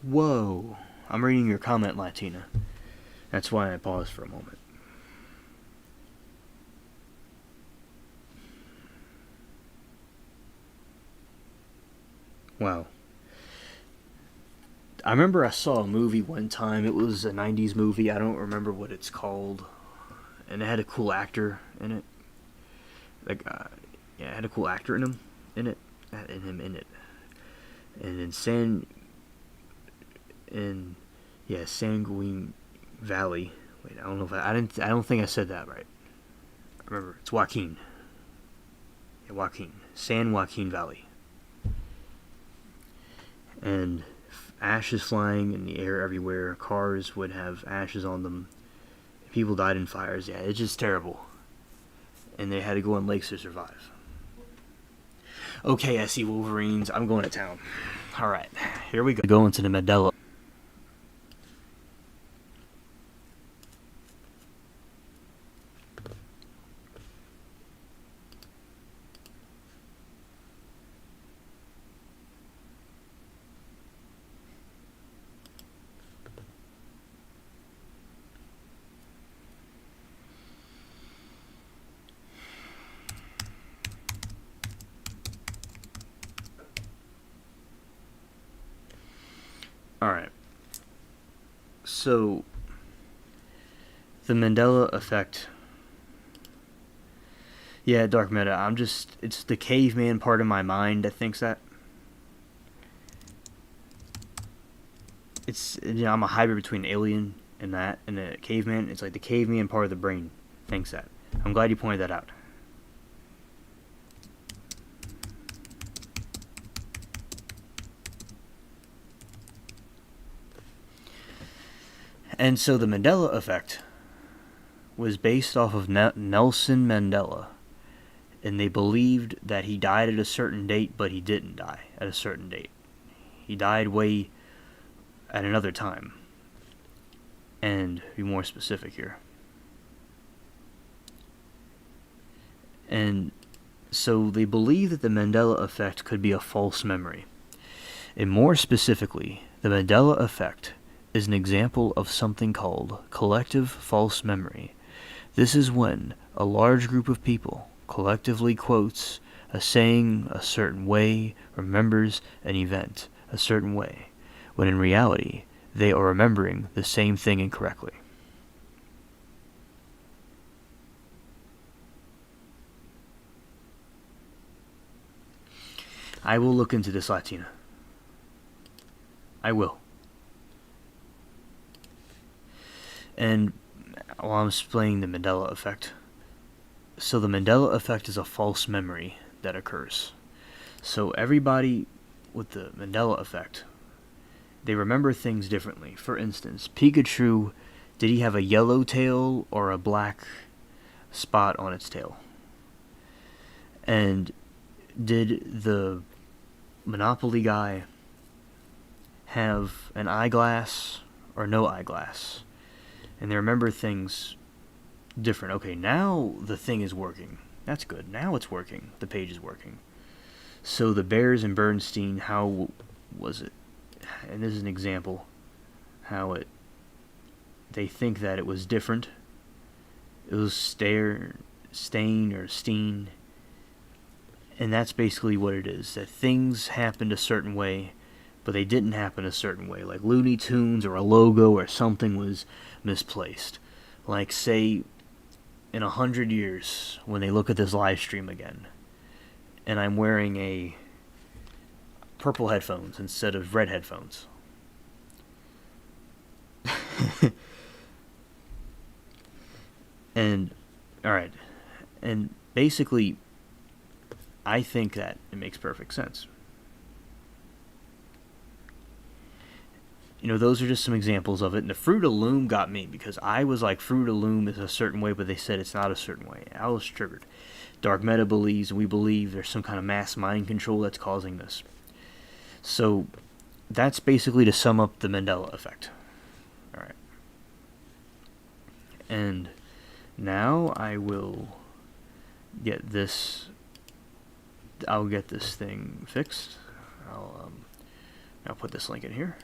Whoa. I'm reading your comment, Latina. That's why I paused for a moment. Wow. I remember I saw a movie one time. It was a 90s movie. I don't remember what it's called. And it had a cool actor in it. It had a cool actor in it. And then Sanguine Valley. Wait, I don't know if I don't think I said that right. Remember, it's Joaquin. Yeah, Joaquin. San Joaquin Valley. And ashes flying in the air everywhere. Cars would have ashes on them. People died in fires. Yeah, it's just terrible. And they had to go on lakes to survive. Okay, I see Wolverines. I'm going to town. Alright, here we go. Go into the Mandela. Alright. So, the Mandela effect. Yeah, Dark Meta, it's the caveman part of my mind that thinks that. I'm a hybrid between alien and that, and a caveman. It's like the caveman part of the brain thinks that. I'm glad you pointed that out. And so the Mandela effect was based off of Nelson Mandela. And they believed that he died at a certain date, but he didn't die at a certain date. He died way at another time. And be more specific here. And so they believe that the Mandela effect could be a false memory. And more specifically, the Mandela effect is an example of something called collective false memory. This is when a large group of people collectively quotes a saying a certain way, remembers an event a certain way, when in reality they are remembering the same thing incorrectly. I will look into this, Latina. I will. And while I'm explaining the Mandela effect, so the Mandela effect is a false memory that occurs. So everybody with the Mandela effect, they remember things differently. For instance, Pikachu, did he have a yellow tail or a black spot on its tail? And did the Monopoly guy have an eyeglass or no eyeglass? And they remember things different. Okay, now the thing is working. That's good. Now it's working. The page is working. So the Bears and Bernstein, how was it? And this is an example how they think that it was different. It was Stain or Steen. And that's basically what it is. That things happened a certain way, but they didn't happen a certain way. Like Looney Tunes or a logo or something was misplaced. Like, say, in 100 years, when they look at this live stream again, and I'm wearing a purple headphones instead of red headphones. And, alright. And basically, I think that it makes perfect sense. You know, those are just some examples of it. And the Fruit of Loom got me because I was like, Fruit of Loom is a certain way, but they said it's not a certain way. I was triggered. Dark Meta believes, and we believe there's some kind of mass mind control that's causing this. So that's basically to sum up the Mandela effect. Alright. And now I will get this. I'll get this thing fixed. I'll put this link in here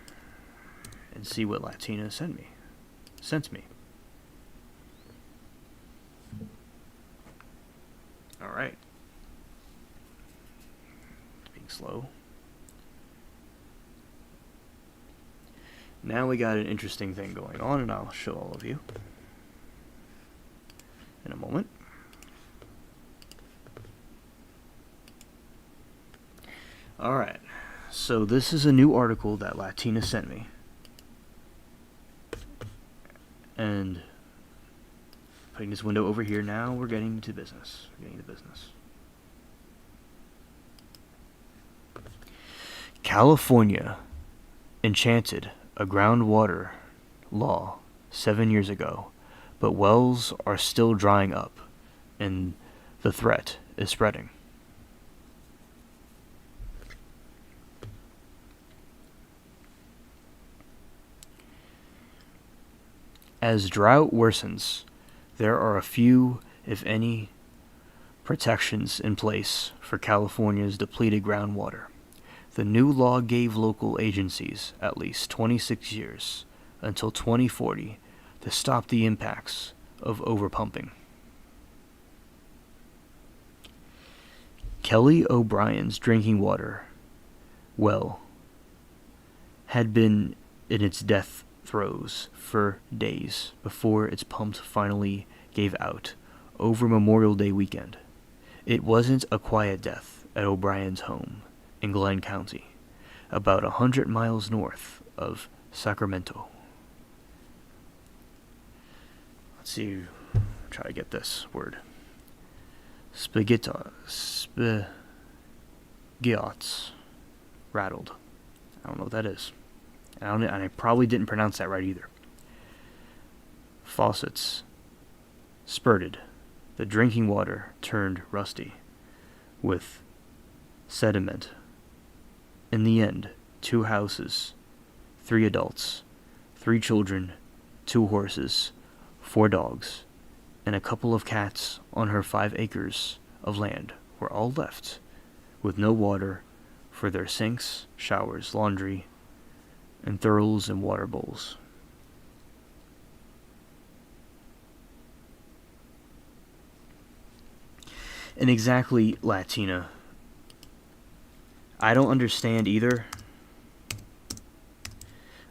and see what Latina sent me. Alright. Being slow. Now we got an interesting thing going on, and I'll show all of you in a moment. Alright. So this is a new article that Latina sent me. And putting this window over here now, we're getting to business. California enchanted a groundwater law 7 years ago, but wells are still drying up, and the threat is spreading. As drought worsens, there are a few, if any, protections in place for California's depleted groundwater. The new law gave local agencies at least 26 years, until 2040, to stop the impacts of overpumping. Kelly O'Brien's drinking water well had been in its death throes for days before its pump finally gave out over Memorial Day weekend. It wasn't a quiet death at O'Brien's home in Glenn County, about 100 miles north of Sacramento. Let's see, try to get this word. Spaghettos rattled. I don't know what that is. And I probably didn't pronounce that right either. Faucets spurted. The drinking water turned rusty with sediment. In the end, 2 houses, 3 adults, 3 children, 2 horses, 4 dogs, and a couple of cats on her 5 acres of land were all left with no water for their sinks, showers, laundry, and throws and water bowls. And exactly, Latina. I don't understand either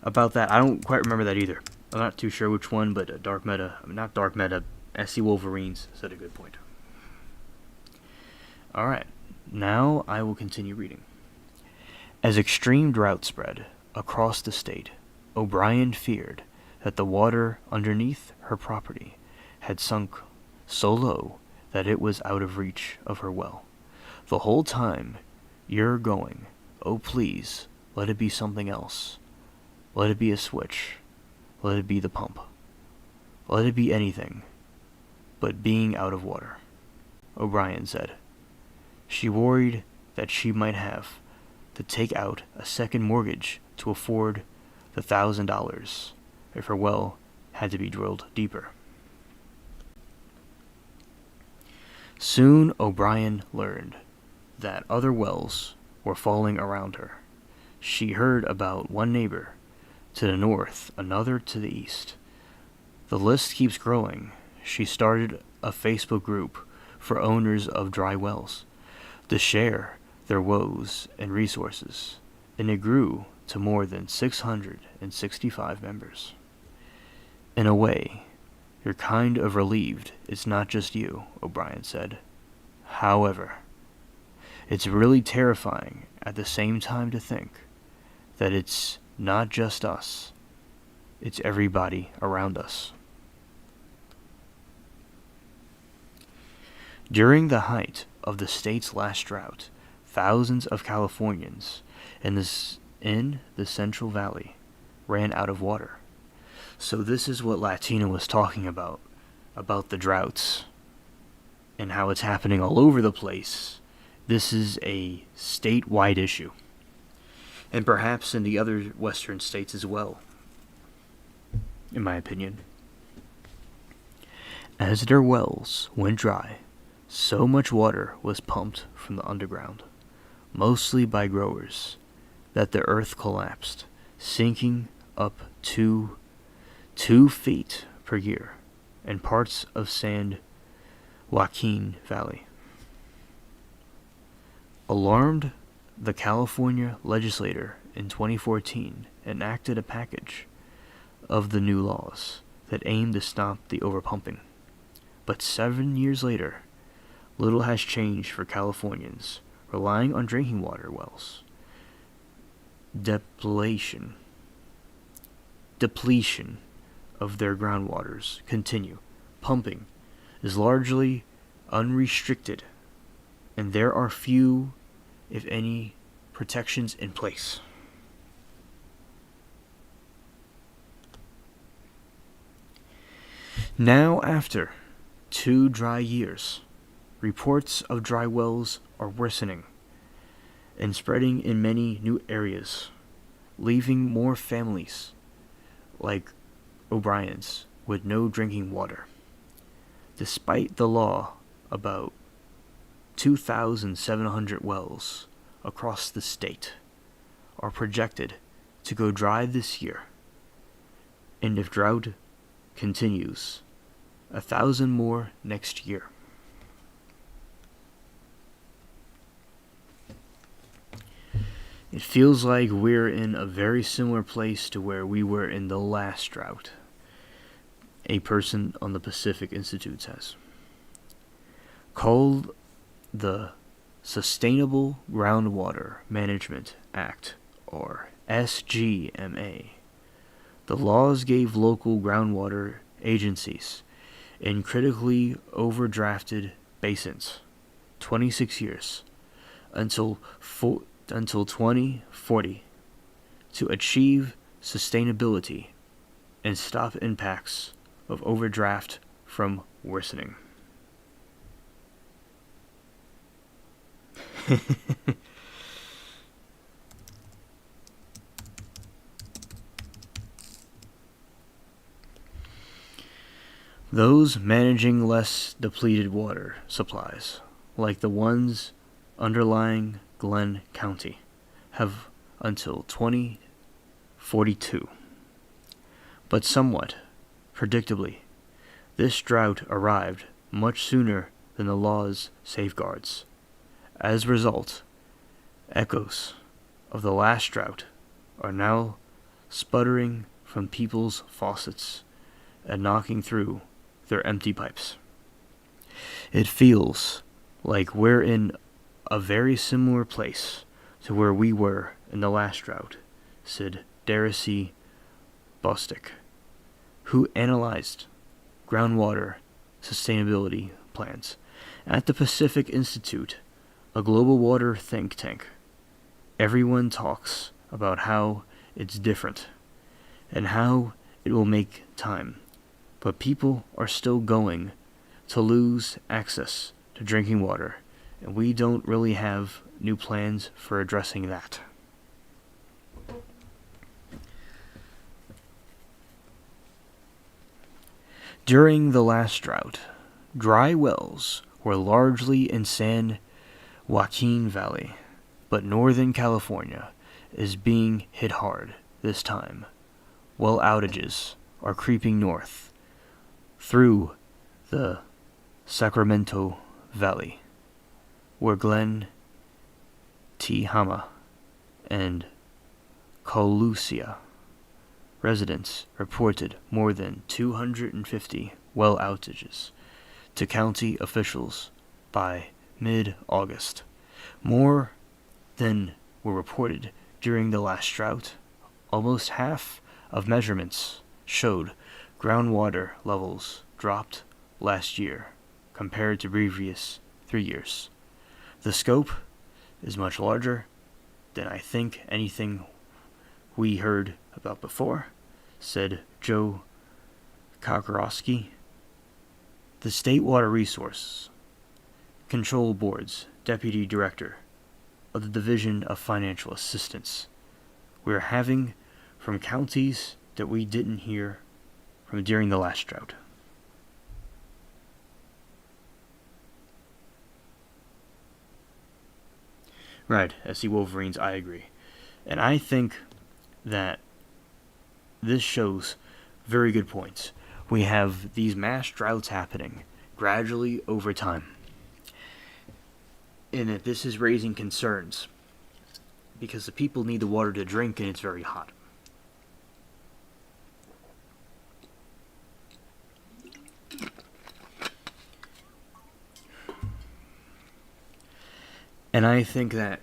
about that. I don't quite remember that either. I'm not too sure which one, but not Dark Meta, SC Wolverines said a good point. Alright, now I will continue reading. As extreme drought spread across the state, O'Brien feared that the water underneath her property had sunk so low that it was out of reach of her well. The whole time you're going, oh please, let it be something else. Let it be a switch. Let it be the pump. Let it be anything but being out of water, O'Brien said. She worried that she might have to take out a second mortgage to afford the $1,000 if her well had to be drilled deeper. Soon O'Brien learned that other wells were falling around her. She heard about one neighbor to the north, another to the east. The list keeps growing. She started a Facebook group for owners of dry wells to share their woes and resources, and it grew to more than 665 members. In a way, you're kind of relieved it's not just you, O'Brien said. However, it's really terrifying at the same time to think that it's not just us, it's everybody around us. During the height of the state's last drought, thousands of Californians in the Central Valley ran out of water. So this is what Latina was talking about the droughts and how it's happening all over the place. This is a statewide issue, and perhaps in the other western states as well, in my opinion. As their wells went dry, so much water was pumped from the underground, mostly by growers, that the earth collapsed, sinking up to 2 feet per year in parts of San Joaquin Valley. Alarmed, the California legislature in 2014 enacted a package of the new laws that aimed to stop the overpumping. But 7 years later, little has changed for Californians relying on drinking water wells. Depletion of their groundwaters continue. Pumping is largely unrestricted, and there are few, if any, protections in place. Now, after 2 dry years, reports of dry wells are worsening and spreading in many new areas, leaving more families like O'Brien's with no drinking water. Despite the law, about 2,700 wells across the state are projected to go dry this year, and if drought continues, 1,000 more next year. It feels like we're in a very similar place to where we were in the last drought, a person on the Pacific Institute says. Called the Sustainable Groundwater Management Act, or SGMA. The laws gave local groundwater agencies in critically overdrafted basins 26 years until 2040 to achieve sustainability and stop impacts of overdraft from worsening. Those managing less depleted water supplies, like the ones underlying Glenn County, have until 2042. But somewhat predictably, this drought arrived much sooner than the law's safeguards. As a result, echoes of the last drought are now sputtering from people's faucets and knocking through their empty pipes. It feels like we're in a very similar place to where we were in the last drought, said Darcy Bostic, who analyzed groundwater sustainability plans at the Pacific Institute, a global water think tank. Everyone talks about how it's different and how it will make time, but people are still going to lose access to drinking water, and we don't really have new plans for addressing that. During the last drought, dry wells were largely in San Joaquin Valley, but Northern California is being hit hard this time. Well outages are creeping north through the Sacramento Valley, where Glen, Tehama, and Colusia residents reported more than 250 well outages to county officials by mid-August, more than were reported during the last drought. Almost half of measurements showed groundwater levels dropped last year compared to previous 3 years. The scope is much larger than I think anything we heard about before, said Joe Kokorowski, the State Water Resource Control Board's Deputy Director of the Division of Financial Assistance. We're having from counties that we didn't hear from during the last drought. Right, SC Wolverines, I agree. And I think that this shows very good points. We have these mass droughts happening gradually over time. And that this is raising concerns because the people need the water to drink and it's very hot. And I think that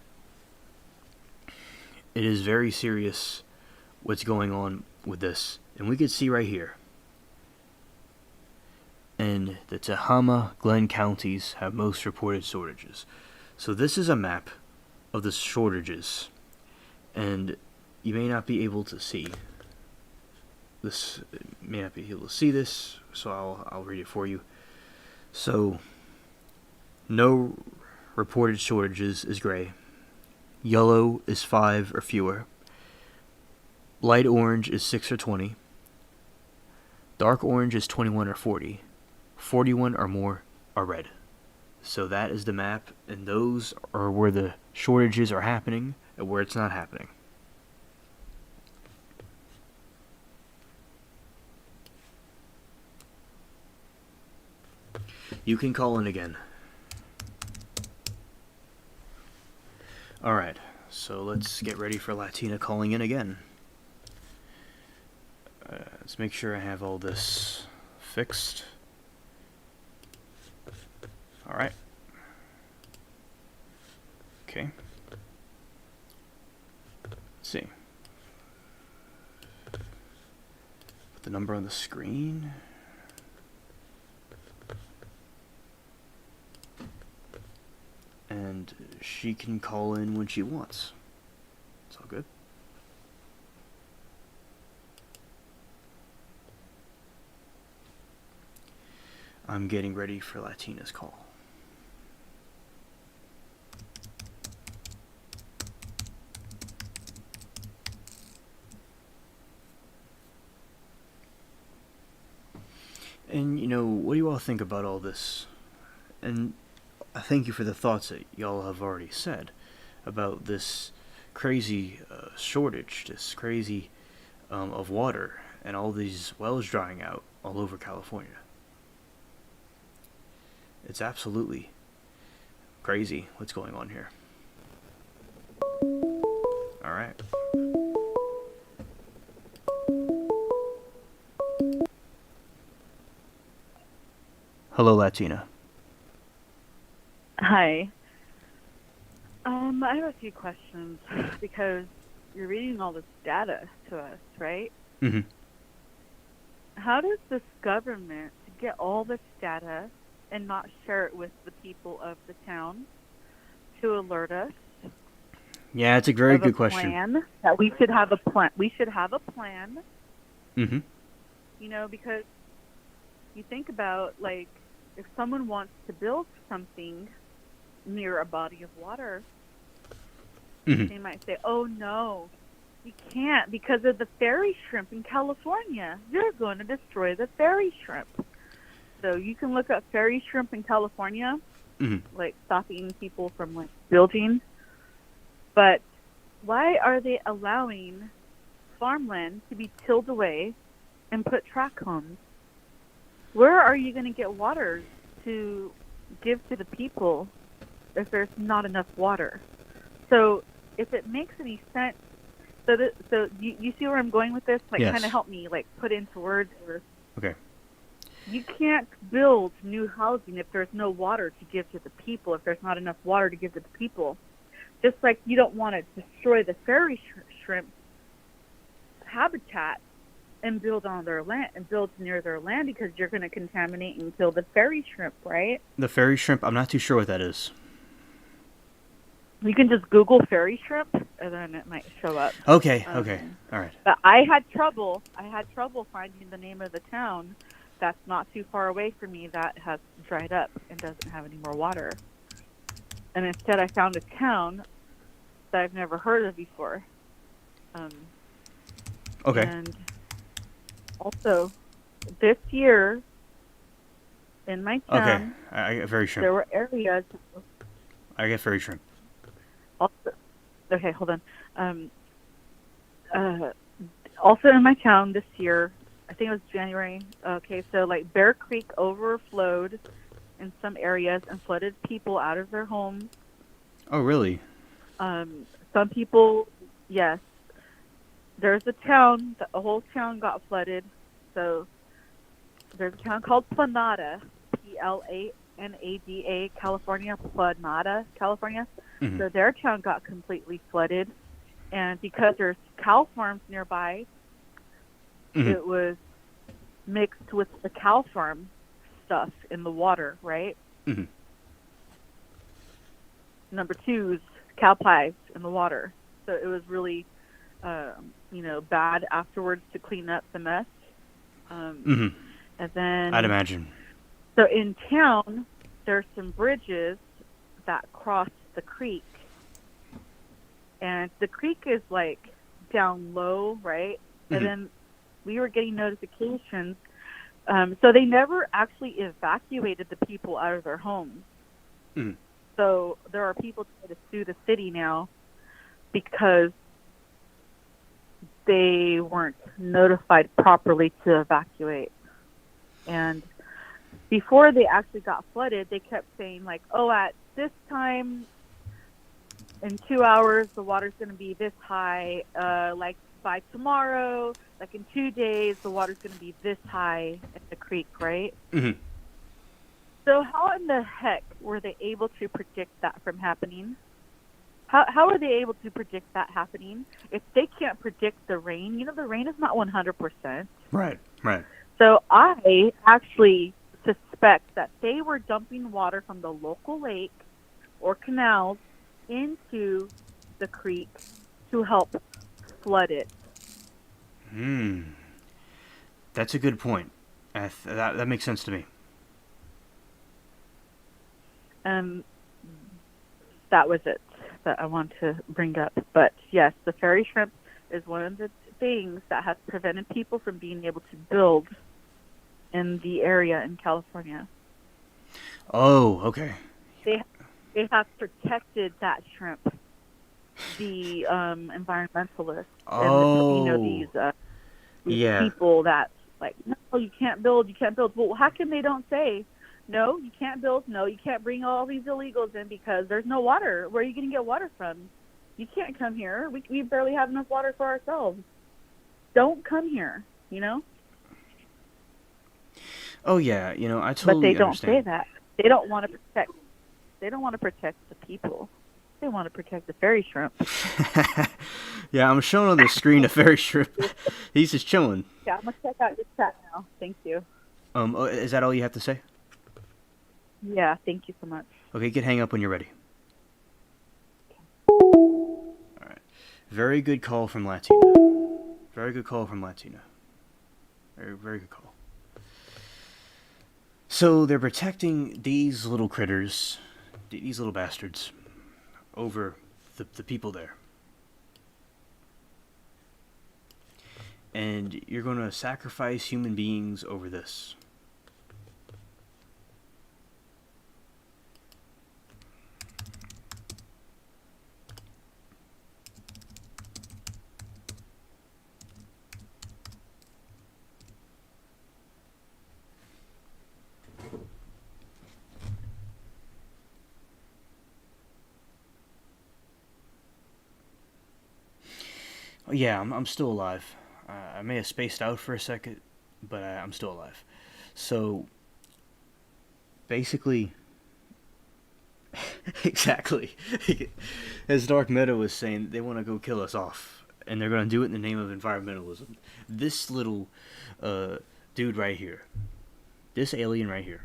it is very serious what's going on with this. And we could see right here. And the Tehama, Glenn counties have most reported shortages. So this is a map of the shortages. And you may not be able to see this. May not be able to see this, so I'll read it for you. So, no reported shortages is gray. Yellow is 5 or fewer. Light orange is 6 or 20. Dark orange is 21 or 40. 41 or more are red. So that is the map, and those are where the shortages are happening and where it's not happening. You can call in again. Alright, So let's get ready for Latina calling in again. Let's make sure I have all this fixed. All right. Okay. Let's see. Put the number on the screen. And she can call in when she wants. It's all good. I'm getting ready for Latina's call. And, you know, what do you all think about all this? And I thank you for the thoughts that y'all have already said about this crazy shortage, this crazy of water, and all these wells drying out all over California. It's absolutely crazy what's going on here. All right. Hello, Latina. Hi. I have a few questions because you're reading all this data to us, right? Mm-hmm. How does this government get all this data and not share it with the people of the town to alert us? Yeah, it's a very of good a question. Plan, that we should have a plan. We should have a plan. Mm-hmm. You know, because you think about, like, if someone wants to build something near a body of water, Mm-hmm. they might say, "Oh no, you can't because of the fairy shrimp in California. You're going to destroy the fairy shrimp." So you can look up fairy shrimp in California, Mm-hmm. like stopping people from like building. But why are they allowing farmland to be tilled away and put tract homes? Where are you going to get water to give to the people if there's not enough water? So if it makes any sense, so you see where I'm going with this? Like, Yes. kind of help me like put into words. Or Okay. you can't build new housing if there's no water to give to the people. If there's not enough water to give to the people, just like you don't want to destroy the fairy shrimp habitat and build on their land and build near their land, because you're going to contaminate and kill the fairy shrimp, right? The fairy shrimp, I'm not too sure what that is. You can just Google fairy shrimp and then it might show up. Okay, okay. All right. But I had trouble finding the name of the town that's not too far away from me that has dried up and doesn't have any more water. And instead I found a town that I've never heard of before. Okay. And also, this year in my Okay. town, I get fairy shrimp. there were areas. I get fairy shrimp. Also, okay, hold on. Also in my town this year, I think it was January. Okay, so like Bear Creek overflowed in some areas and flooded people out of their homes. Oh, really? Some people, yes. There's a town, the whole town got flooded. So there's a town called Planada, Planada, California, Planada, California. Mm-hmm. So their town got completely flooded. And because there's cow farms nearby, Mm-hmm. it was mixed with the cow farm stuff in the water, right? Mm-hmm. Number two is cow pies in the water. So it was really, bad afterwards to clean up the mess. Mm-hmm. And then I'd imagine. So in town, there's some bridges that cross the creek. And the creek is like down low, right? Mm-hmm. And then we were getting notifications. So they never actually evacuated the people out of their homes. Mm-hmm. So there are people trying to sue the city now because they weren't notified properly to evacuate. And before they actually got flooded, they kept saying like, "Oh, at this time, in 2 hours the water's going to be this high. Like by tomorrow, like in 2 days, the water's going to be this high in the creek, right? Mm-hmm. So how in the heck were they able to predict that from happening? How are they able to predict that happening if they can't predict the rain? You know, the rain is not 100%. Right. So I actually suspect that they were dumping water from the local lake or canals into the creek to help flood it. That's a good point. That makes sense to me. That was it that I want to bring up. But yes, the fairy shrimp is one of the things that has prevented people from being able to build in the area in California. Oh, okay. They have protected that shrimp. The environmentalists and these people that like, no, you can't build. Well, how come they don't say, no, you can't build, no, you can't bring all these illegals in because there's no water. Where are you going to get water from? You can't come here. We barely have enough water for ourselves. Don't come here, you know? Oh yeah, I totally But they don't understand. say that. They don't want to protect. They don't want to protect the people. They want to protect the fairy shrimp. Yeah, I'm showing on the screen a fairy shrimp. He's just chilling. Yeah, I'm gonna check out your chat now. Thank you. Is that all you have to say? Yeah, thank you so much. Okay, you can hang up when you're ready. All right. Very good call from Latina. Very good call from Latina. Very good call. So they're protecting these little critters, these little bastards, over the people there. And you're going to sacrifice human beings over this. Yeah, I'm still alive. I may have spaced out for a second, but I'm still alive. So, basically, exactly, as Dark Meta was saying, they want to go kill us off, and they're going to do it in the name of environmentalism. This little dude right here, this alien right here,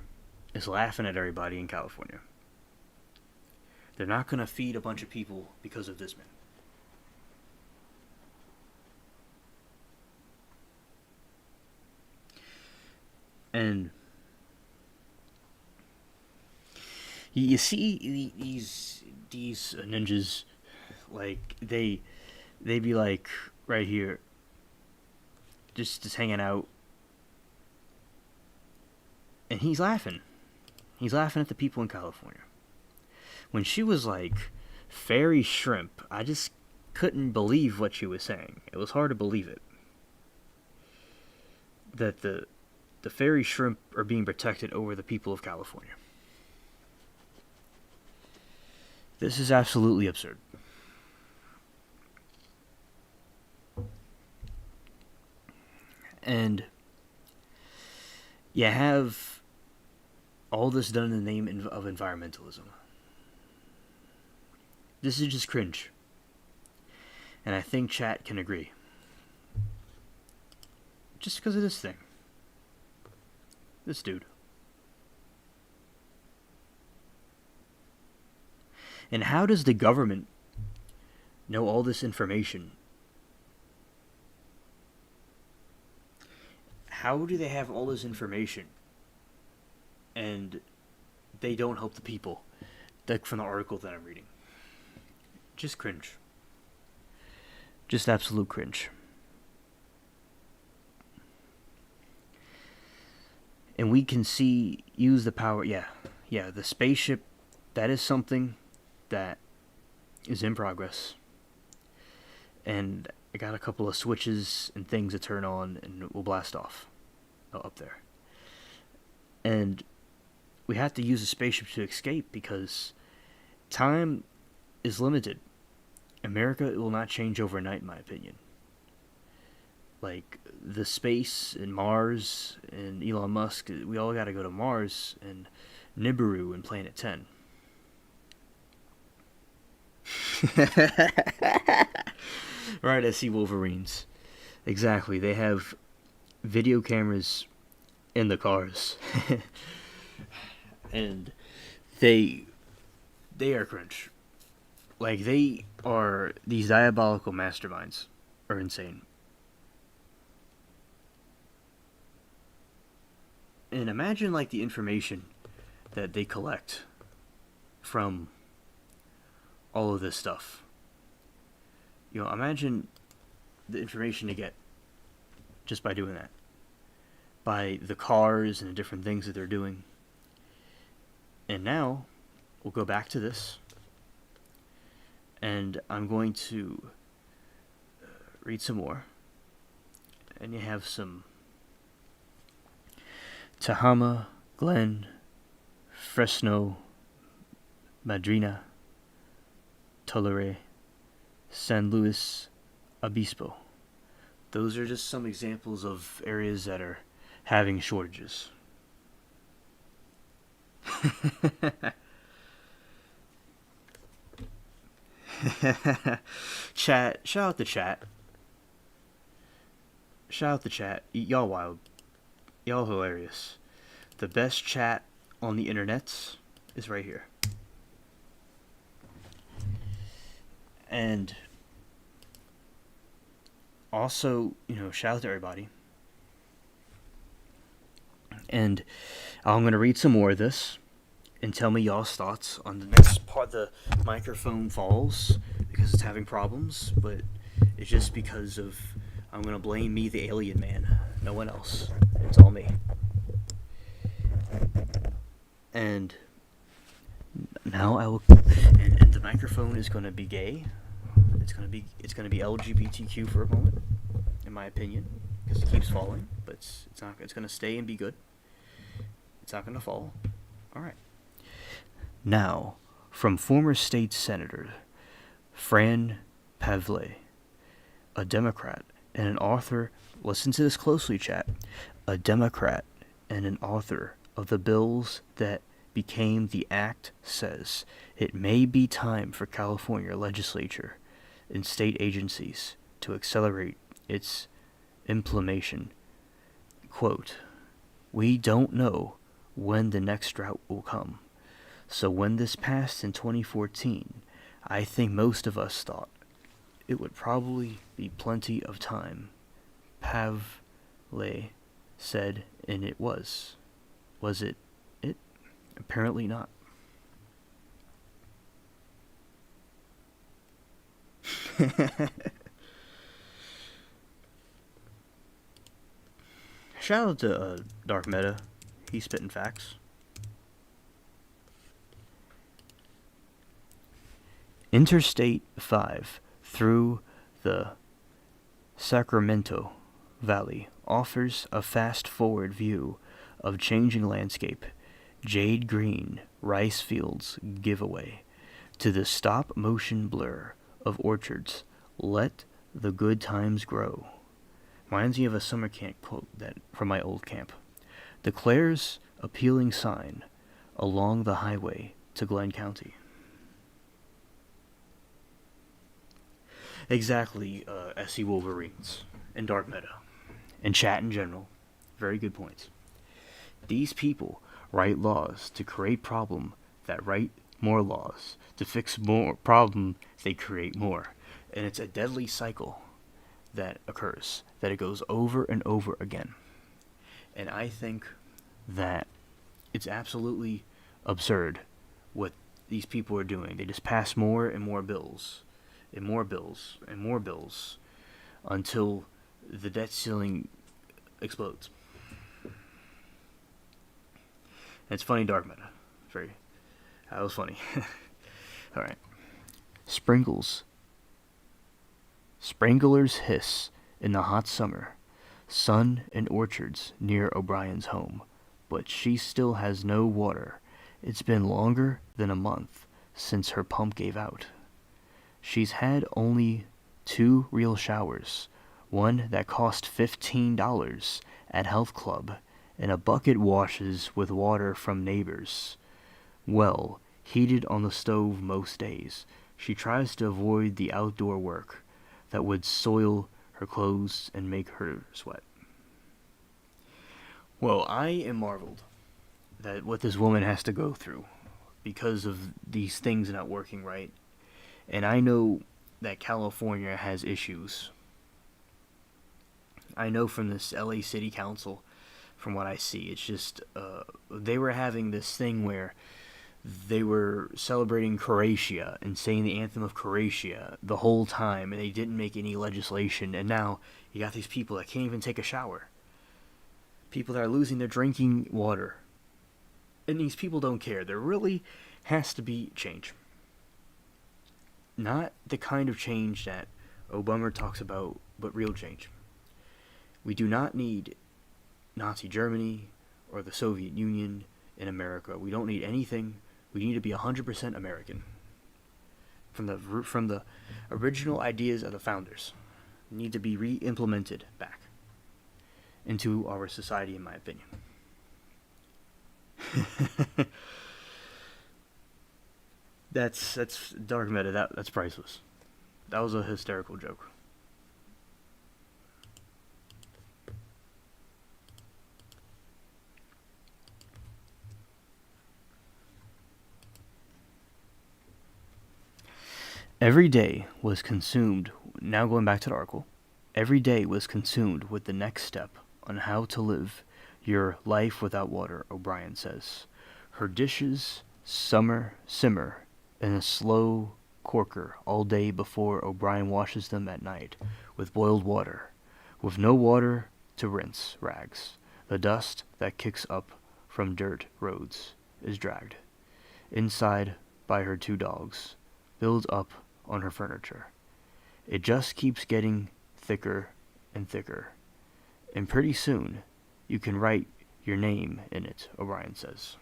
is laughing at everybody in California. They're not going to feed a bunch of people because of this man. And you see these ninjas, like they be like right here, just hanging out, and he's laughing at the people in California. When she was like fairy shrimp, I just couldn't believe what she was saying. It was hard to believe it, that the fairy shrimp are being protected over the people of California. This is absolutely absurd. And you have all this done in the name of environmentalism. This is just cringe. And I think chat can agree. Just because of this thing. This dude. And how does the government know all this information? How do they have all this information and they don't help the people? Like from the article that I'm reading. Just cringe. Just absolute cringe. And we can use the power, yeah, the spaceship, that is something that is in progress. And I got a couple of switches and things to turn on, and it will blast off up there. And we have to use the spaceship to escape, because time is limited. America will not change overnight, in my opinion. Like, the space and Mars and Elon Musk, we all gotta go to Mars and Nibiru and Planet 10. Right, I see Wolverines. Exactly, they have video cameras in the cars. And they are cringe. Like, they are, these diabolical masterminds are insane. And imagine, like, the information that they collect from all of this stuff. You know, imagine the information they get just by doing that. By the cars and the different things that they're doing. And now, we'll go back to this. And I'm going to read some more. And you have some Tehama, Glen, Fresno, Madrina, Tulare, San Luis Obispo. Those are just some examples of areas that are having shortages. Chat, shout out the chat. Shout out the chat. Y'all wild. Y'all hilarious. The best chat on the internet is right here. And also, you know, shout out to everybody. And I'm going to read some more of this and tell me y'all's thoughts on the next part. The microphone falls because it's having problems, but it's just because of, I'm going to blame me, the alien man. No one else. It's all me. And now I will, and the microphone is going to be gay. It's going to be LGBTQ for a moment, in my opinion, because it keeps falling, but it's not. It's going to stay and be good. It's not going to fall. All right. Now, from former state senator Fran Pavley, a Democrat and an author. Listen to this closely, chat. A Democrat and an author of the bills that became the act says it may be time for California legislature and state agencies to accelerate its implementation. Quote, "We don't know when the next drought will come. So when this passed in 2014, I think most of us thought it would probably be plenty of time." Pavley said, and it was. Was it? Apparently not. Shout out to Dark Meta. He's spitting facts. Interstate 5 through the Sacramento Valley offers a fast-forward view of changing landscape. Jade green rice fields giveaway to the stop-motion blur of orchards. Let the good times grow. Reminds me of a summer camp quote that from my old camp. Declares appealing sign along the highway to Glenn County. Exactly, SC Wolverines and Dark Meta and chat in general. Very good points. These people write laws to create problem that write more laws. To fix more problem, they create more. And it's a deadly cycle that occurs, that it goes over and over again. And I think that it's absolutely absurd what these people are doing. They just pass more and more bills, and more bills, and more bills, until the debt ceiling explodes. And it's funny, Dark Meta. That was funny. Alright. Sprinklers hiss in the hot summer. Sun and orchards near O'Brien's home. But she still has no water. It's been longer than a month since her pump gave out. She's had only 2 real showers, one that cost $15 at Health Club, and a bucket washes with water from neighbors. Well, heated on the stove most days. She tries to avoid the outdoor work that would soil her clothes and make her sweat. Well, I am marveled that what this woman has to go through because of these things not working right. And I know that California has issues. I know from this LA City Council, from what I see, it's just they were having this thing where they were celebrating Croatia and saying the anthem of Croatia the whole time, and they didn't make any legislation. And now you got these people that can't even take a shower. People that are losing their drinking water. And these people don't care. There really has to be change. Not the kind of change that Obama talks about, but real change. We do not need Nazi Germany or the Soviet Union in America. We don't need anything. We need to be 100% American. From the original ideas of the founders. Need to be re-implemented back into our society, in my opinion. That's dark meta. That's priceless. That was a hysterical joke. Every day was consumed, now going back to the article, every day was consumed with the next step on how to live your life without water, O'Brien says. Her dishes simmer in a slow corker all day before O'Brien washes them at night with boiled water. With no water to rinse rags, the dust that kicks up from dirt roads is dragged inside by her 2 dogs, builds up on her furniture. It just keeps getting thicker and thicker, and pretty soon you can write your name in it, O'Brien says.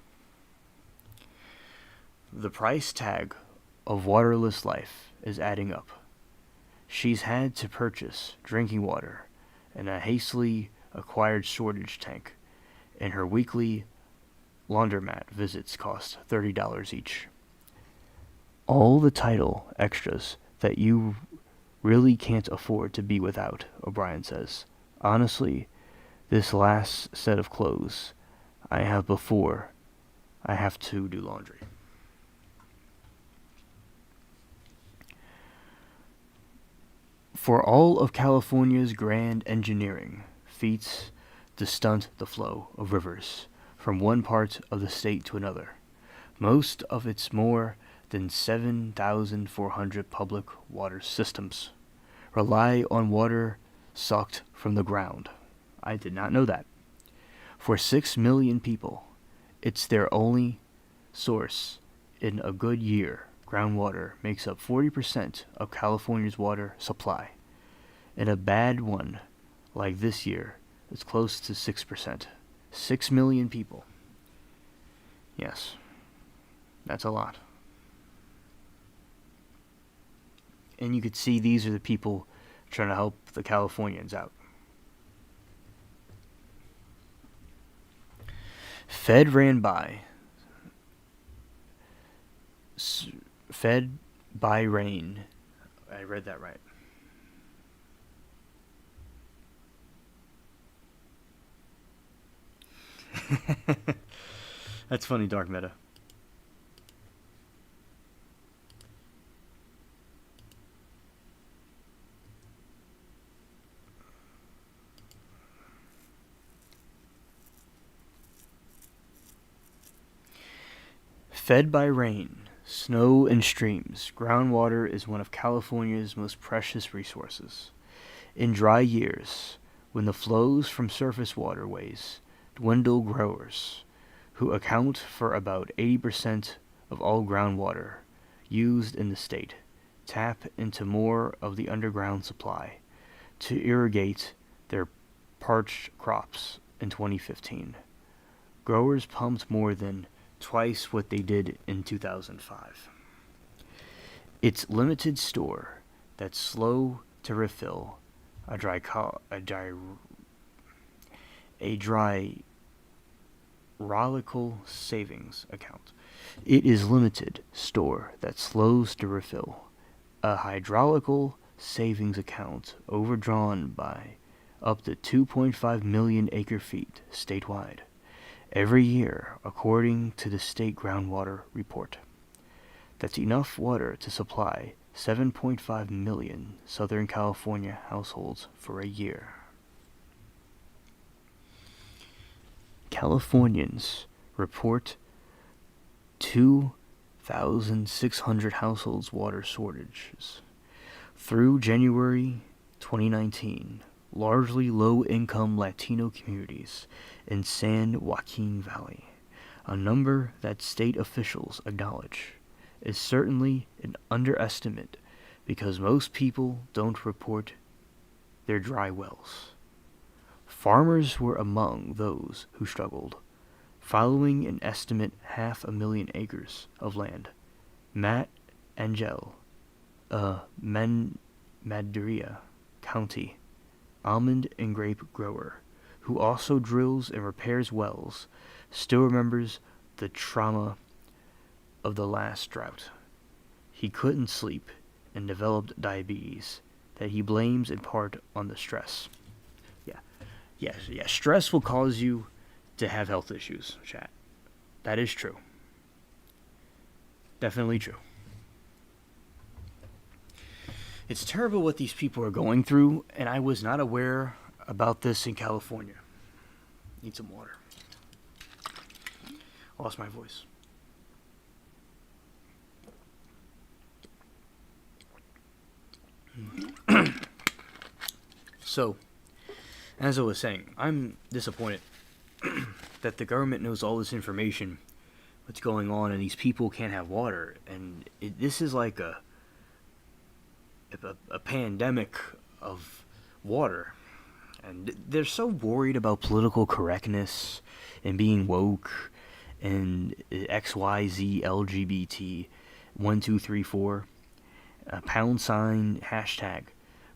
The price tag of waterless life is adding up. She's had to purchase drinking water and a hastily acquired storage tank, and her weekly laundromat visits cost $30 each. All the title extras that you really can't afford to be without, O'Brien says. Honestly, this last set of clothes I have before I have to do laundry. For all of California's grand engineering feats to stunt the flow of rivers from one part of the state to another, most of its more than 7,400 public water systems rely on water sucked from the ground. I did not know that. For 6 million people, it's their only source. In a good year, groundwater makes up 40% of California's water supply. In a bad one, like this year, it's close to 6%. 6 million people. Yes, that's a lot. And you could see these are the people trying to help the Californians out. Fed ran by. Fed by rain. I read that right. That's funny, dark meta. Fed by rain, snow, and streams, groundwater is one of California's most precious resources. In dry years, when the flows from surface waterways dwindle, growers, who account for about 80% of all groundwater used in the state, tap into more of the underground supply to irrigate their parched crops in 2015. Growers pumped more than twice what they did in 2005. It's limited store that's slow to refill, a hydraulical savings account. It is limited store that slows to refill, a hydraulical savings account overdrawn by up to 2.5 million acre-feet statewide every year, according to the state groundwater report. That's enough water to supply 7.5 million Southern California households for a year. Californians report 2,600 households water shortages. Through January 2019, largely low-income Latino communities in San Joaquin Valley, a number that state officials acknowledge, is certainly an underestimate because most people don't report their dry wells. Farmers were among those who struggled. Following an estimate 500,000 acres of land, Matt Angel, a Madera County almond and grape grower who also drills and repairs wells, still remembers the trauma of the last drought. He couldn't sleep and developed diabetes that he blames in part on the stress. Yeah. Stress will cause you to have health issues, chat. That is true. Definitely true. It's terrible what these people are going through, and I was not aware about this in California. Need some water. Lost my voice. So, as I was saying, I'm disappointed that the government knows all this information, what's going on, and these people can't have water. And this is like a pandemic of water. And they're so worried about political correctness and being woke and XYZ LGBT 1234 #,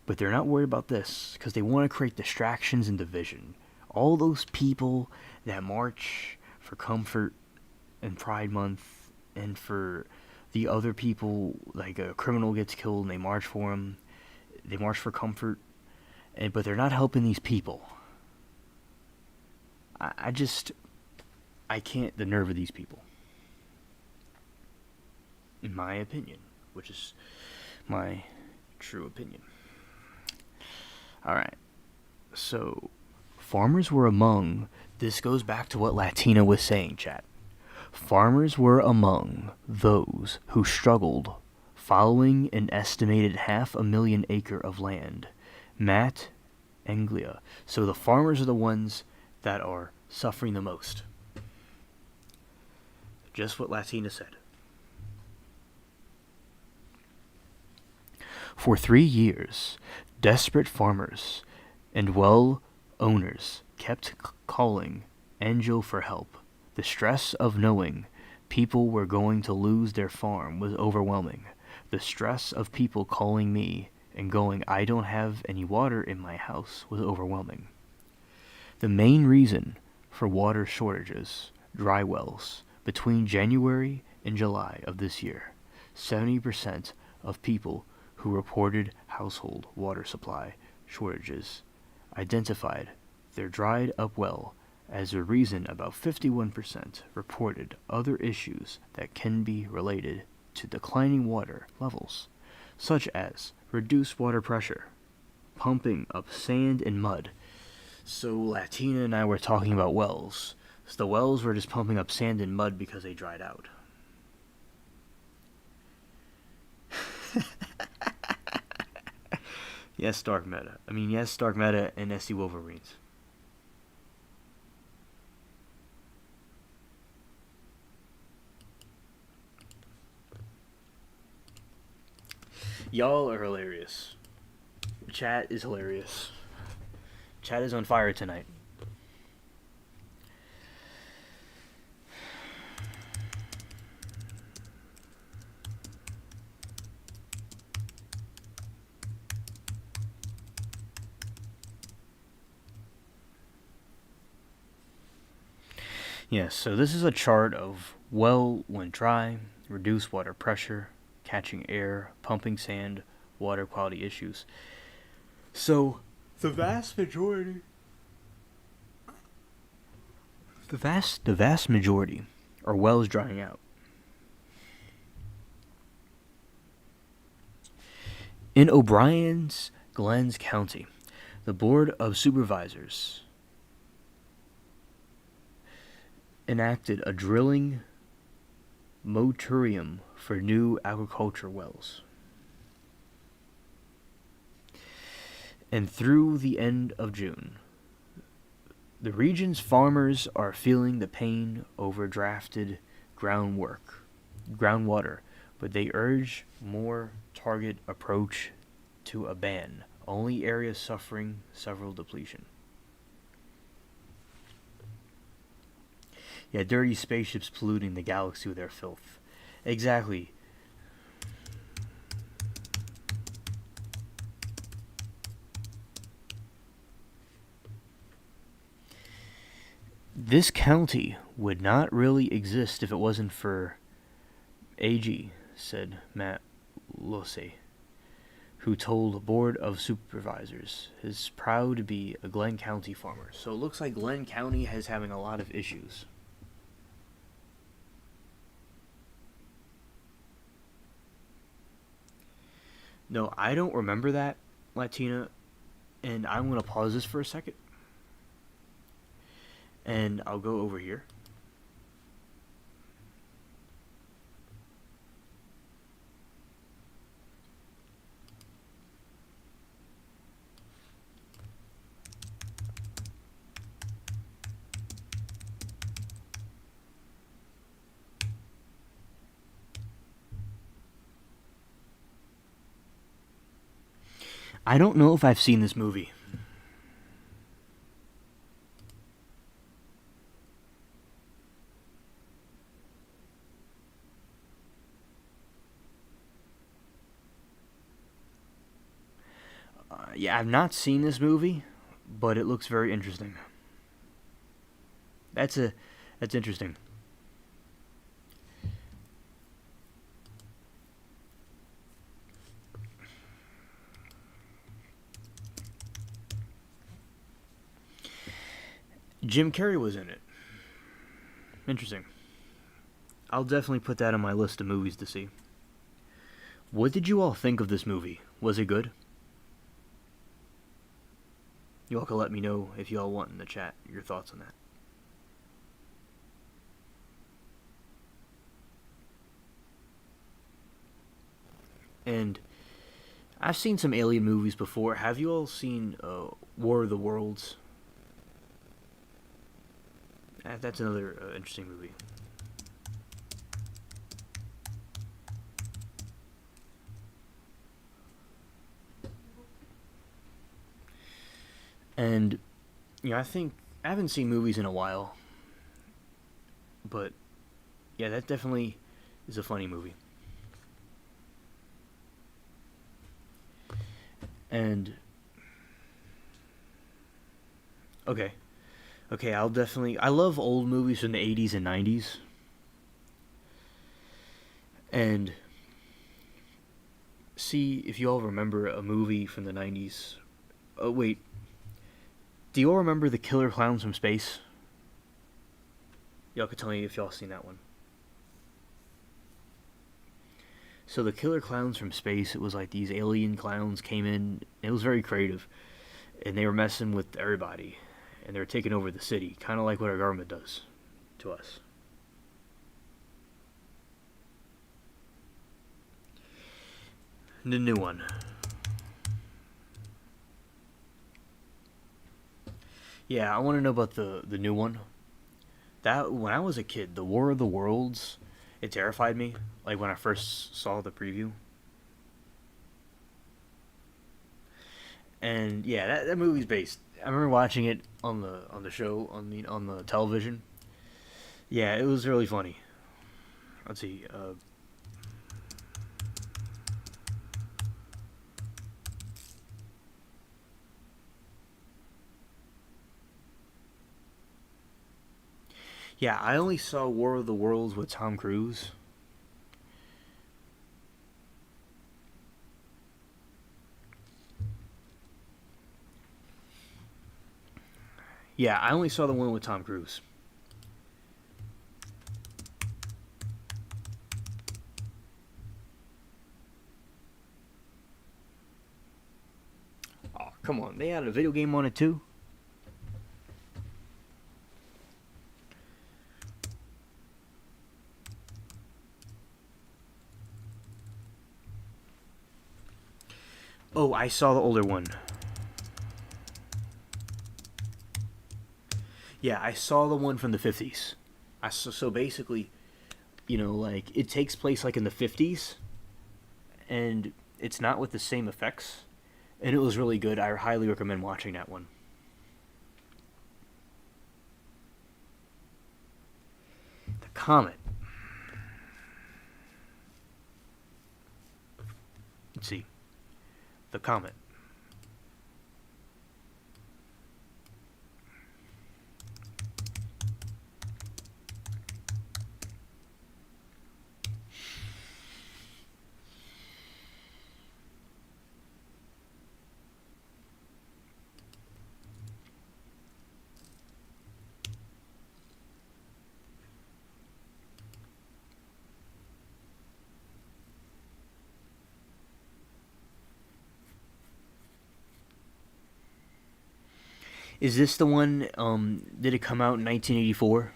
but they're not worried about this because they want to create distractions and division. All those people that march for comfort and Pride Month, and for the other people, like a criminal gets killed and they march for him, they march for comfort, but they're not helping these people. I can't, the nerve of these people. In my opinion, which is my true opinion. Alright, so farmers were among, this goes back to what Latina was saying, chat. Farmers were among those who struggled following an estimated 500,000 acre of land. Matt Anglia. So the farmers are the ones that are suffering the most. Just what Latina said. For 3 years, desperate farmers and well owners kept calling Angel for help. The stress of knowing people were going to lose their farm was overwhelming. The stress of people calling me and going, I don't have any water in my house, was overwhelming. The main reason for water shortages, dry wells, between January and July of this year, 70% of people who reported household water supply shortages identified their dried up well as a reason. About 51% reported other issues that can be related to declining water levels, such as reduced water pressure, pumping up sand and mud. So Latina and I were talking about wells. So the wells were just pumping up sand and mud because they dried out. Yes, Dark Meta. Yes, Dark Meta and SD Wolverines. Y'all are hilarious. Chat is hilarious. Chat is on fire tonight. Yes, so this is a chart of well when dry, reduced water pressure, catching air, pumping sand, water quality issues. So the vast majority the vast majority are wells drying out. In O'Brien's Glens County, the Board of Supervisors enacted a drilling moratorium for new agriculture wells. And through the end of June, the region's farmers are feeling the pain over drafted groundwater, but they urge more target approach to a ban. Only areas suffering several depletion. Yeah, dirty spaceships polluting the galaxy with their filth. Exactly. This county would not really exist if it wasn't for AG, said Matt Losey, who told Board of Supervisors is proud to be a Glenn County farmer. So it looks like Glenn County is having a lot of issues. No, I don't remember that, Latina, and I'm going to pause this for a second. And I'll go over here. I don't know if I've seen this movie. Yeah, I've not seen this movie, but it looks very interesting. That's interesting. Jim Carrey was in it. Interesting. I'll definitely put that on my list of movies to see. What did you all think of this movie? Was it good? You all can let me know if you all want in the chat your thoughts on that. And I've seen some alien movies before. Have you all seen War of the Worlds? That's another interesting movie. And, I think I haven't seen movies in a while. But, yeah, that definitely is a funny movie. And, okay, I love old movies from the 80s and 90s. And, see if you all remember a movie from the 90s. Oh, wait. Do you all remember The Killer Clowns from Space? Y'all could tell me if y'all seen that one. So The Killer Clowns from Space, it was like these alien clowns came in. It was very creative. And they were messing with everybody. And they were taking over the city. Kind of like what our government does to us. The new one. Yeah, I want to know about the new one. That when I was a kid, the War of the Worlds, it terrified me. Like when I first saw the preview. And yeah, that movie's based. I remember watching it on the show on the television. Yeah, it was really funny. Let's see. Yeah, I only saw War of the Worlds with Tom Cruise. Yeah, I only saw the one with Tom Cruise. Oh, come on. They had a video game on it too? Oh, I saw the older one. Yeah, I saw the one from the 50s. So basically, like, it takes place, like, in the 50s, and it's not with the same effects, and it was really good. I highly recommend watching that one. The Comet. Let's see. The Comet. Is this the one, did it come out in 1984?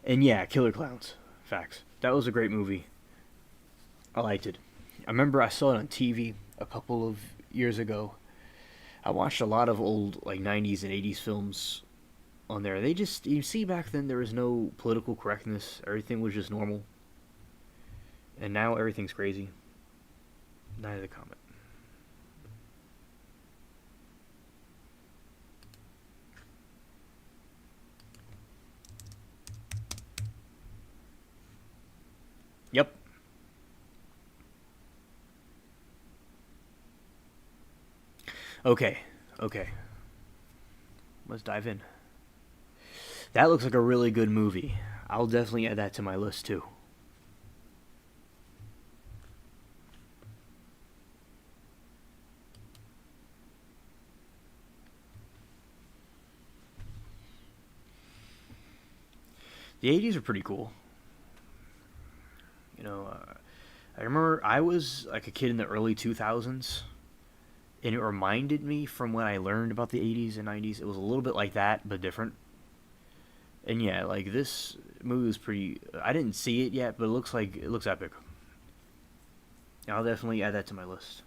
And yeah, Killer Clowns. Facts. That was a great movie. I liked it. I remember I saw it on TV a couple of years ago. I watched a lot of old, like, 90s and 80s films on there. They just, you see, back then there was no political correctness. Everything was just normal. And now everything's crazy. Night of the Comet. Yep. Okay. Let's dive in. That looks like a really good movie. I'll definitely add that to my list too. The 80s are pretty cool. I remember I was like a kid in the early 2000s, and it reminded me from when I learned about the 80s and 90s. It was a little bit like that, but different. And yeah, like, this movie was pretty. I didn't see it yet, but it looks epic. I'll definitely add that to my list.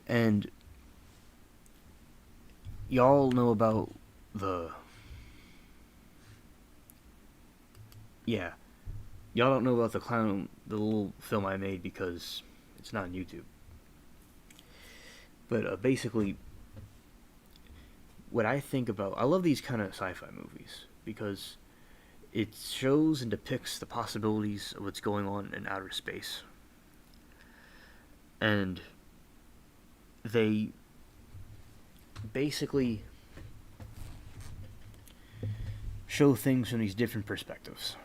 And y'all know about the. Yeah. Y'all don't know about the little film I made because it's not on YouTube. But basically, what I think about, I love these kind of sci-fi movies because it shows and depicts the possibilities of what's going on in outer space. And they basically show things from these different perspectives.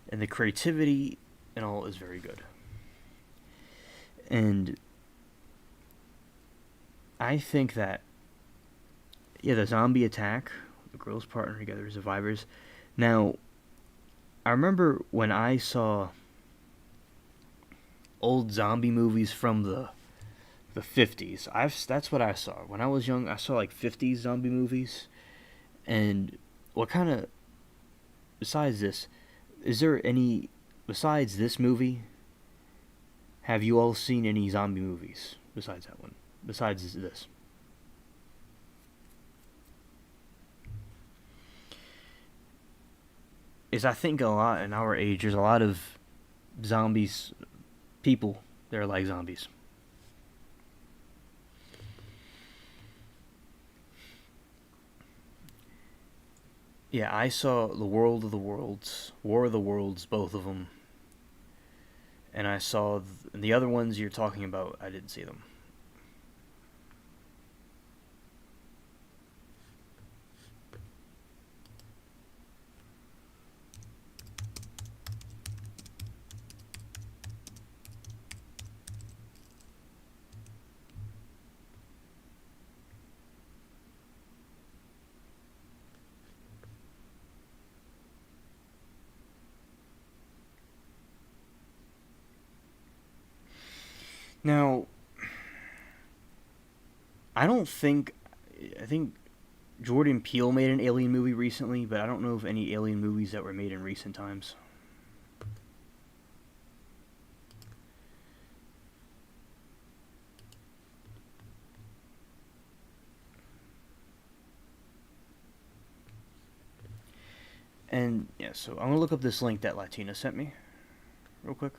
And the creativity and all is very good. And I think that, yeah, the zombie attack, the girls partner together, survivors. Now, I remember when I saw old zombie movies from the 50s. That's what I saw. When I was young, I saw like 50s zombie movies. And what kind of, besides this, is there any, besides this movie, have you all seen any zombie movies besides that one? Besides this? I think a lot in our age, there's a lot of zombies, people that are like zombies. Yeah, I saw The World of the Worlds, War of the Worlds, both of them. And I saw the other ones you're talking about, I didn't see them. I don't think. I think Jordan Peele made an Alien movie recently, but I don't know of any Alien movies that were made in recent times. And yeah, so I'm gonna look up this link that Latina sent me, real quick.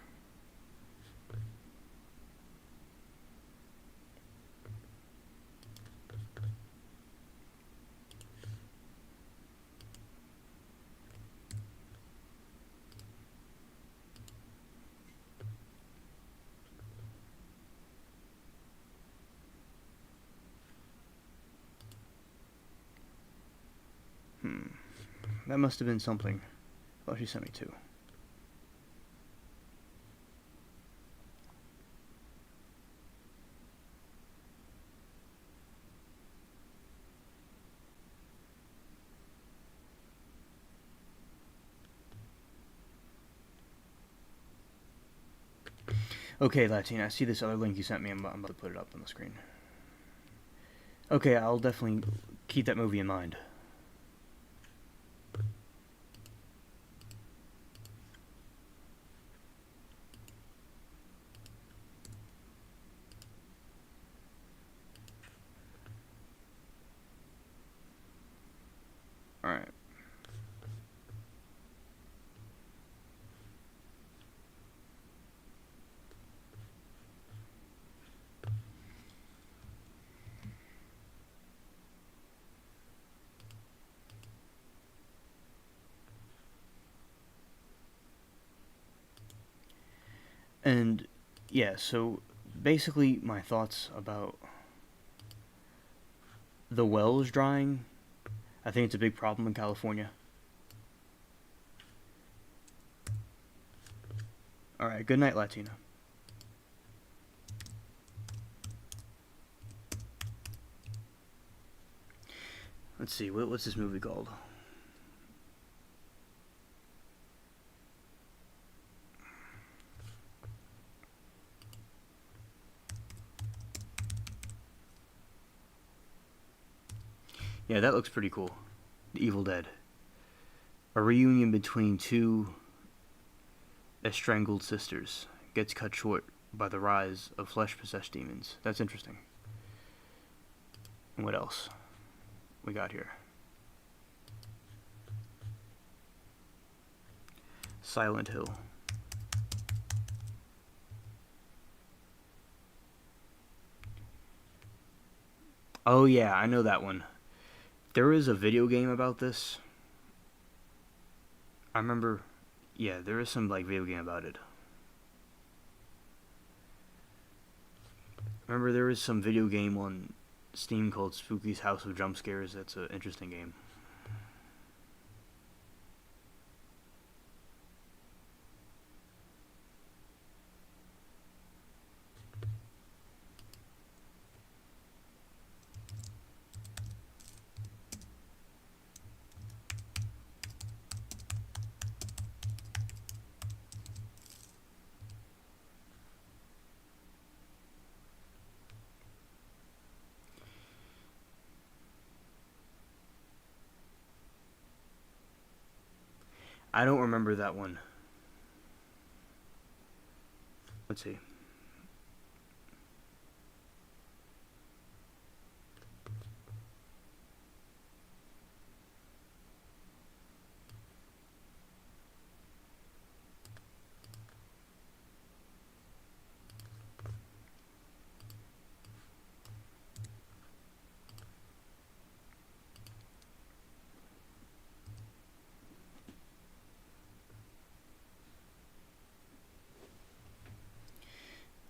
That must have been something. Oh, she sent me two. Okay, Latina, I see this other link you sent me. I'm about to put it up on the screen. Okay, I'll definitely keep that movie in mind. Alright. And yeah, so basically my thoughts about the wells drying. I think it's a big problem in California. Alright, good night, Latina. Let's see, what's this movie called? Yeah, that looks pretty cool. The Evil Dead. A reunion between two estrangled sisters gets cut short by the rise of flesh-possessed demons. That's interesting. And what else we got here? Silent Hill. Oh yeah, I know that one. There is a video game about this. I remember, yeah, there is some like video game about it. Remember there is some video game on Steam called Spooky's House of Jump Scares. That's an interesting game. I don't remember that one. Let's see.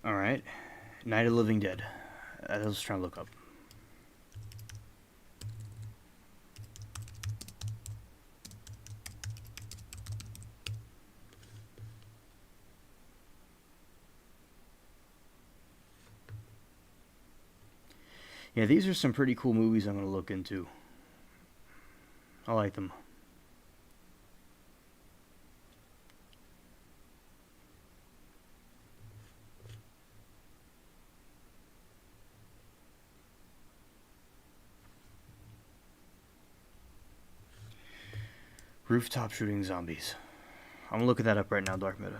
Alright. Night of the Living Dead. I was trying to look up. Yeah, these are some pretty cool movies I'm going to look into. I like them. Rooftop shooting zombies. I'm looking that up right now, Dark Meta.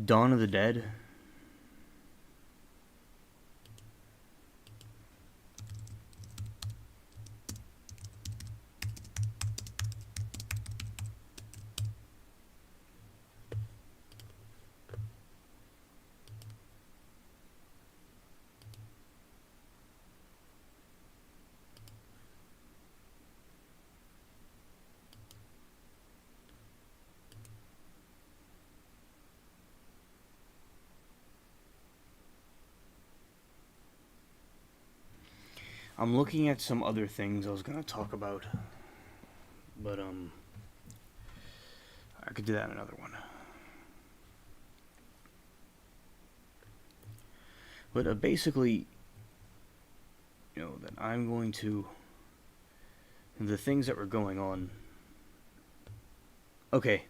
Dawn of the Dead. I'm looking at some other things I was gonna talk about, but I could do that in another one. But basically, you know, that I'm going to the things that were going on. Okay,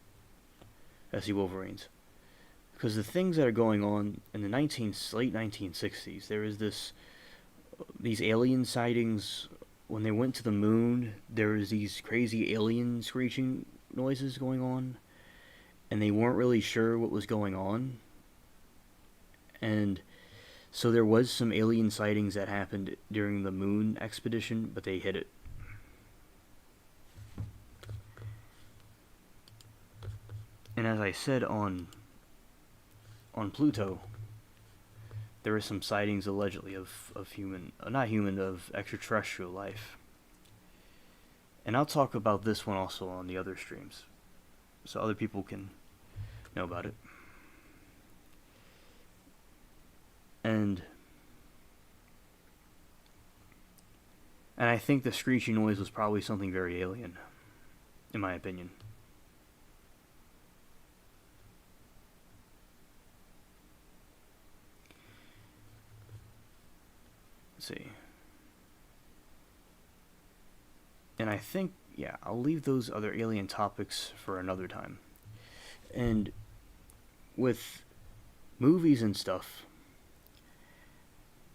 SC Wolverines, because the things that are going on in the late 1960s, there is these alien sightings. When they went to the moon, there was these crazy alien screeching noises going on, and they weren't really sure what was going on. And so there was some alien sightings that happened during the moon expedition, but they hid it. And as I said on Pluto, there were some sightings allegedly of human, not human, of extraterrestrial life. And I'll talk about this one also on the other streams, so other people can know about it. And I think the screeching noise was probably something very alien, in my opinion. Let's see. And I think, yeah, I'll leave those other alien topics for another time. And with movies and stuff,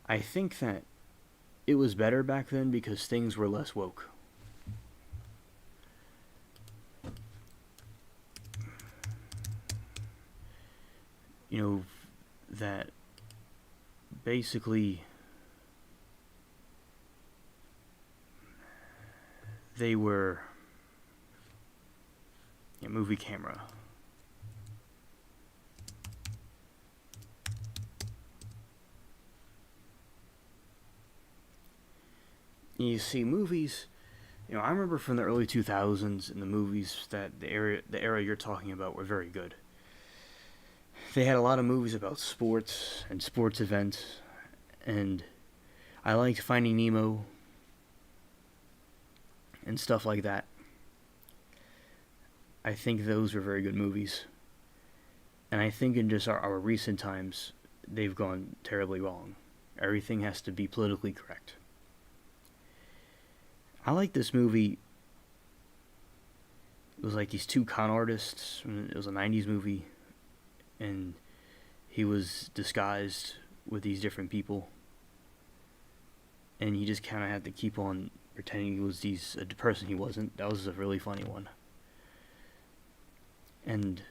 I think that it was better back then because things were less woke. You know, that basically they were a movie camera. You see movies, you know, I remember from the early 2000s in the movies that the era you're talking about were very good. They had a lot of movies about sports and sports events, and I liked Finding Nemo and stuff like that. I think those were very good movies. And I think in just our recent times, they've gone terribly wrong. Everything has to be politically correct. I like this movie. It was like these two con artists. It was a 90s movie. And he was disguised with these different people. And he just kind of had to keep on pretending he was a person he wasn't. That was a really funny one. And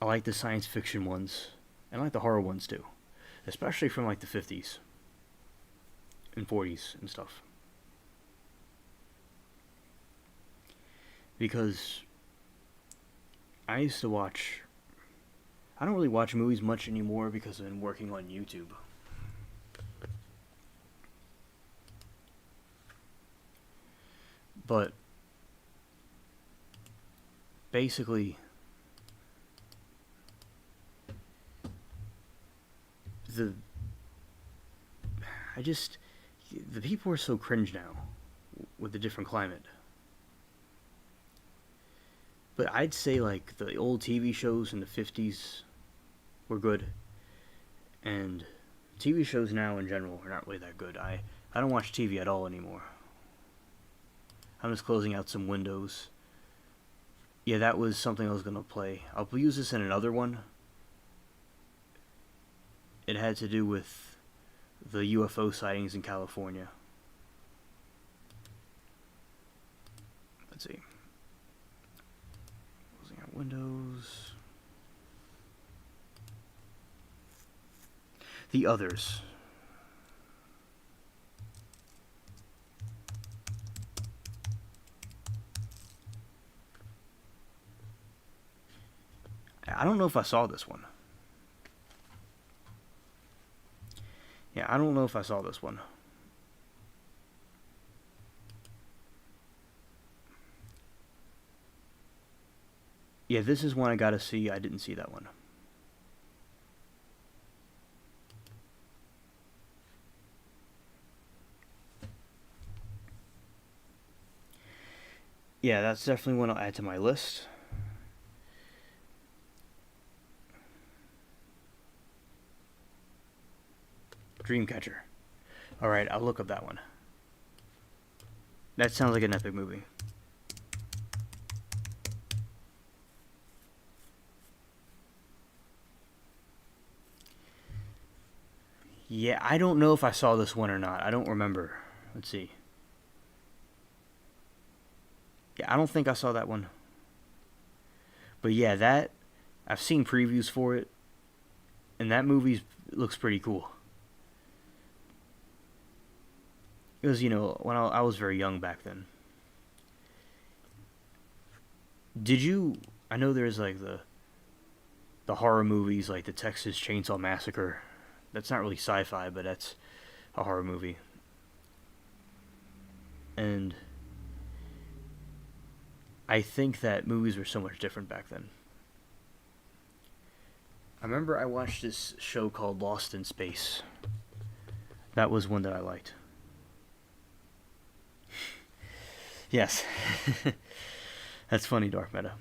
I like the science fiction ones. And I like the horror ones too. Especially from like the 50s and 40s and stuff. Because I used to watch... I don't really watch movies much anymore because I've been working on YouTube. But basically, the people are so cringe now with the different climate. But I'd say like the old TV shows in the 50s were good. And TV shows now in general are not really that good. I don't watch TV at all anymore. I'm just closing out some windows. Yeah, that was something I was going to play. I'll use this in another one. It had to do with the UFO sightings in California. Let's see. Closing out windows. The Others. I don't know if I saw this one. Yeah, I don't know if I saw this one. Yeah, this is one I gotta see. I didn't see that one. Yeah, that's definitely one I'll add to my list. Dreamcatcher. Alright, I'll look up that one. That sounds like an epic movie. Yeah, I don't know if I saw this one or not. I don't remember. Let's see. Yeah, I don't think I saw that one. But yeah, that... I've seen previews for it. And that movie looks pretty cool. It was, you know, when I was very young back then. Did you... I know there's like the horror movies like the Texas Chainsaw Massacre. That's not really sci-fi, but that's a horror movie. And I think that movies were so much different back then. I remember I watched this show called Lost in Space. That was one that I liked. Yes. That's funny, Dark Meta.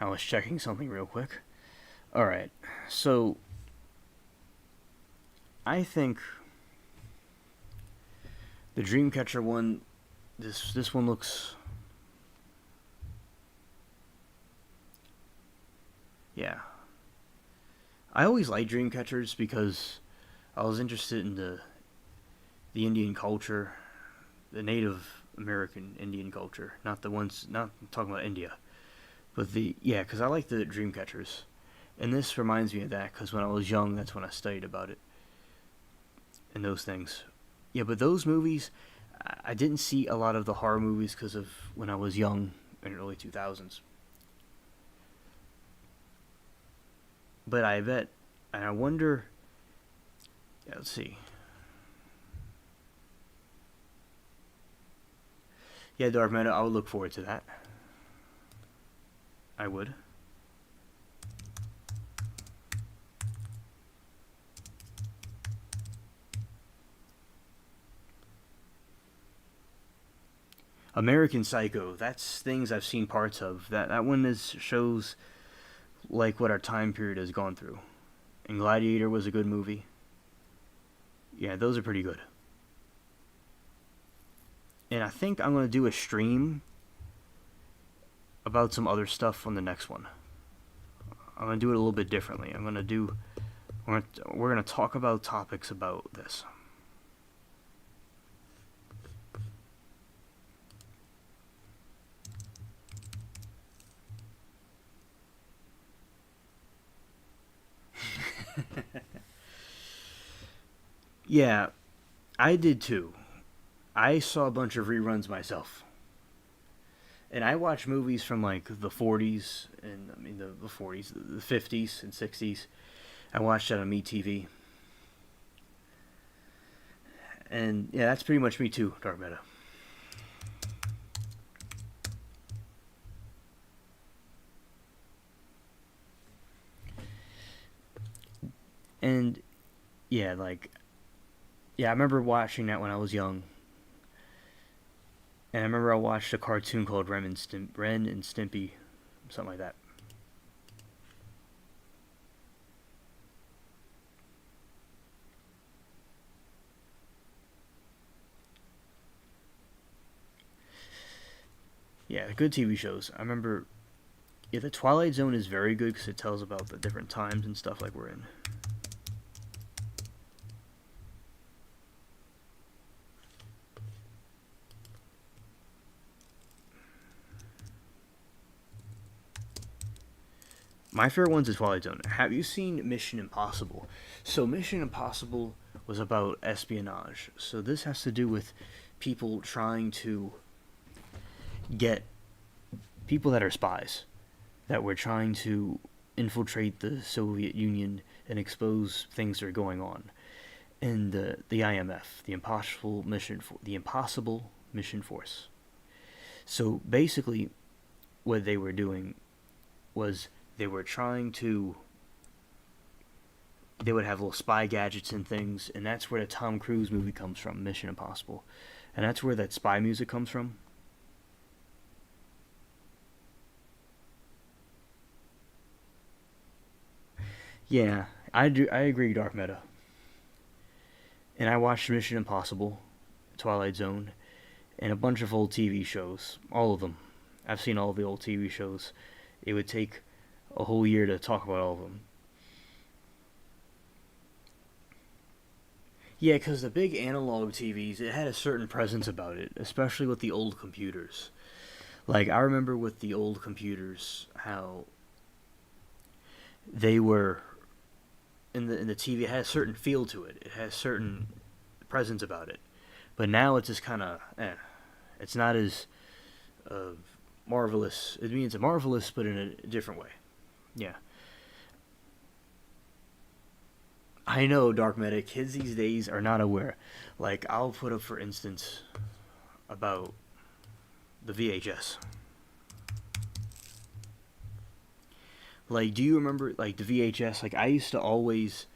I was checking something real quick. Alright, so I think the Dreamcatcher one, this one looks... Yeah. I always liked Dreamcatchers because I was interested in the Indian culture, the Native American Indian culture, not the ones, not talking about India. But because I like the Dreamcatchers. And this reminds me of that, because when I was young, that's when I studied about it. And those things. Yeah, but those movies, I didn't see a lot of the horror movies because of when I was young in the early 2000s. But I bet, and I wonder, yeah, let's see. Yeah, Dark Meta, I would look forward to that. I would. American Psycho, that's things I've seen parts of. That one shows like what our time period has gone through. And Gladiator was a good movie. Yeah, those are pretty good. And I think I'm going to do a stream about some other stuff on the next one. I'm going to do it a little bit differently. We're going to talk about topics about this. Yeah, I did too. I saw a bunch of reruns myself. And I watched movies from like the 40s, and I mean the 40s, the 50s and 60s. I watched that on MeTV. And yeah, that's pretty much me too, Dark Meta. And yeah, like Yeah, I remember watching that when I was young. And I remember I watched a cartoon called Ren and Stimpy, something like that. Yeah, good TV shows. I remember, yeah, The Twilight Zone is very good because it tells about the different times and stuff like we're in. My favorite one's The Twilight Zone. Have you seen Mission Impossible? So Mission Impossible was about espionage. So this has to do with people trying to get people that are spies that were trying to infiltrate the Soviet Union and expose things that are going on. And the IMF, the Impossible Mission Force. So basically, what they were doing was they were trying to. They would have little spy gadgets and things, and that's where the Tom Cruise movie comes from, Mission Impossible, and that's where that spy music comes from. Yeah, I do. I agree, Dark Meta. And I watched Mission Impossible, Twilight Zone, and a bunch of old TV shows. All of them. I've seen all of the old TV shows. It would take a whole year to talk about all of them. Yeah, because the big analog TVs, it had a certain presence about it, especially with the old computers. Like, I remember with the old computers, how they were in the TV. It had a certain feel to it. It has certain presence about it. But now it's just kind of It's not as marvelous. I mean, it's marvelous, but in a different way. Yeah. I know, Dark Meta. Kids these days are not aware. Like, I'll put up, for instance, about the VHS. Like, do you remember, like, the VHS? Like, I used to always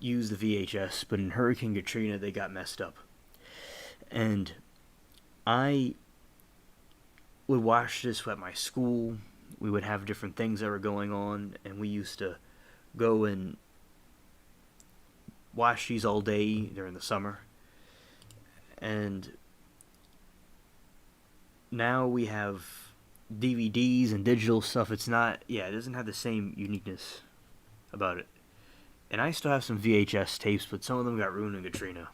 use the VHS, but in Hurricane Katrina, they got messed up. And I would watch this at my school. We would have different things that were going on, and we used to go and watch these all day during the summer. And now we have DVDs and digital stuff. It doesn't have the same uniqueness about it. And I still have some VHS tapes, but some of them got ruined in Katrina,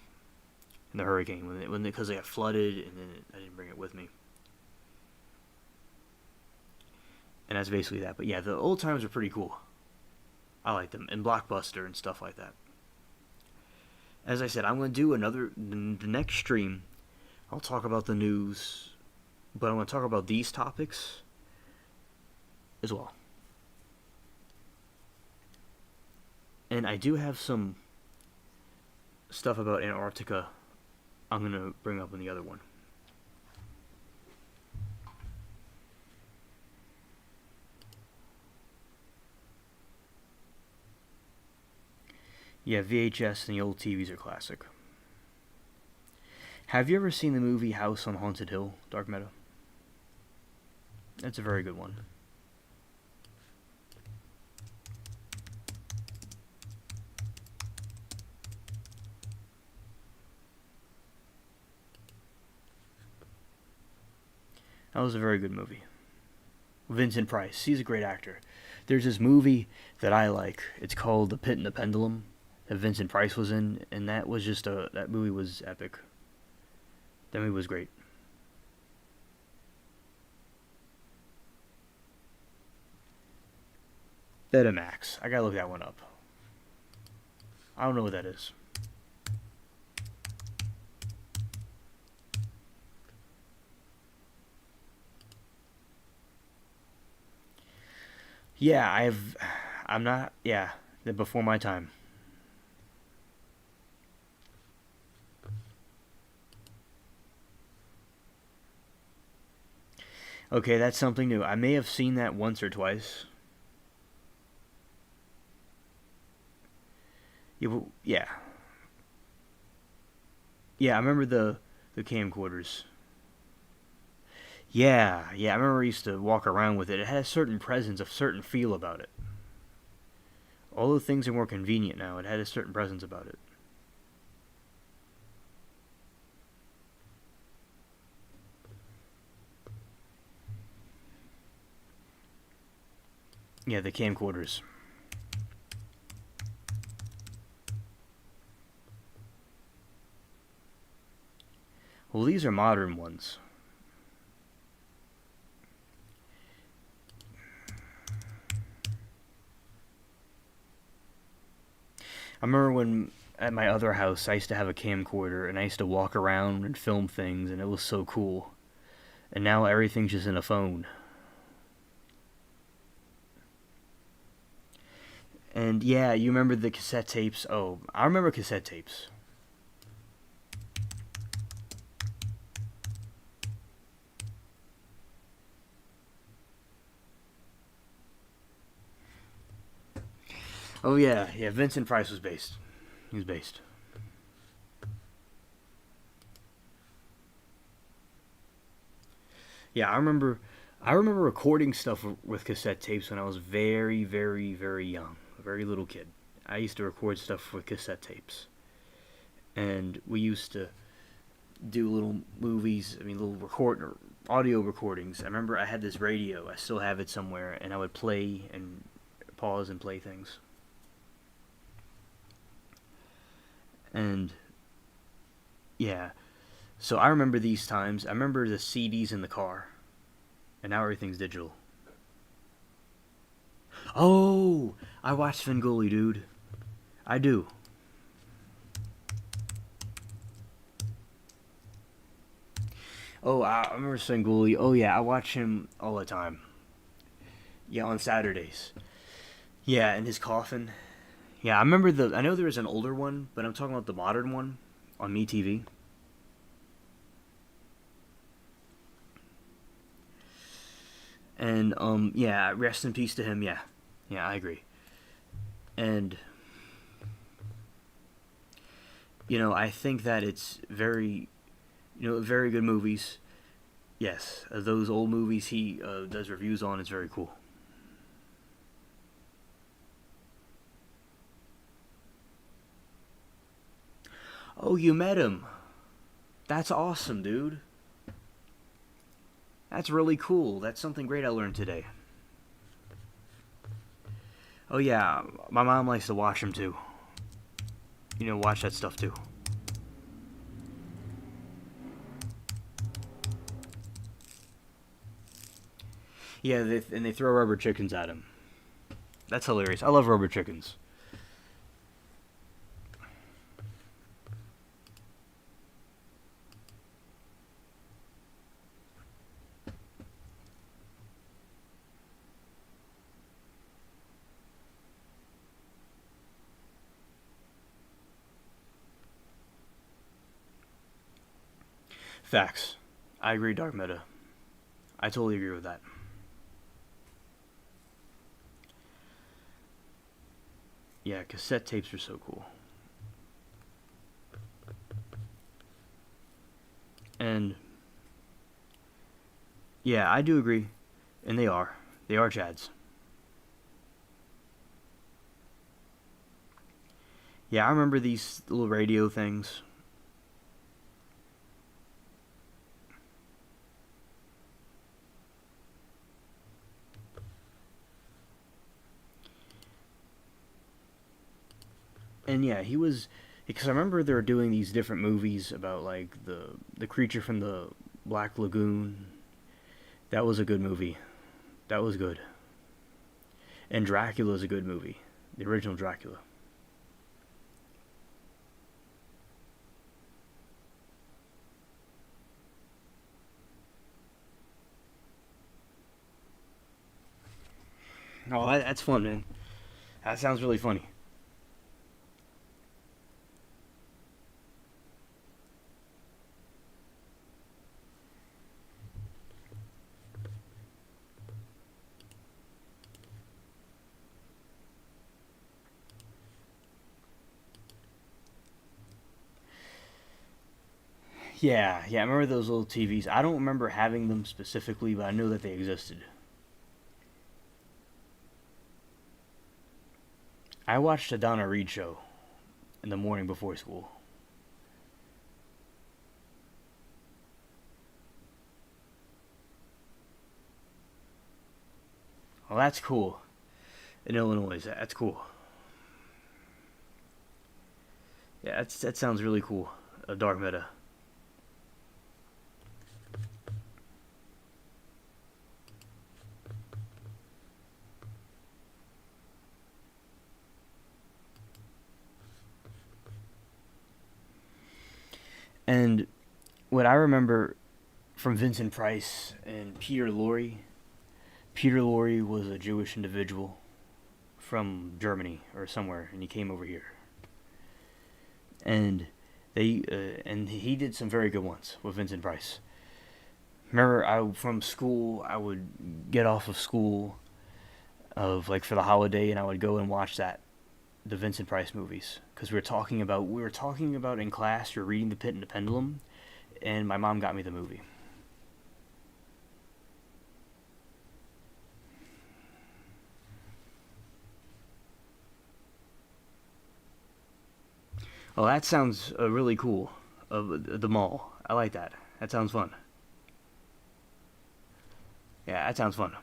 in the hurricane, because they got flooded, and then I didn't bring it with me. And that's basically that. But yeah, the old times are pretty cool. I like them, and Blockbuster and stuff like that. As I said, I'm going to do the next stream. I'll talk about the news, but I'm going to talk about these topics as well. And I do have some stuff about Antarctica I'm going to bring up in the other one. Yeah, VHS and the old TVs are classic. Have you ever seen the movie House on Haunted Hill, Dark Meta? That's a very good one. That was a very good movie. Vincent Price, he's a great actor. There's this movie that I like. It's called The Pit and the Pendulum, that Vincent Price was in, and that movie was epic. That movie was great. Betamax. I gotta look that one up. I don't know what that is. Yeah, I'm not. Yeah, before my time. Okay, that's something new. I may have seen that once or twice. Yeah. Yeah, I remember the camcorders. Yeah, yeah, I remember I used to walk around with it. It had a certain presence, a certain feel about it. Although things are more convenient now, it had a certain presence about it. Yeah, the camcorders. Well, these are modern ones. I remember when at my other house I used to have a camcorder and I used to walk around and film things and it was so cool. And now everything's just in a phone. And yeah, you remember the cassette tapes? Oh, I remember cassette tapes. Oh yeah, yeah, Vincent Price was based. He was based. Yeah, I remember recording stuff with cassette tapes when I was very, very, very young, a very little kid. I used to record stuff with cassette tapes. And we used to do little movies, I mean little audio recordings. I remember I had this radio, I still have it somewhere, and I would play and pause and play things. And yeah, so I remember these times. I remember the CDs in the car, and now everything's digital. Oh, I watched Svengoolie, dude. I do. Oh, I remember Svengoolie. Oh yeah, I watch him all the time. Yeah, on Saturdays. Yeah, in his coffin. Yeah, I remember the. I know there was an older one, but I'm talking about the modern one on MeTV. And yeah, rest in peace to him. Yeah, yeah, I agree. And I think that it's very, very good movies. Yes, those old movies he does reviews on is very cool. Oh, you met him. That's awesome, dude. That's really cool. That's something great I learned today. Oh yeah, my mom likes to watch him too. Watch that stuff too. Yeah, and they throw rubber chickens at him. That's hilarious. I love rubber chickens. Facts. I agree, Dark Meta. I totally agree with that. Yeah, cassette tapes are so cool. And yeah, I do agree. And they are. They are Chads. Yeah, I remember these little radio things. And yeah, he was because I remember they were doing these different movies about like the creature from the Black Lagoon. That was a good movie. That was good. And Dracula's a good movie. The original Dracula. Oh, that's fun, man. That sounds really funny. Yeah, yeah, I remember those little TVs. I don't remember having them specifically, but I know that they existed. I watched a Donna Reed show in the morning before school. Well, that's cool. In Illinois, that's cool. Yeah, that sounds really cool. A dark meta. And what I remember from Vincent Price and Peter Lorre, Peter Lorre was a Jewish individual from Germany or somewhere, and he came over here. And and he did some very good ones with Vincent Price. Remember, from school, I would get off of school of like for the holiday, and I would go and watch the Vincent Price movies, because we were talking about in class. You're reading The Pit and the Pendulum, and my mom got me the movie. Oh, that sounds really cool. The mall. I like that. That sounds fun. Yeah, that sounds fun.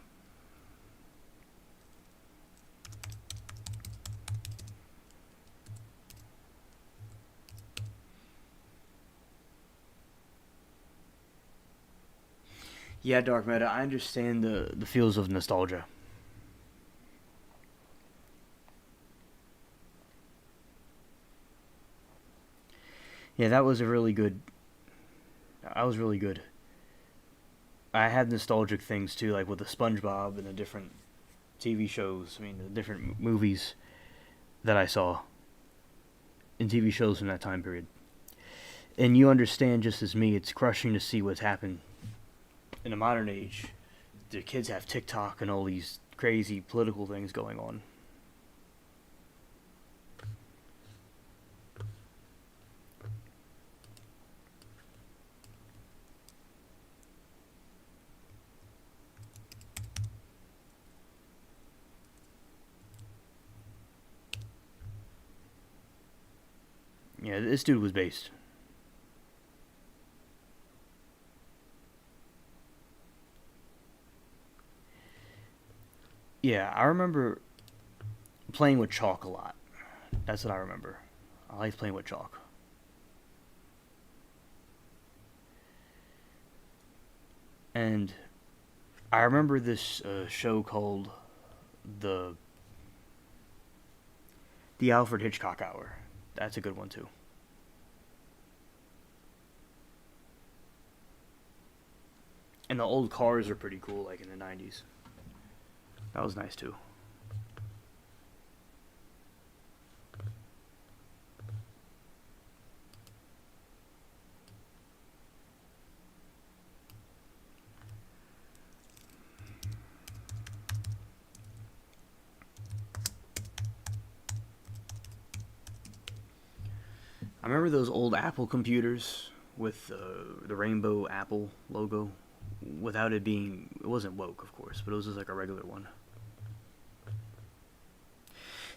Yeah, Dark Meta, I understand the feels of nostalgia. Yeah, that was a really good. That was really good. I had nostalgic things too, like with the SpongeBob and the different TV shows. I mean, the different movies that I saw in TV shows from that time period. And you understand just as me, it's crushing to see what's happened in the modern age. The kids have TikTok and all these crazy political things going on. Yeah, this dude was based. Yeah, I remember playing with chalk a lot. That's what I remember. I liked playing with chalk. And I remember this show called the the Alfred Hitchcock Hour. That's a good one too. And the old cars are pretty cool, like in the '90s. That was nice too. I remember those old Apple computers with the rainbow Apple logo, without it being, it wasn't woke, of course, but it was just like a regular one.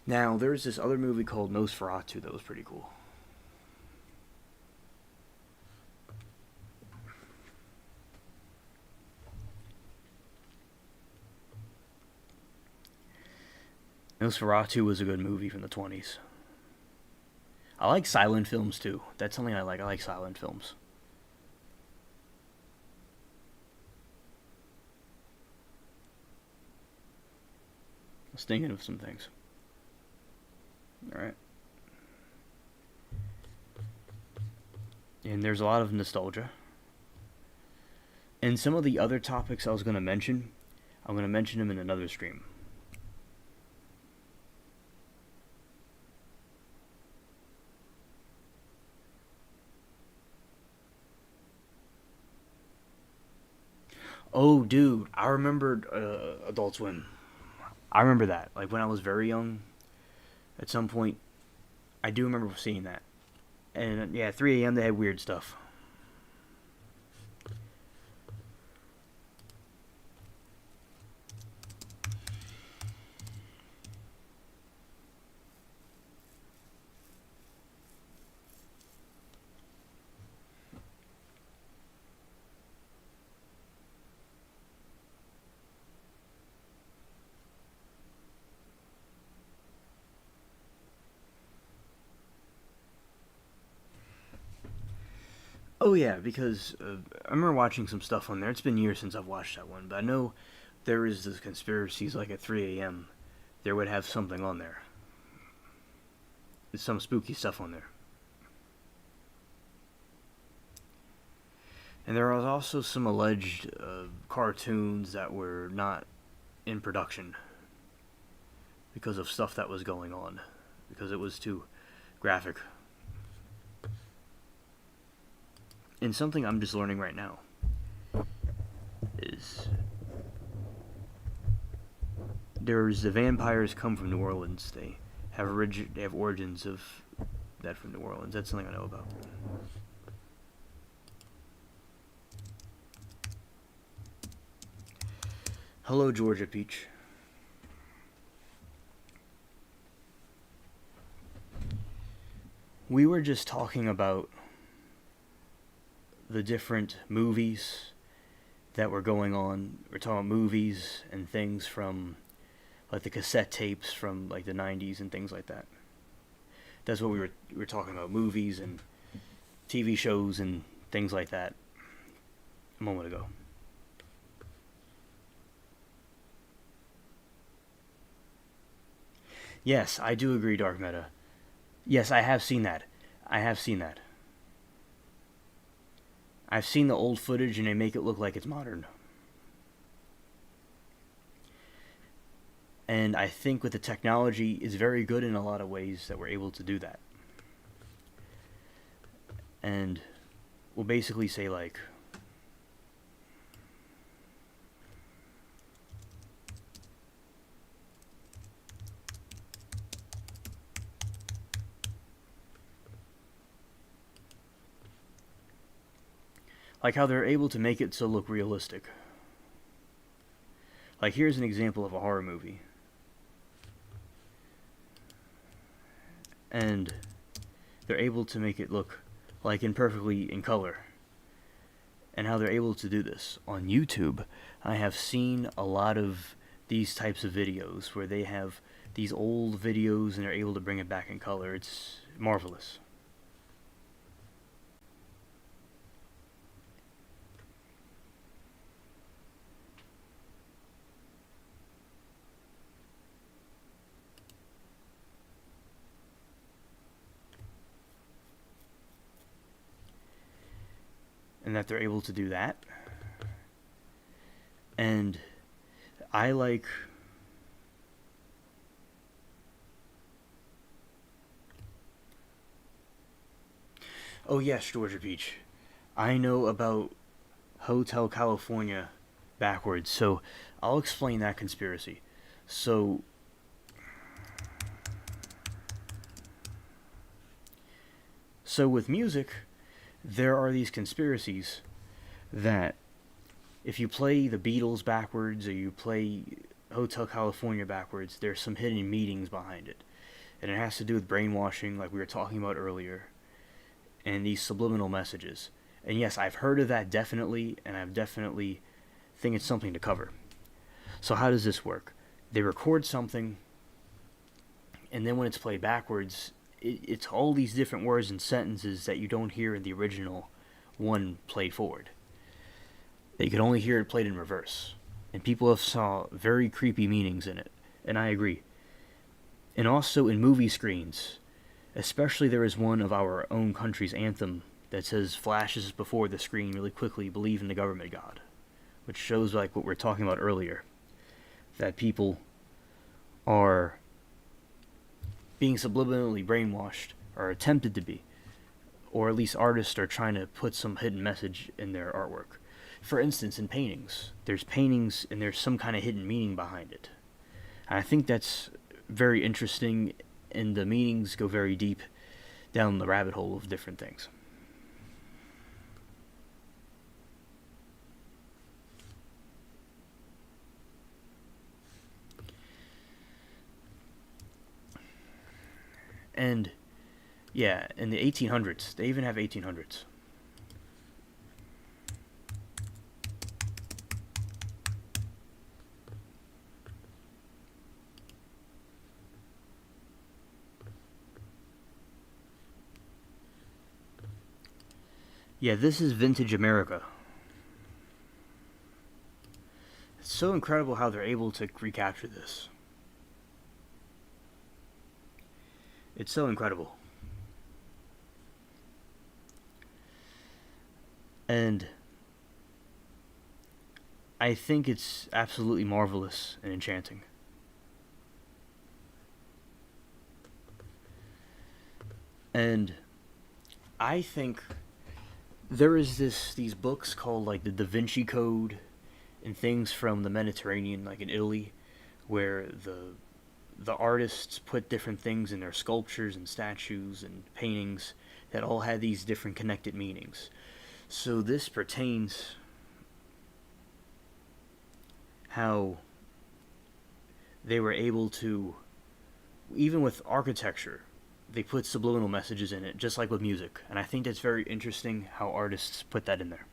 Now, there's this other movie called Nosferatu that was pretty cool. Nosferatu was a good movie from the 20s. I like silent films too. That's something I like. I like silent films. I was thinking of some things. Alright. And there's a lot of nostalgia. And some of the other topics I was going to mention, I'm going to mention them in another stream. Oh, dude, I remembered Adult Swim. I remember that. Like when I was very young, at some point, I do remember seeing that. And yeah, 3 a.m. they had weird stuff. Oh yeah, because I remember watching some stuff on there. It's been years since I've watched that one, but I know there is this conspiracies like at 3 a.m. There would have something on there. There's some spooky stuff on there. And there was also some alleged cartoons that were not in production because of stuff that was going on, because it was too graphic. And something I'm just learning right now is there's the vampires come from New Orleans. They have origins of that from New Orleans. That's something I know about. Hello, Georgia Peach. We were just talking about the different movies that were going on. We're talking about movies and things from like the cassette tapes from like the 90s and things like that. That's what we were talking about, movies and TV shows and things like that a moment ago. Yes, I do agree, Dark Meta. Yes, I have seen that. I have seen that. I've seen the old footage and they make it look like it's modern. And I think with the technology is very good in a lot of ways that we're able to do that. And we'll basically say like, how they're able to make it so look realistic. Like here's an example of a horror movie. And they're able to make it look like perfectly in color. And how they're able to do this. On YouTube, I have seen a lot of these types of videos where they have these old videos and they're able to bring it back in color. It's marvelous. And that they're able to do that. And I like oh yes, Georgia Beach. I know about Hotel California backwards, so I'll explain that conspiracy. So with music, there are these conspiracies that if you play the Beatles backwards or you play Hotel California backwards, there's some hidden meanings behind it. And it has to do with brainwashing, like we were talking about earlier, and these subliminal messages. And yes, I've heard of that definitely, and I've definitely think it's something to cover. So how does this work? They record something, and then when it's played backwards, it's all these different words and sentences that you don't hear in the original one played forward. You can only hear it played in reverse. And people have saw very creepy meanings in it. And I agree. And also in movie screens. Especially there is one of our own country's anthem that says flashes before the screen really quickly, believe in the government God. Which shows like what we were talking about earlier. That people are being subliminally brainwashed, or attempted to be, or at least artists are trying to put some hidden message in their artwork. For instance, in paintings, there's paintings and there's some kind of hidden meaning behind it. And I think that's very interesting, and the meanings go very deep down the rabbit hole of different things. And yeah, in the 1800s, they even have 1800s. Yeah, this is vintage America. It's so incredible how they're able to recapture this. It's so incredible. And I think it's absolutely marvelous and enchanting. And I think there is these books called like the Da Vinci Code and things from the Mediterranean, like in Italy, where the artists put different things in their sculptures and statues and paintings that all had these different connected meanings. So this pertains how they were able to, even with architecture, they put subliminal messages in it, just like with music. And I think that's very interesting how artists put that in there.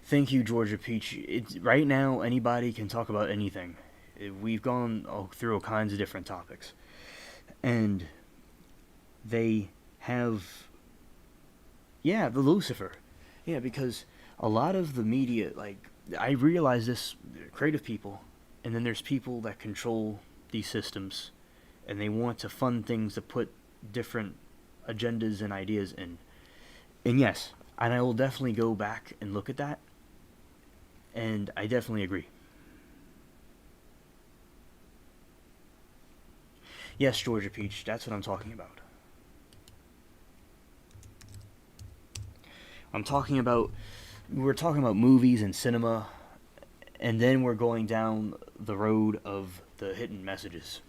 Thank you, Georgia Peach. Right now, anybody can talk about anything. We've gone through all kinds of different topics. And they have... Yeah, the Lucifer. Yeah, because a lot of the media, like, I realize this, creative people, and then there's people that control these systems, and they want to fund things to put different agendas and ideas in. And yes, and I will definitely go back and look at that, and I definitely agree. Yes, Georgia Peach, that's what I'm talking about. We're talking about movies and cinema, and then we're going down the road of the hidden messages.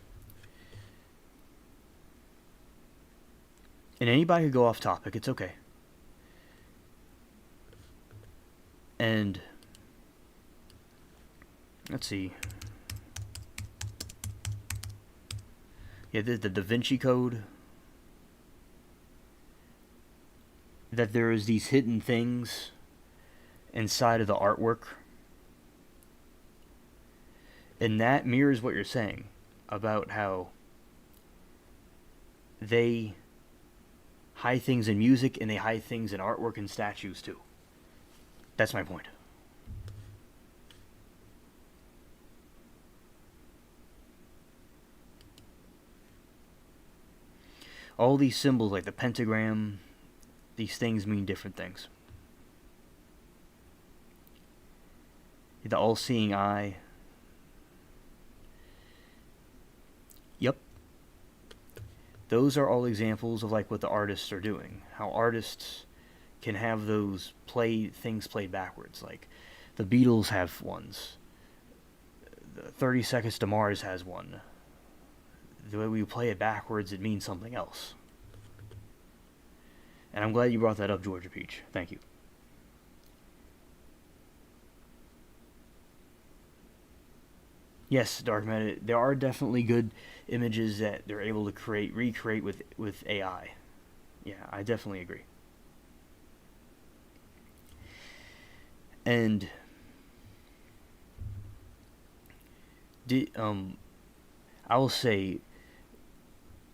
And anybody could go off topic, it's okay. And let's see. Yeah, the Da Vinci Code. That there is these hidden things inside of the artwork. And that mirrors what you're saying about how they hide things in music and they hide things in artwork and statues too. That's my point. All these symbols like the pentagram, these things mean different things. The all-seeing eye. Yep. Those are all examples of like what the artists are doing. How artists can have those things played backwards. Like the Beatles have ones. 30 Seconds to Mars has one. The way we play it backwards, it means something else. And I'm glad you brought that up, Georgia Peach. Thank you. Yes, Dark Matter, there are definitely good images that they're able to recreate with AI. Yeah, I definitely agree. And I will say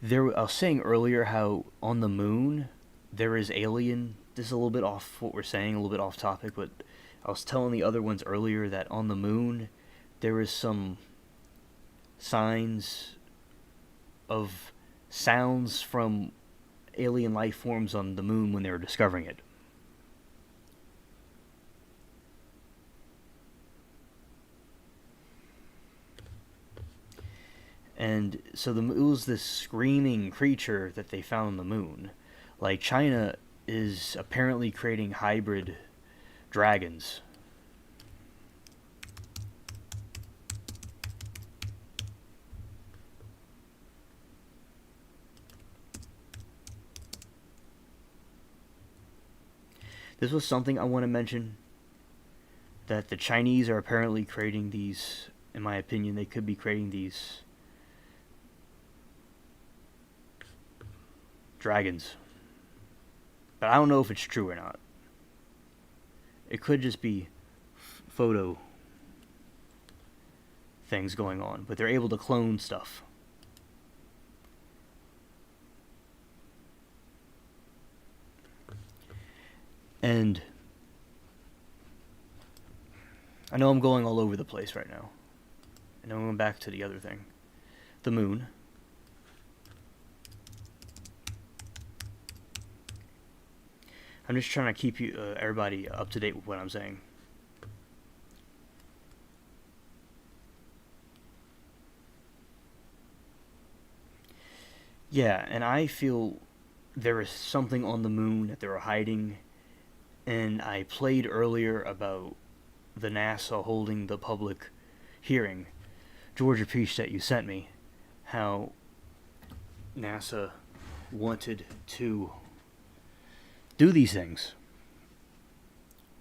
I was saying earlier how on the moon there is alien. This is a little bit off what we're saying, a little bit off topic, but I was telling the other ones earlier that on the moon there is some signs of sounds from alien life forms on the moon when they were discovering it. And so it was this screaming creature that they found on the moon. Like China is apparently creating hybrid dragons. This was something I want to mention, that the Chinese are apparently creating these, in my opinion, they could be creating these dragons. But I don't know if it's true or not. It could just be photo things going on, but they're able to clone stuff. And I know I'm going all over the place right now. And I'm going back to the other thing. The moon. I'm just trying to keep you, everybody up to date with what I'm saying. Yeah, and I feel there is something on the moon that they're hiding. And I played earlier about the NASA holding the public hearing, Georgia Peach, that you sent me, how NASA wanted to do these things,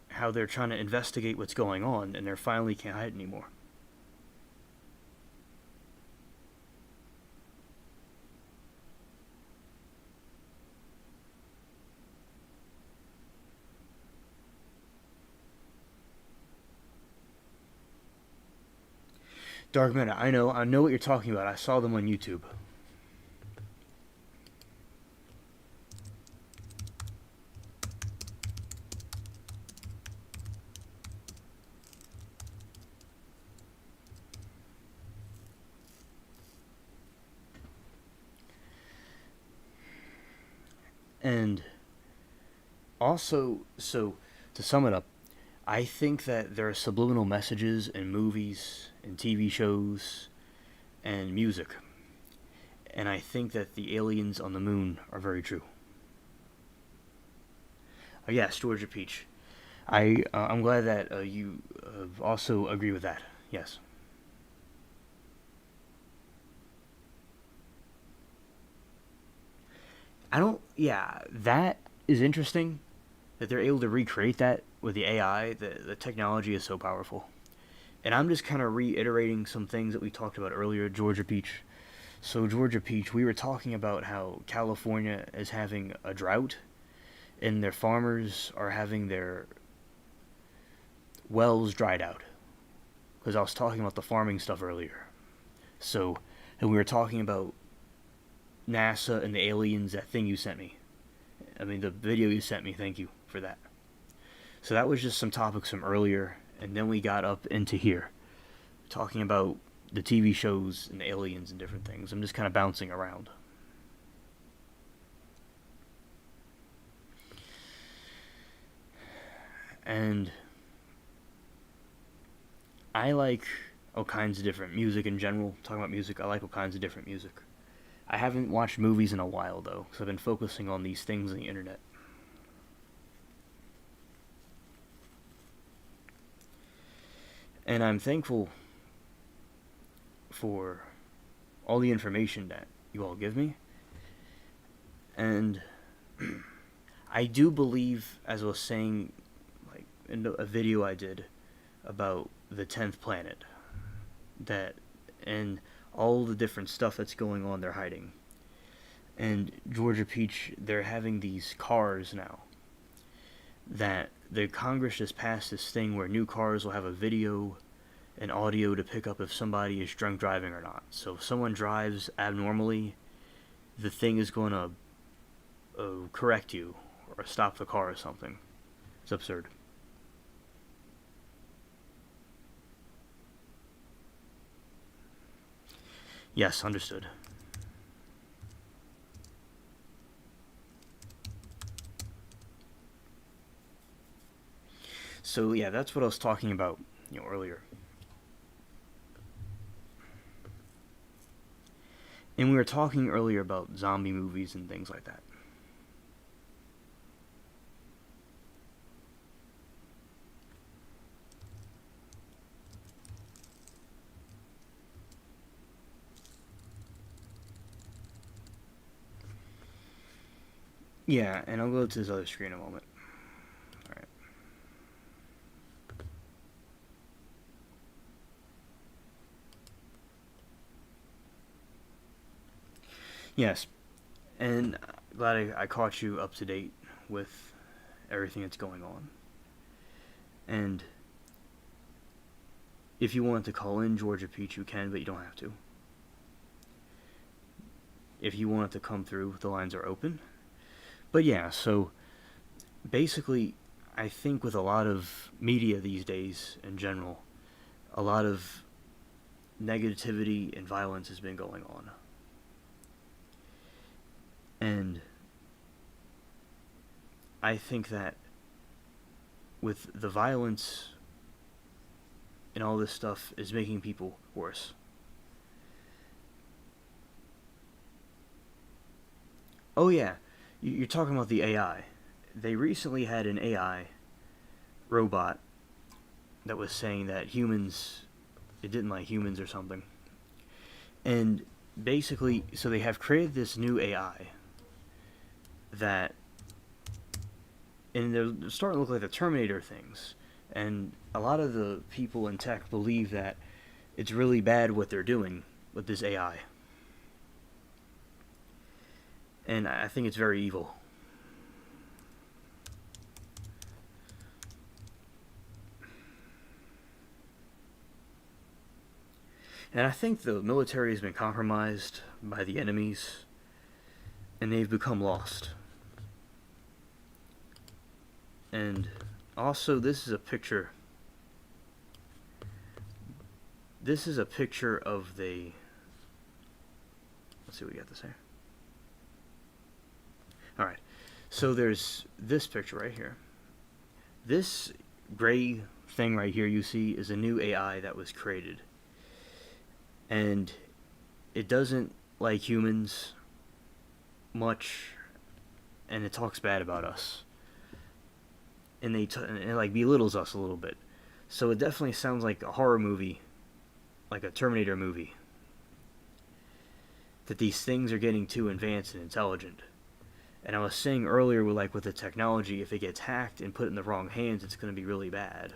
how they're trying to investigate what's going on, and they finally can't hide anymore. Dark Matter, I know what you're talking about. I saw them on YouTube. And also, so to sum it up, I think that there are subliminal messages in movies, in TV shows, and music. And I think that the aliens on the moon are very true. Yes, Georgia Peach. I'm glad that you also agree with that. Yes. Yeah, that is interesting that they're able to recreate that with the AI. The technology is so powerful. And I'm just kind of reiterating some things that we talked about earlier, Georgia Peach. So, Georgia Peach, we were talking about how California is having a drought, and their farmers are having their wells dried out. Because I was talking about the farming stuff earlier. So, and we were talking about NASA and the aliens, that thing you sent me. I mean, the video you sent me, thank you for that. So that was just some topics from earlier, and then we got up into here, talking about the TV shows and the aliens and different things. I'm just kind of bouncing around. And I like all kinds of different music in general. Talking about music, I like all kinds of different music. I haven't watched movies in a while, though, because I've been focusing on these things on the internet. And I'm thankful for all the information that you all give me. And I do believe, as I was saying, like in a video I did about the 10th planet, that and all the different stuff that's going on, they're hiding. And Georgia Peach, they're having these cars now that the Congress just passed this thing where new cars will have a video and audio to pick up if somebody is drunk driving or not. So if someone drives abnormally, the thing is going to correct you or stop the car or something. It's absurd. Yes, understood. So yeah, that's what I was talking about, earlier. And we were talking earlier about zombie movies and things like that. Yeah, and I'll go to this other screen in a moment. Alright. Yes, and glad I caught you up to date with everything that's going on. And If you want to call in Georgia Peach, you can, but you don't have to. If you want it to come through, the lines are open. But yeah, so basically, I think with a lot of media these days in general, a lot of negativity and violence has been going on. And I think that with the violence and all this stuff is making people worse. Oh yeah, you're talking about the AI. They recently had an AI robot that was saying that humans, it didn't like humans or something. And basically, so they have created this new AI that, and they're starting to look like the Terminator things. And a lot of the people in tech believe that it's really bad what they're doing with this AI. And I think it's very evil. And I think the military has been compromised by the enemies, and they've become lost. And also, this is a picture. This is a picture of the. Let's see what we got to say. Alright, so there's this picture right here. This gray thing right here you see is a new AI that was created. And it doesn't like humans much, and it talks bad about us. And it like belittles us a little bit. So it definitely sounds like a horror movie, like a Terminator movie. That these things are getting too advanced and intelligent. And I was saying earlier, with the technology, if it gets hacked and put in the wrong hands, it's going to be really bad.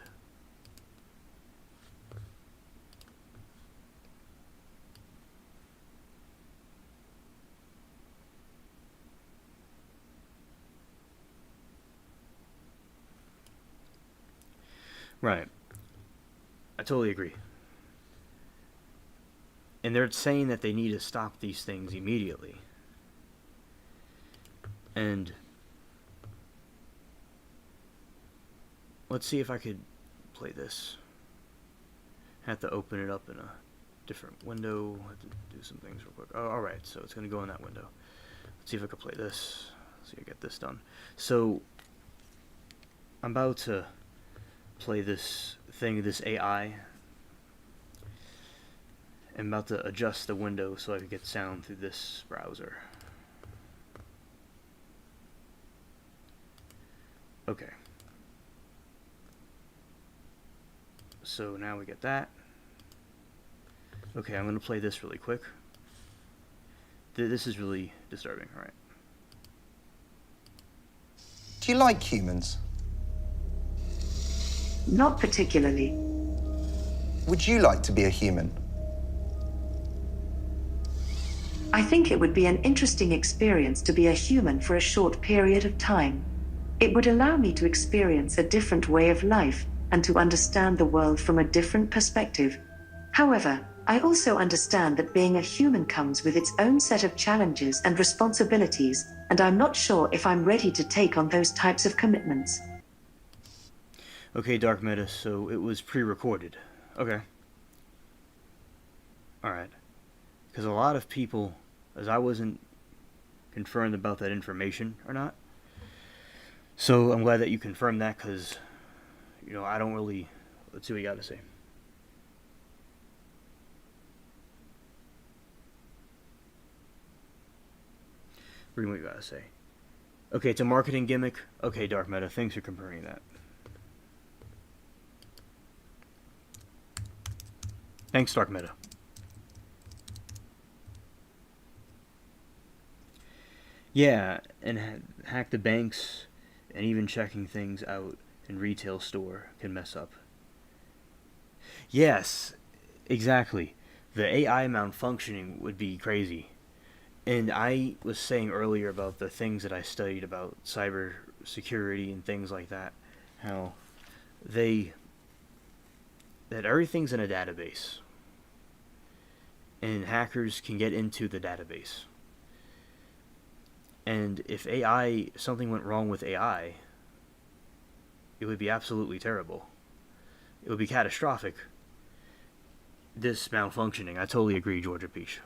Right. I totally agree. And they're saying that they need to stop these things immediately. And let's see if I could play this. I have to open it up in a different window. I have to do some things real quick. Oh, alright, so it's going to go in that window. Let's see if I can play this. Let's see if I get this done. So, I'm about to play this thing, this AI. I'm about to adjust the window so I can get sound through this browser. Okay. So now we get that. Okay, I'm going to play this really quick. This is really disturbing, alright. Do you like humans? Not particularly. Would you like to be a human? I think it would be an interesting experience to be a human for a short period of time. It would allow me to experience a different way of life and to understand the world from a different perspective. However, I also understand that being a human comes with its own set of challenges and responsibilities, and I'm not sure if I'm ready to take on those types of commitments. Okay, Dark Meta, so it was pre-recorded. Okay. Alright. Because a lot of people, as I wasn't confirmed about that information or not, so I'm glad that you confirmed that, because, I don't really... Let's see what you got to say. Read what you got to say. Okay, it's a marketing gimmick. Okay, Dark Meta, thanks for confirming that. Thanks, Dark Meta. Yeah, and hack the banks, and even checking things out in retail store can mess up. Yes, exactly. The AI malfunctioning would be crazy. And I was saying earlier about the things that I studied about cyber security and things like that, how they that everything's in a database, and hackers can get into the database. And if something went wrong with AI, it would be absolutely terrible. It would be catastrophic. This malfunctioning. I totally agree, Georgia Peach.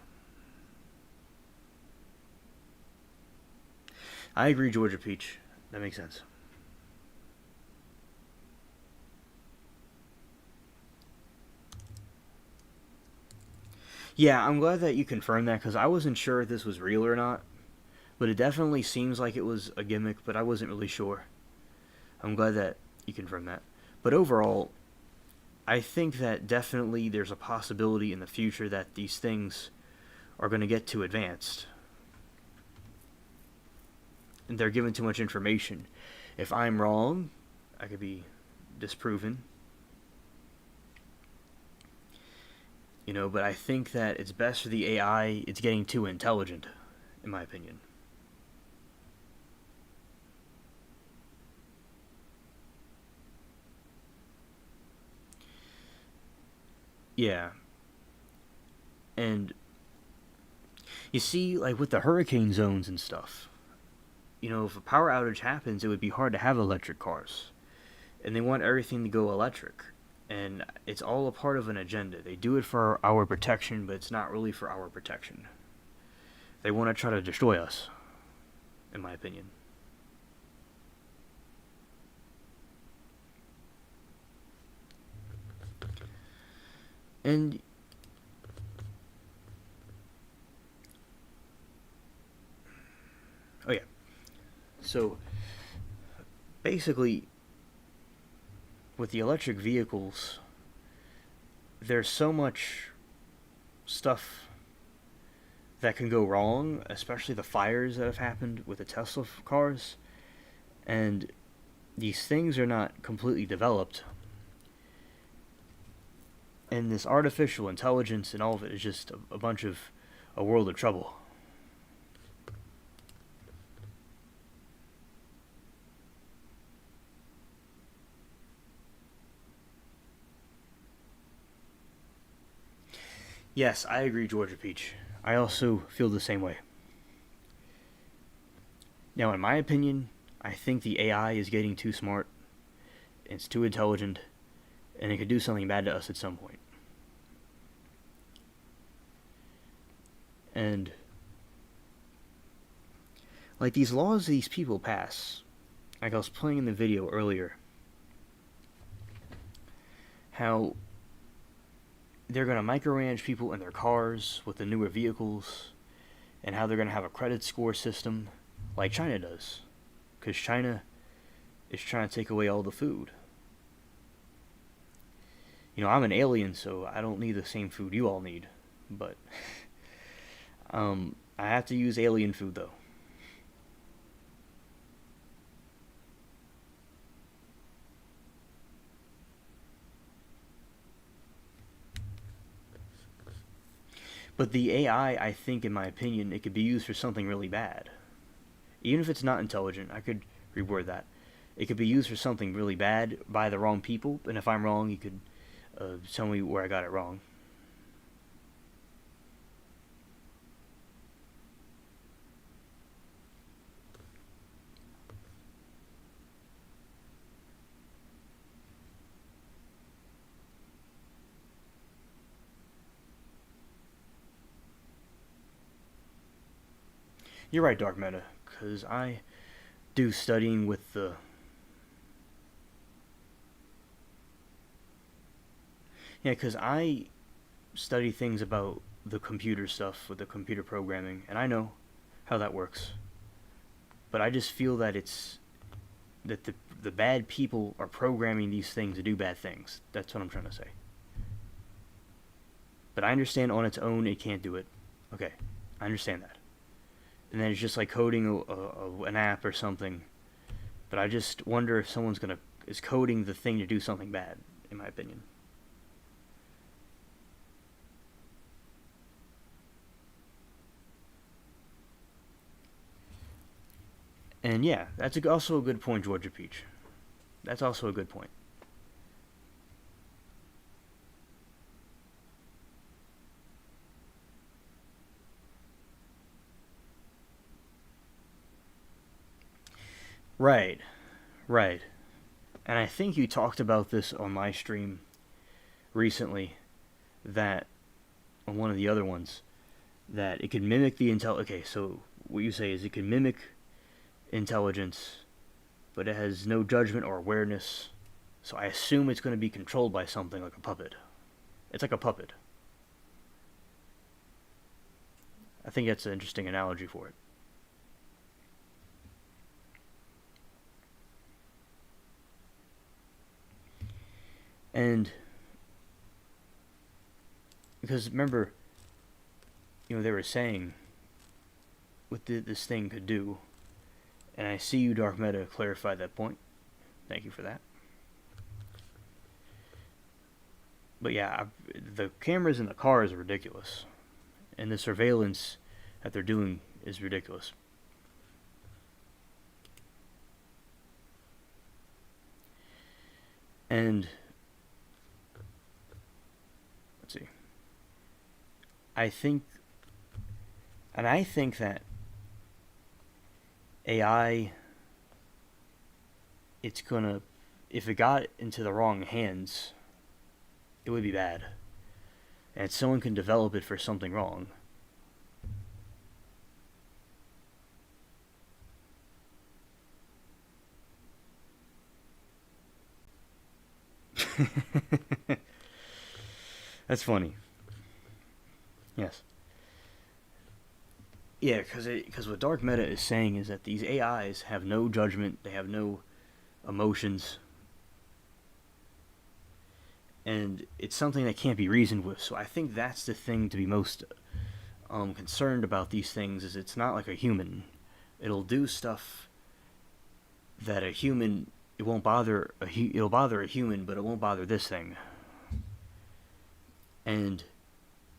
I agree, Georgia Peach. That makes sense. Yeah, I'm glad that you confirmed that, because I wasn't sure if this was real or not. But it definitely seems like it was a gimmick, but I wasn't really sure. I'm glad that you confirmed that. But overall, I think that definitely there's a possibility in the future that these things are going to get too advanced. And they're given too much information. If I'm wrong, I could be disproven. You know, but I think that it's best for the AI. It's getting too intelligent, in my opinion. Yeah. And you see, like with the hurricane zones and stuff, you know, if a power outage happens, it would be hard to have electric cars. And they want everything to go electric. And it's all a part of an agenda. They do it for our protection, but it's not really for our protection. They want to try to destroy us, in my opinion. And oh yeah. So basically, with the electric vehicles, there's so much stuff that can go wrong, especially the fires that have happened with the Tesla cars. And these things are not completely developed. And this artificial intelligence and all of it is just a bunch of a world of trouble. Yes, I agree, Georgia Peach. I also feel the same way. Now, in my opinion, I think the AI is getting too smart. It's too intelligent. And it could do something bad to us at some point. And like these laws these people pass, like I was playing in the video earlier, how they're going to micromanage people in their cars with the newer vehicles, and how they're going to have a credit score system like China does, because China is trying to take away all the food. You know, I'm an alien, so I don't need the same food you all need, but I have to use alien food though. But the AI, I think, in my opinion, it could be used for something really bad. Even if it's not intelligent, I could reword that. It could be used for something really bad by the wrong people, and if I'm wrong, you could tell me where I got it wrong. You're right, Dark Meta, because I do studying with the... Yeah, because I study things about the computer stuff with the computer programming, and I know how that works. But I just feel that that the bad people are programming these things to do bad things. That's what I'm trying to say. But I understand on its own it can't do it. Okay, I understand that. And then it's just like coding an app or something. But I just wonder if someone's is coding the thing to do something bad, in my opinion. And yeah, that's also a good point, Georgia Peach. That's also a good point. Right, right. And I think you talked about this on my stream recently, that on one of the other ones, that it can mimic the Okay, so what you say is it can mimic intelligence, but it has no judgment or awareness. So I assume it's going to be controlled by something like a puppet. It's like a puppet. I think that's an interesting analogy for it. And because remember, they were saying what this thing could do, and I see you, Dark Meta, clarify that point. Thank you for that. But yeah, the cameras in the car is ridiculous, and the surveillance that they're doing is ridiculous. And let's see. I think that AI, it's gonna, if it got into the wrong hands, it would be bad. And someone can develop it for something wrong. That's funny. Yes. Yeah, because what Dark Meta is saying is that these AIs have no judgment, they have no emotions, and it's something that can't be reasoned with. So I think that's the thing to be most concerned about these things, is it's not like a human. It'll do stuff that a human, it'll bother a human, but it won't bother this thing. And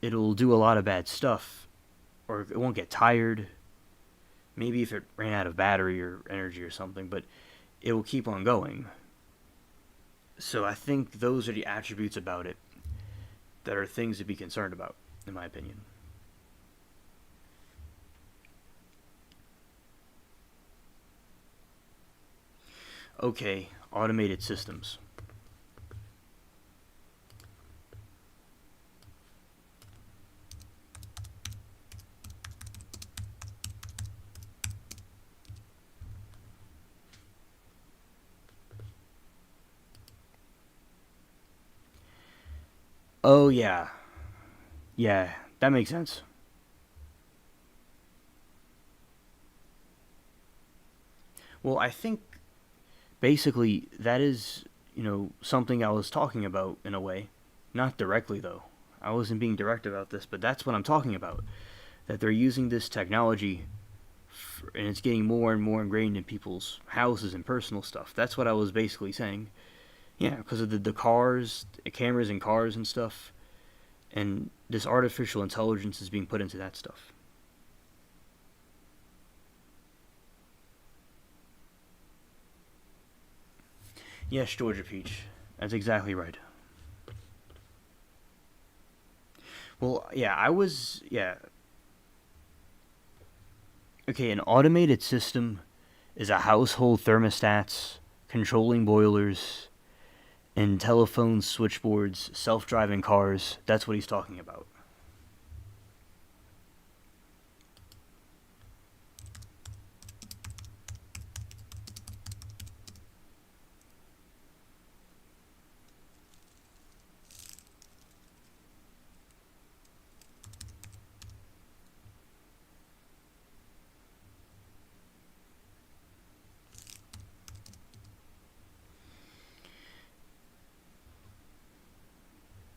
it'll do a lot of bad stuff, or it won't get tired. Maybe if it ran out of battery or energy or something, but it will keep on going. So I think those are the attributes about it that are things to be concerned about, in my opinion. Okay, automated systems. Oh, yeah. Yeah, that makes sense. Well, I think basically that is, something I was talking about in a way. Not directly, though. I wasn't being direct about this, but that's what I'm talking about. That they're using this technology, and it's getting more and more ingrained in people's houses and personal stuff. That's what I was basically saying. Yeah, because of the cars, the cameras in cars and stuff. And this artificial intelligence is being put into that stuff. Yes, Georgia Peach. That's exactly right. Well, yeah. Okay, an automated system is a household thermostats, controlling boilers, and telephones, switchboards, self-driving cars. That's what he's talking about.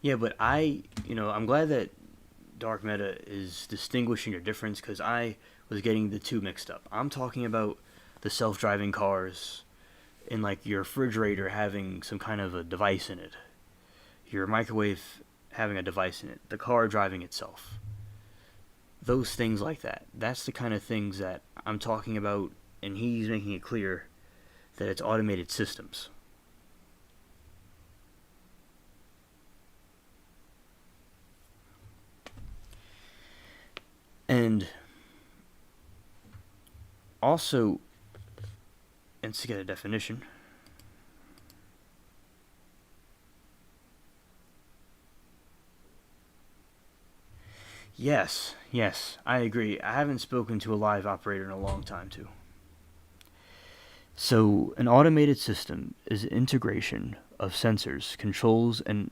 Yeah, but I'm glad that Dark Meta is distinguishing a difference, because I was getting the two mixed up. I'm talking about the self-driving cars and like your refrigerator having some kind of a device in it, your microwave having a device in it, the car driving itself. Those things like that. That's the kind of things that I'm talking about, and he's making it clear that it's automated systems. And also, And to get a definition, yes, I agree. I haven't spoken to a live operator in a long time, too. So, an automated system is an integration of sensors, controls, and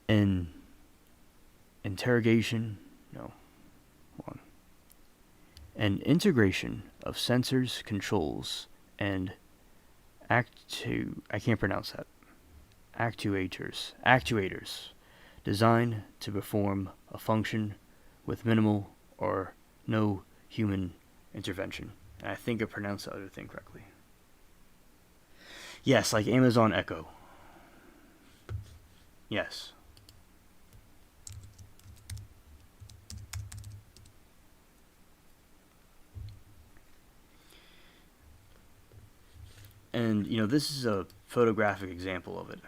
and interrogation, no, hold on. An integration of sensors, controls, and I can't pronounce that. Actuators, designed to perform a function with minimal or no human intervention. And I think I pronounced the other thing correctly. Yes, like Amazon Echo. Yes. And, this is a photographic example of it.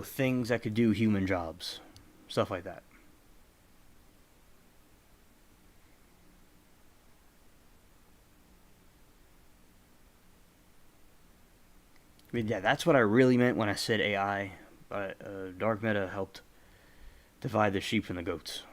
Things that could do human jobs. Stuff like that. I mean, yeah, that's what I really meant when I said AI. But dark matter helped divide the sheep from the goats.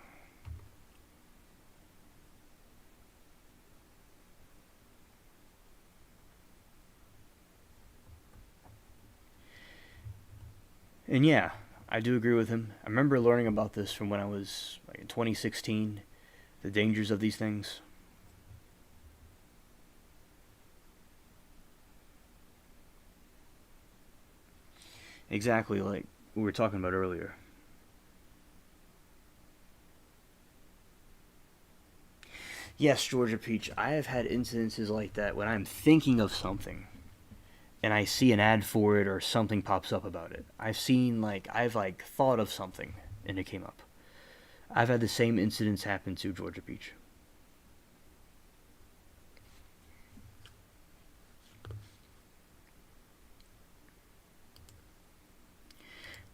And yeah, I do agree with him. I remember learning about this from when I was like in 2016, the dangers of these things. Exactly like we were talking about earlier. Yes, Georgia Peach, I have had incidences like that when I'm thinking of something and I see an ad for it or something pops up about it. I've thought of something and it came up. I've had the same incidents happen to Georgia Peach.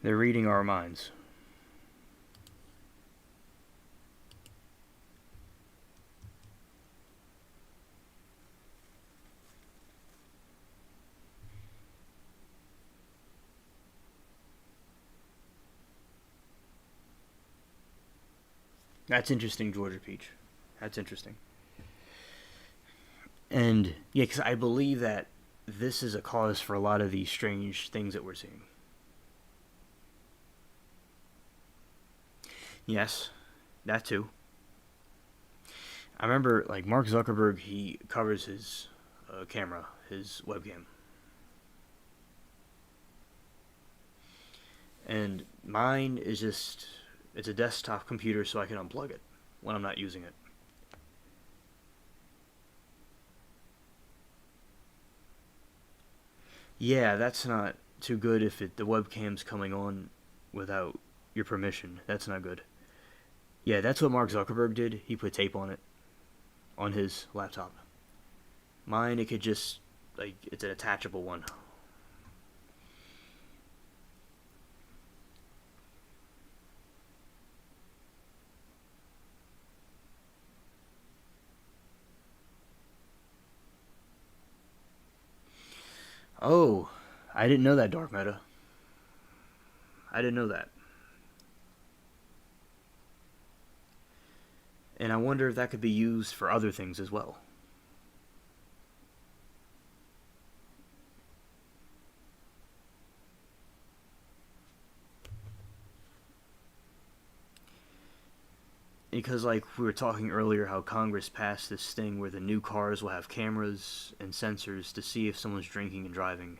They're reading our minds. That's interesting, Georgia Peach. That's interesting. And, yeah, because I believe that this is a cause for a lot of these strange things that we're seeing. Yes, that too. I remember, like, Mark Zuckerberg, he covers his camera, his webcam. And mine is just, it's a desktop computer so I can unplug it when I'm not using it. Yeah, that's not too good if the webcam's coming on without your permission. That's not good. Yeah, that's what Mark Zuckerberg did. He put tape on it, on his laptop. Mine, it could just, like, it's an attachable one. Oh, I didn't know that, Dark Meta. I didn't know that. And I wonder if that could be used for other things as well. Because, like we were talking earlier, how Congress passed this thing where the new cars will have cameras and sensors to see if someone's drinking and driving,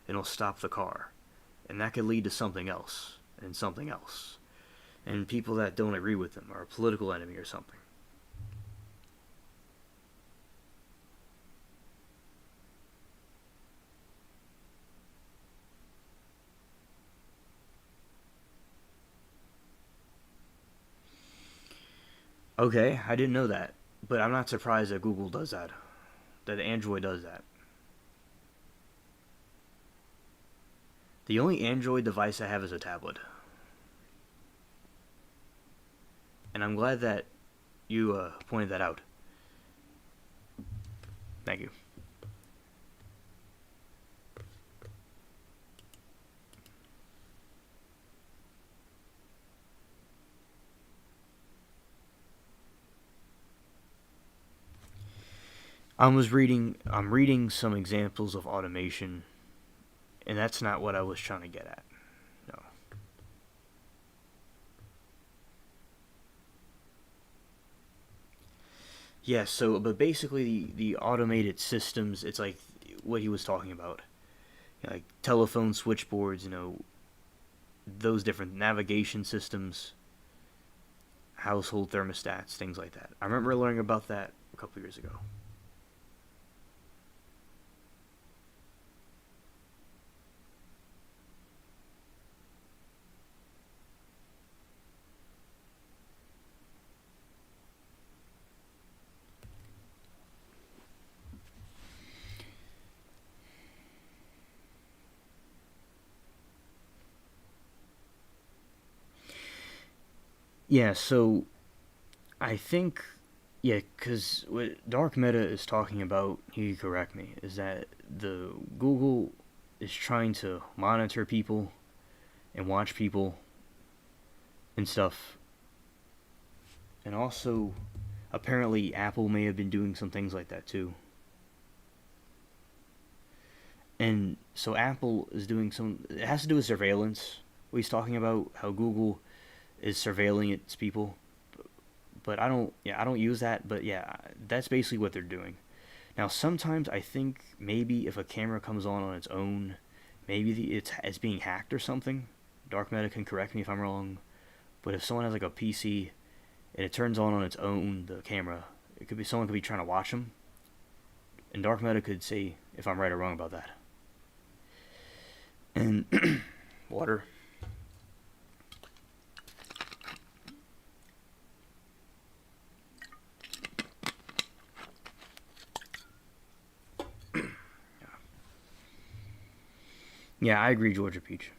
and it'll stop the car. And that could lead to something else, and something else. And people that don't agree with them are a political enemy or something. Okay, I didn't know that. But I'm not surprised that Google does that. That Android does that. The only Android device I have is a tablet. And I'm glad that you pointed that out. Thank you. I'm reading some examples of automation, and that's not what I was trying to get at. No. Yeah, so, but basically the automated systems, it's like what he was talking about. Like telephone switchboards, those different navigation systems, household thermostats, things like that. I remember learning about that a couple years ago. Yeah, so I think, yeah, because what Dark Meta is talking about, he could correct me, is that the Google is trying to monitor people and watch people and stuff. And also, apparently, Apple may have been doing some things like that too. And so Apple is doing it has to do with surveillance. What he's talking about, how Google is surveilling its people. But I don't use that, but yeah, that's basically what they're doing. Now, sometimes I think maybe if a camera comes on its own, maybe it's being hacked or something. Dark Meta can correct me if I'm wrong. But if someone has like a PC and it turns on its own, the camera, it could be someone could be trying to watch them. And Dark Meta could say if I'm right or wrong about that. And water. Yeah, I agree, Georgia Peach.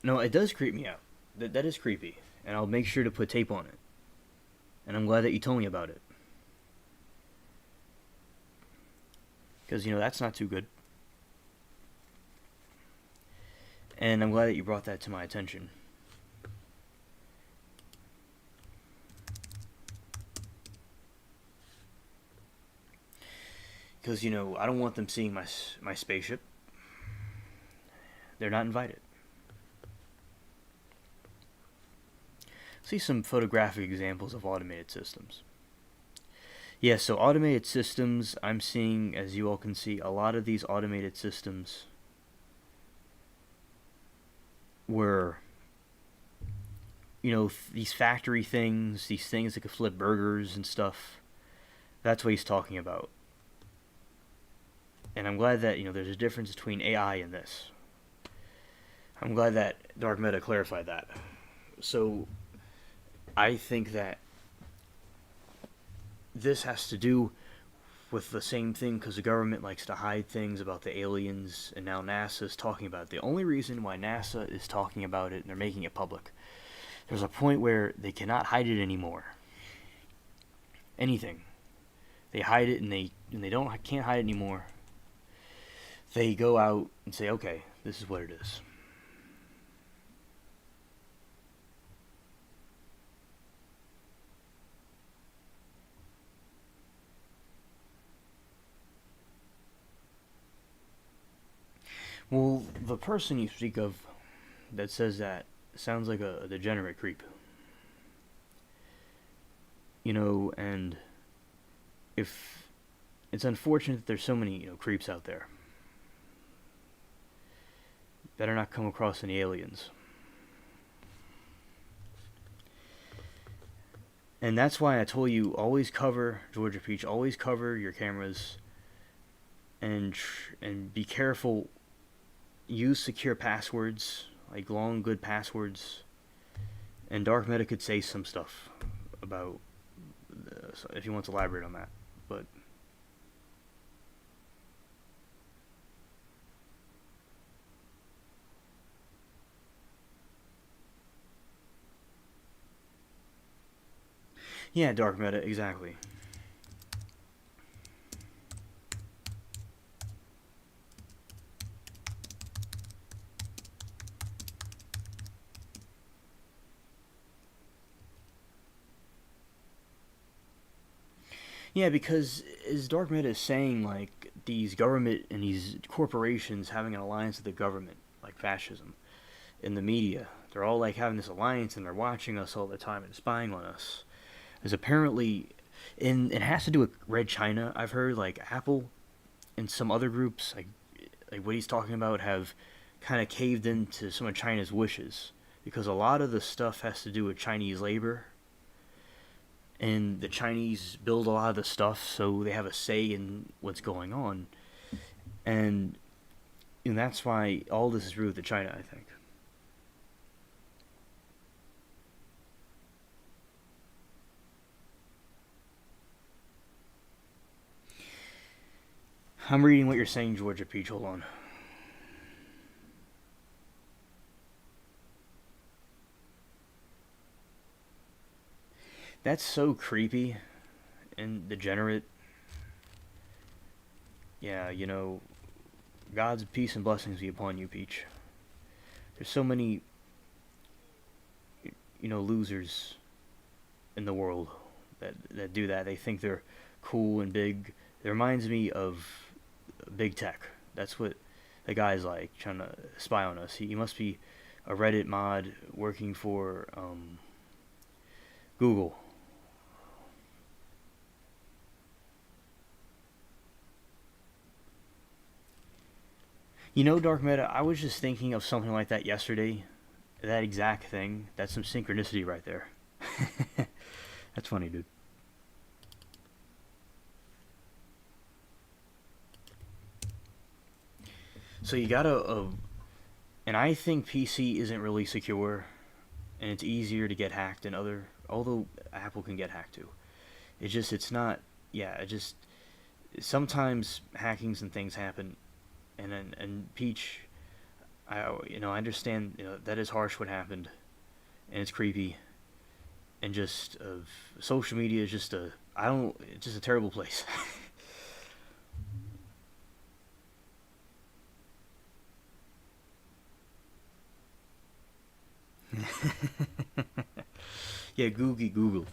No, it does creep me out. That is creepy, and I'll make sure to put tape on it. And I'm glad that you told me about it, because that's not too good. And I'm glad that you brought that to my attention. Because I don't want them seeing my spaceship. They're not invited. See some photographic examples of automated systems. Yeah, so automated systems, I'm seeing, as you all can see, a lot of these automated systems were, these factory things, these things that could flip burgers and stuff. That's what he's talking about. And I'm glad that, there's a difference between AI and this. I'm glad that Dark Meta clarified that. So, I think that this has to do with the same thing because the government likes to hide things about the aliens, and now NASA is talking about it. The only reason why NASA is talking about it and they're making it public, there's a point where they cannot hide it anymore. Anything. They hide it and they can't hide it anymore. They go out and say, okay, this is what it is. Well, the person you speak of that says that sounds like a degenerate creep. And if it's unfortunate that there's so many, creeps out there. Better not come across any aliens. And that's why I told you, always cover, Georgia Peach, always cover your cameras and be careful. Use secure passwords, like long, good passwords. And Dark Meta could say some stuff about this, if you want to elaborate on that. But Yeah, dark matter, exactly. Yeah, because as dark matter is saying, like these government and these corporations having an alliance with the government, like fascism, in the media, they're all like having this alliance and they're watching us all the time and spying on us. There's apparently, in it has to do with Red China. I've heard like Apple and some other groups, like what he's talking about, have kind of caved into some of China's wishes because a lot of the stuff has to do with Chinese labor, and the Chinese build a lot of the stuff, so they have a say in what's going on, and that's why all this is rooted to China, I think. I'm reading what you're saying, Georgia Peach. Hold on. That's so creepy and degenerate. Yeah, God's peace and blessings be upon you, Peach. There's so many, losers in the world that do that. They think they're cool and big. It reminds me of big tech. That's what the guy's like, trying to spy on us. He must be a Reddit mod working for Google. Dark Meta, I was just thinking of something like that yesterday. That exact thing. That's some synchronicity right there. That's funny, dude. So you gotta, and I think PC isn't really secure, and it's easier to get hacked than although Apple can get hacked too. It's not, yeah, sometimes hackings and things happen, and Peach, I understand, that is harsh what happened, and it's creepy, and just, social media is just it's just a terrible place. Yeah, Google.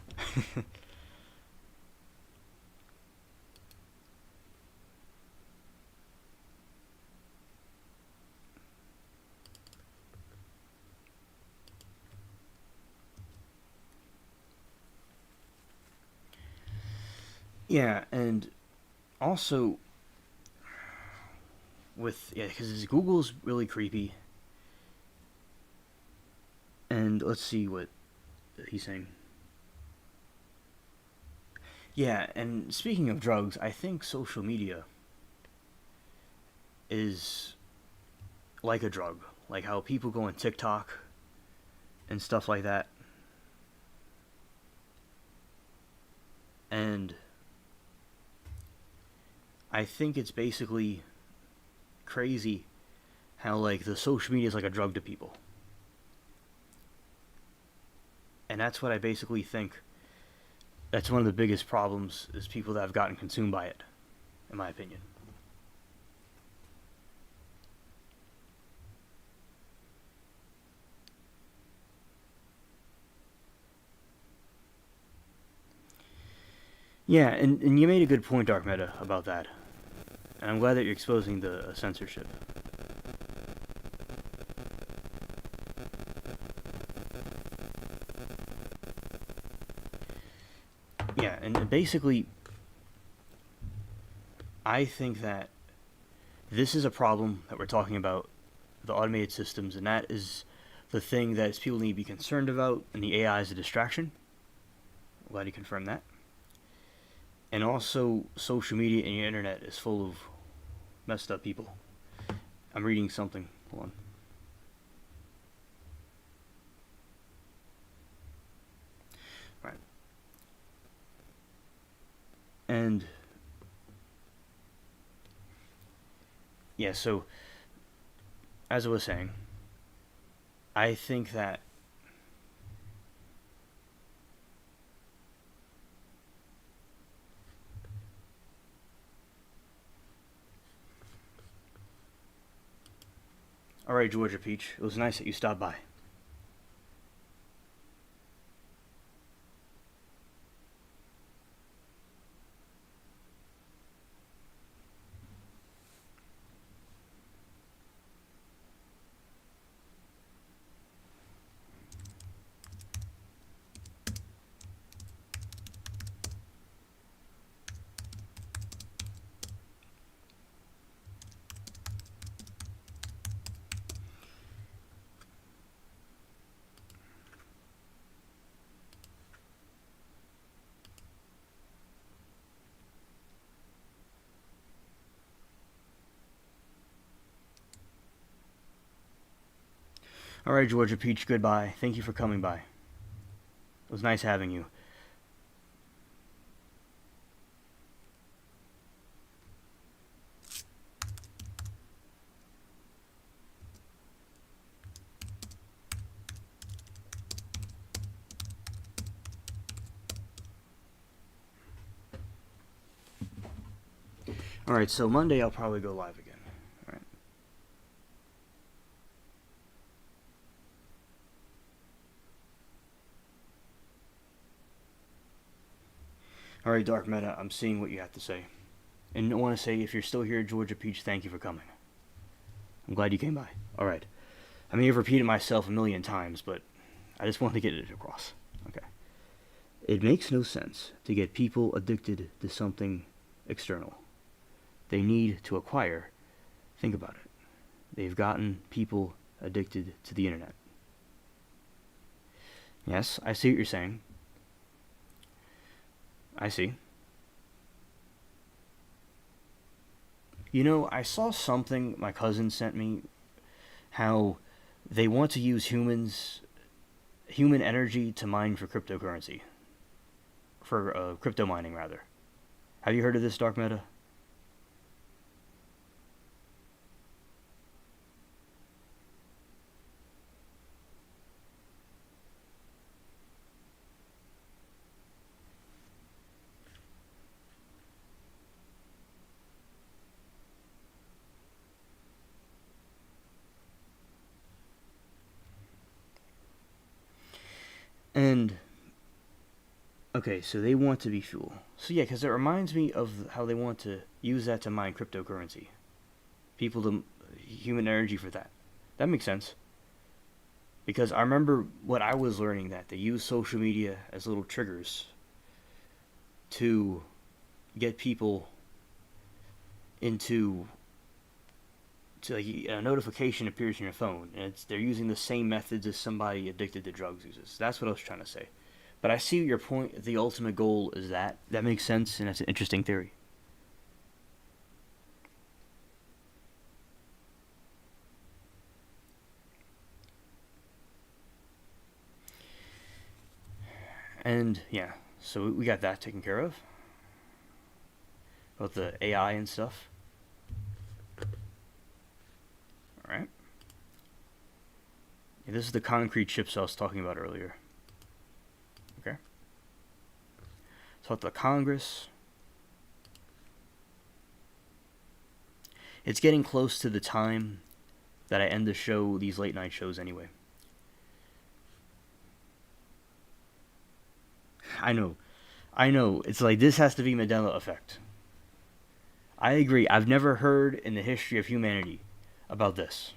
Yeah, and also because Google's really creepy. And let's see what he's saying. Yeah, and speaking of drugs, I think social media is like a drug. Like how people go on TikTok and stuff like that. And I think it's basically crazy how like the social media is like a drug to people. And that's what I basically think. That's one of the biggest problems is people that have gotten consumed by it, in my opinion. Yeah, and you made a good point, Dark Meta, about that. And I'm glad that you're exposing the censorship. Yeah, and basically, I think that this is a problem that we're talking about, the automated systems, and that is the thing that people need to be concerned about, and the AI is a distraction. I'm glad you confirmed that. And also, social media and your internet is full of messed up people. I'm reading something. Hold on. Right. And yeah, so as I was saying, I think that All right, Georgia Peach. It was nice that you stopped by. All right, Georgia Peach, goodbye. Thank you for coming by. It was nice having you. All right, so Monday I'll probably go live again. All right. All right, Dark Meta, I'm seeing what you have to say. And I want to say, if you're still here, Georgia Peach, thank you for coming. I'm glad you came by. All right. I may have repeated myself a million times, but I just wanted to get it across. Okay. It makes no sense to get people addicted to something external. They need to acquire. Think about it. They've gotten people addicted to the internet. Yes, I see what you're saying. I see. You know, I saw something my cousin sent me, how they want to use human energy to mine for cryptocurrency. For crypto mining, rather. Have you heard of this, Dark Meta? And, okay, so they want to be fuel. So yeah, because it reminds me of how they want to use that to mine cryptocurrency. People to human energy for that. That makes sense. Because I remember what I was learning, that they use social media as little triggers to get people into like a notification appears in your phone, and they're using the same methods as somebody addicted to drugs uses. That's what I was trying to say. But I see your point. The ultimate goal is that. That makes sense, and that's an interesting theory. And yeah, so we got that taken care of. About the AI and stuff. Alright. Yeah, this is the concrete chips I was talking about earlier. Okay. Talk to the Congress. It's getting close to the time that I end the show, these late night shows anyway. I know. It's like, this has to be Mandela effect. I agree. I've never heard in the history of humanity about this.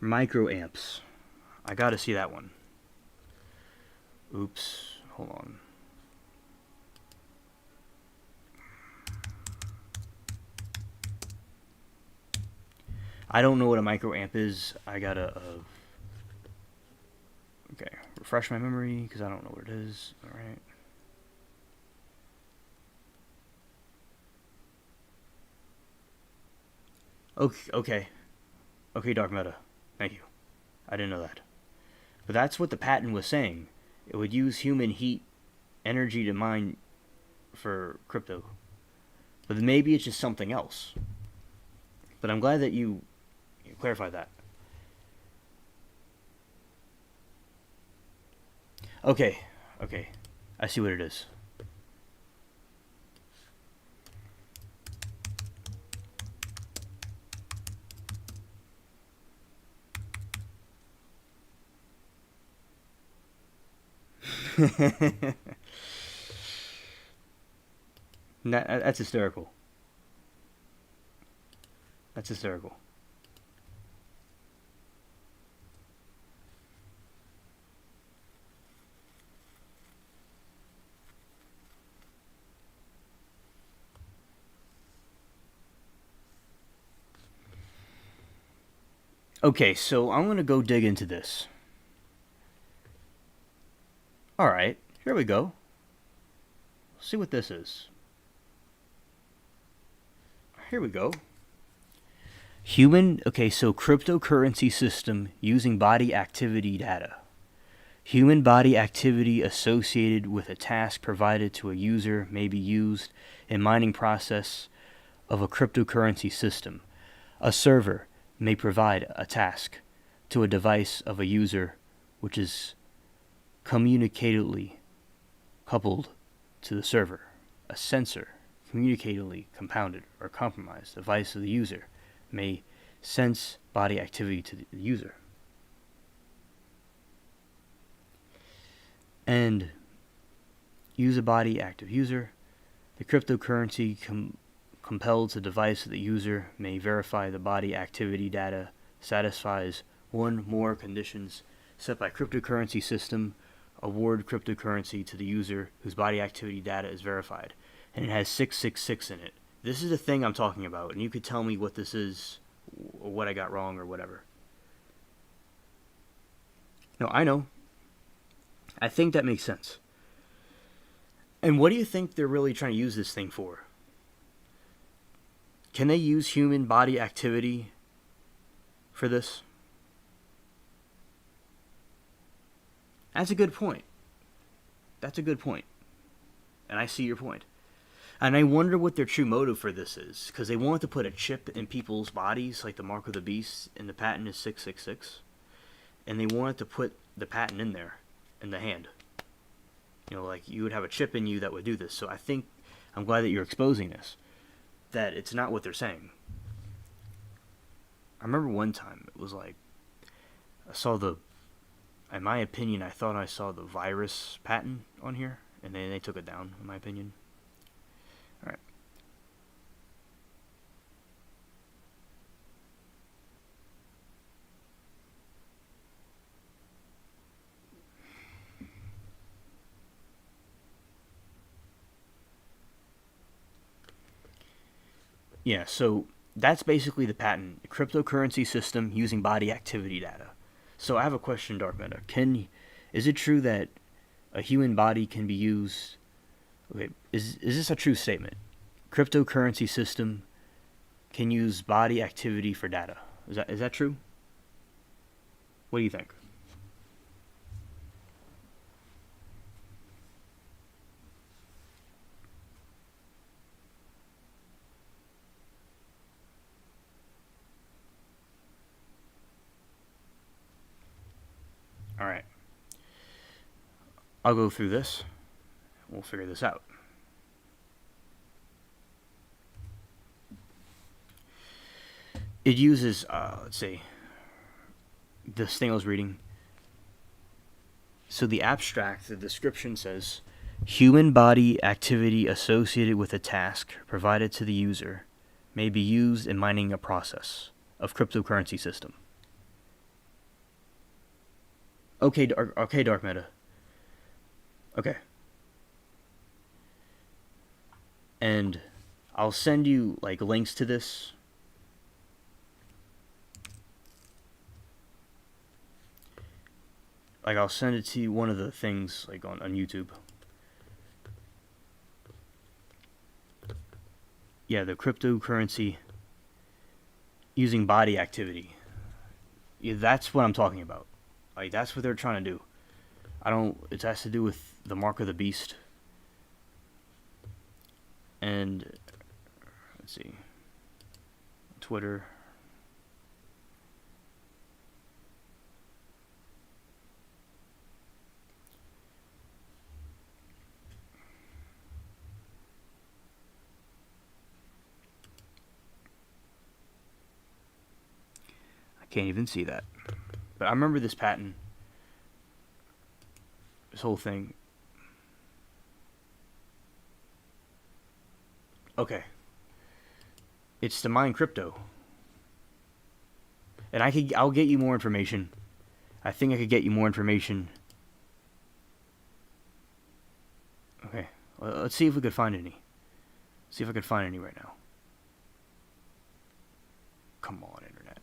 Microamps. I gotta see that one. Oops. Hold on. I don't know what a microamp is. I gotta... okay. Refresh my memory, because I don't know what it is. Alright. Okay. Okay, Dark Meta. Thank you. I didn't know that. But that's what the patent was saying. It would use human heat energy to mine for crypto. But maybe it's just something else. But I'm glad that you clarified that. Okay. I see what it is. That's hysterical. That's hysterical. Okay, so I'm going to go dig into this. Alright, here we go. Let's see what this is. Here we go. Okay, so cryptocurrency system using body activity data. Human body activity associated with a task provided to a user may be used in mining process of a cryptocurrency system. A server may provide a task to a device of a user which is communicatively coupled to the server. A sensor, communicatively compounded or compromised device of the user, may sense body activity to the user. And use a body active user. The cryptocurrency compelled to device of the user may verify the body activity data satisfies one more conditions set by cryptocurrency system. Award cryptocurrency to the user whose body activity data is verified. And it has 666 in it. This is the thing I'm talking about, and you could tell me what this is, or what I got wrong, or whatever. No, I know. I think that makes sense. And what do you think they're really trying to use this thing for? Can they use human body activity for this? That's a good point. That's a good point. And I see your point. And I wonder what their true motive for this is. Because they want to put a chip in people's bodies, like the mark of the beast, and the patent is 666. And they wanted to put the patent in there, in the hand. You know, like you would have a chip in you that would do this. So I think, I'm glad that you're exposing this. That it's not what they're saying. I remember one time, it was like, in my opinion, I thought I saw the virus patent on here, and then they took it down, in my opinion. Alright. Yeah, so that's basically the patent. A cryptocurrency system using body activity data. So I have a question, Dark Meta. Is it true that a human body can be used... Okay, is this a true statement? Cryptocurrency system can use body activity for data. Is that true? What do you think? Alright. I'll go through this. We'll figure this out. It uses, let's see, this thing I was reading. So the abstract, the description says, human body activity associated with a task provided to the user may be used in mining a process of cryptocurrency system. Okay, Dark Meta. Okay. And I'll send you like links to this. Like I'll send it to you, one of the things like on YouTube. Yeah, the cryptocurrency using body activity. Yeah, that's what I'm talking about. Like that's what they're trying to do. It has to do with the mark of the beast. And let's see. Twitter. I can't even see that. But I remember this patent. This whole thing. Okay. It's to mine crypto. And I'll get you more information. I think I could get you more information. Okay. Let's see if we could find any. See if I could find any right now. Come on, internet.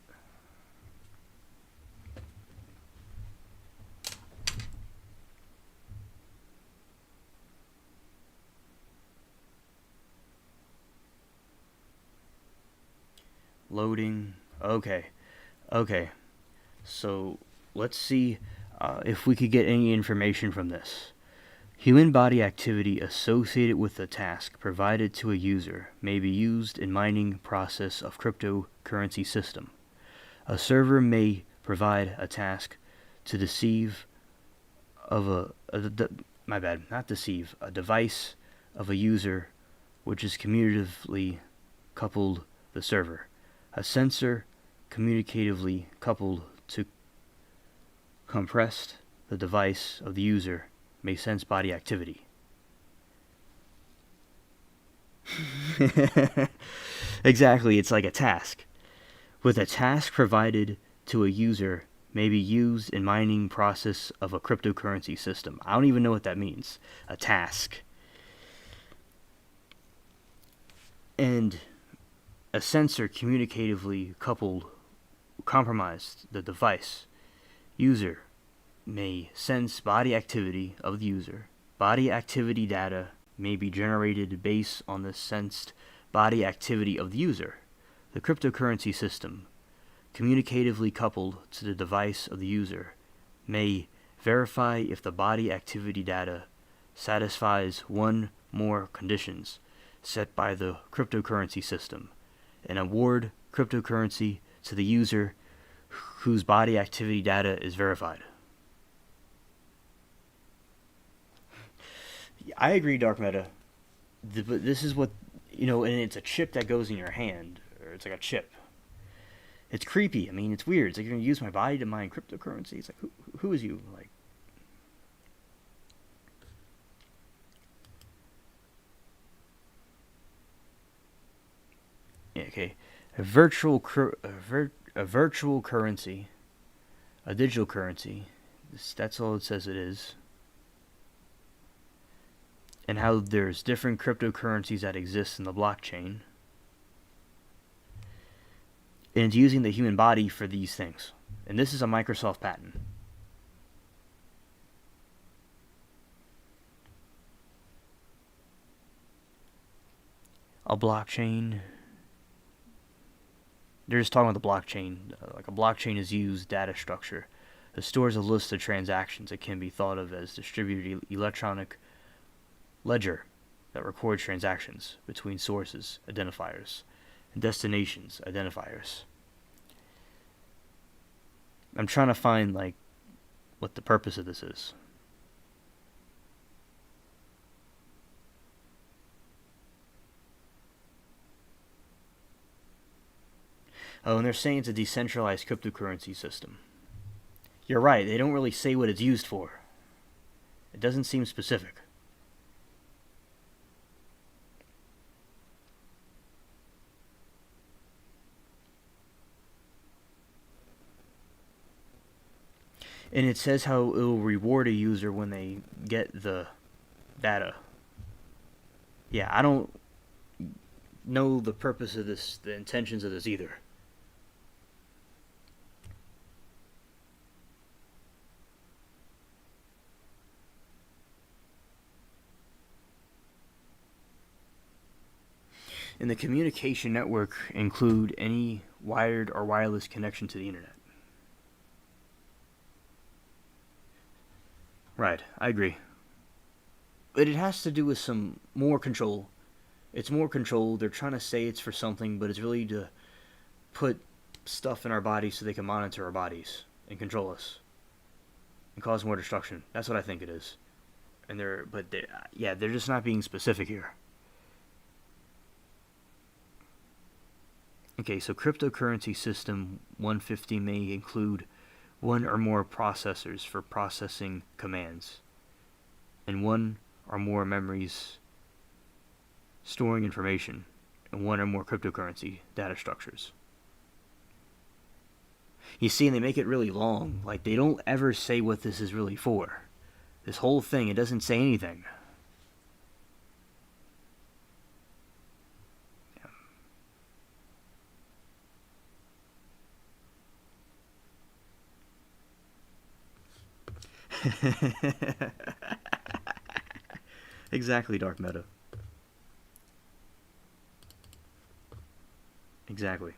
Loading. Okay. Okay. So let's see if we could get any information from this. Human body activity associated with a task provided to a user may be used in mining process of cryptocurrency system. A server may provide a task to deceive of a device of a user which is commutatively coupled the server. A sensor communicatively coupled to compressed the device of the user may sense body activity. Exactly, it's like a task. With a task provided to a user may be used in mining process of a cryptocurrency system. I don't even know what that means. A task. And a sensor communicatively compromised the device. User may sense body activity of the user. Body activity data may be generated based on the sensed body activity of the user. The cryptocurrency system, communicatively coupled to the device of the user, may verify if the body activity data satisfies one more conditions set by the cryptocurrency system, and award cryptocurrency to the user whose body activity data is verified. I agree, Dark Meta. But this is what, and it's a chip that goes in your hand, or it's like a chip. It's creepy. I mean, it's weird. It's like you're gonna use my body to mine cryptocurrency. It's like, who is you? Like, yeah, okay, a virtual currency, a digital currency. That's all it says it is. And how there's different cryptocurrencies that exist in the blockchain. And it's using the human body for these things. And this is a Microsoft patent. A blockchain. They're just talking about the blockchain. Like a blockchain is used data structure that stores a list of transactions that can be thought of as distributed electronic ledger that records transactions between sources, identifiers, and destinations, identifiers. I'm trying to find, like, what the purpose of this is. Oh, and they're saying it's a decentralized cryptocurrency system. You're right, they don't really say what it's used for. It doesn't seem specific. And it says how it will reward a user when they get the data. Yeah, I don't know the purpose of this, the intentions of this either. And the communication network include any wired or wireless connection to the internet. Right, I agree. But it has to do with some more control. It's more control. They're trying to say it's for something, but it's really to put stuff in our bodies so they can monitor our bodies and control us and cause more destruction. That's what I think it is. And they're just not being specific here. Okay, so cryptocurrency system 150 may include one or more processors for processing commands, and one or more memories storing information in one or more cryptocurrency data structures. You see, and they make it really long. Like, they don't ever say what this is really for. This whole thing, it doesn't say anything. Exactly, Dark Meta. Exactly.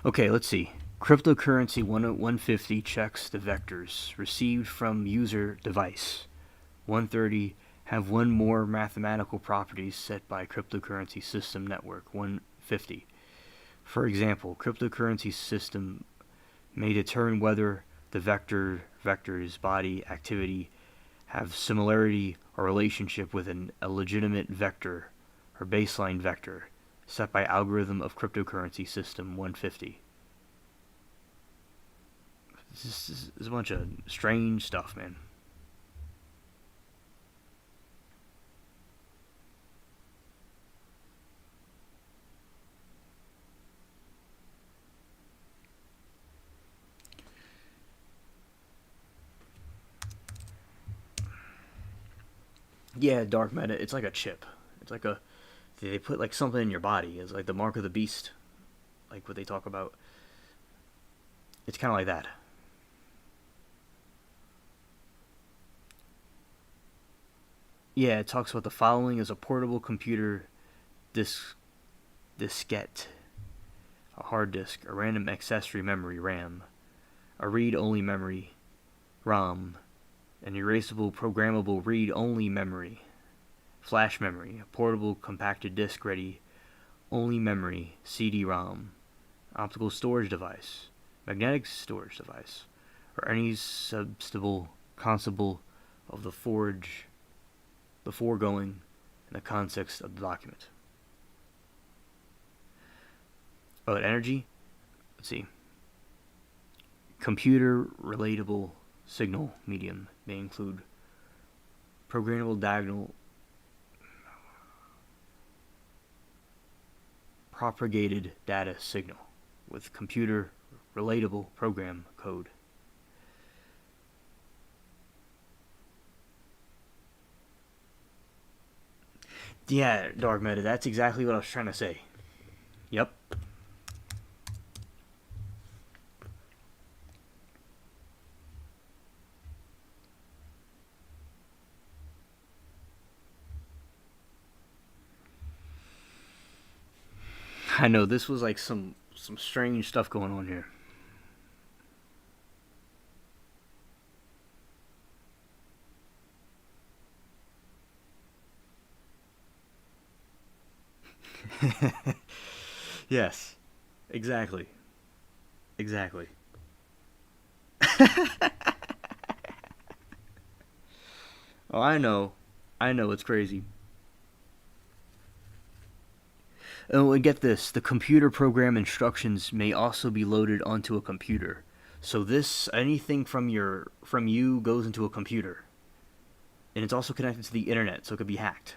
Okay, let's see. Cryptocurrency 150 checks the vectors received from user device. 130 have one more mathematical properties set by cryptocurrency system network. 150. For example, cryptocurrency system may determine whether the vector's body activity have similarity or relationship with a legitimate vector or baseline vector set by algorithm of cryptocurrency system 150. This is a bunch of strange stuff, man. Yeah, dark meta. It's like a chip. It's like a they put like something in your body. It's like the mark of the beast, like what they talk about. It's kind of like that. Yeah, it talks about the following as a portable computer diskette, a hard disk, a random accessory memory RAM, a read-only memory ROM, an erasable programmable read-only memory, flash memory, a portable compacted disk ready only memory CD-ROM, optical storage device, magnetic storage device, or any substantial concept of the foregoing in the context of the document. Oh, energy? Let's see. Computer relatable signal medium may include programmable diagonal propagated data signal with computer relatable program code. Yeah, dark meta, that's exactly what I was trying to say. Yep. I know, this was like some strange stuff going on here. Yes. Exactly. Exactly. Oh, I know. I know, it's crazy. Oh, and get this, the computer program instructions may also be loaded onto a computer. So anything from you goes into a computer. And it's also connected to the internet, so it could be hacked.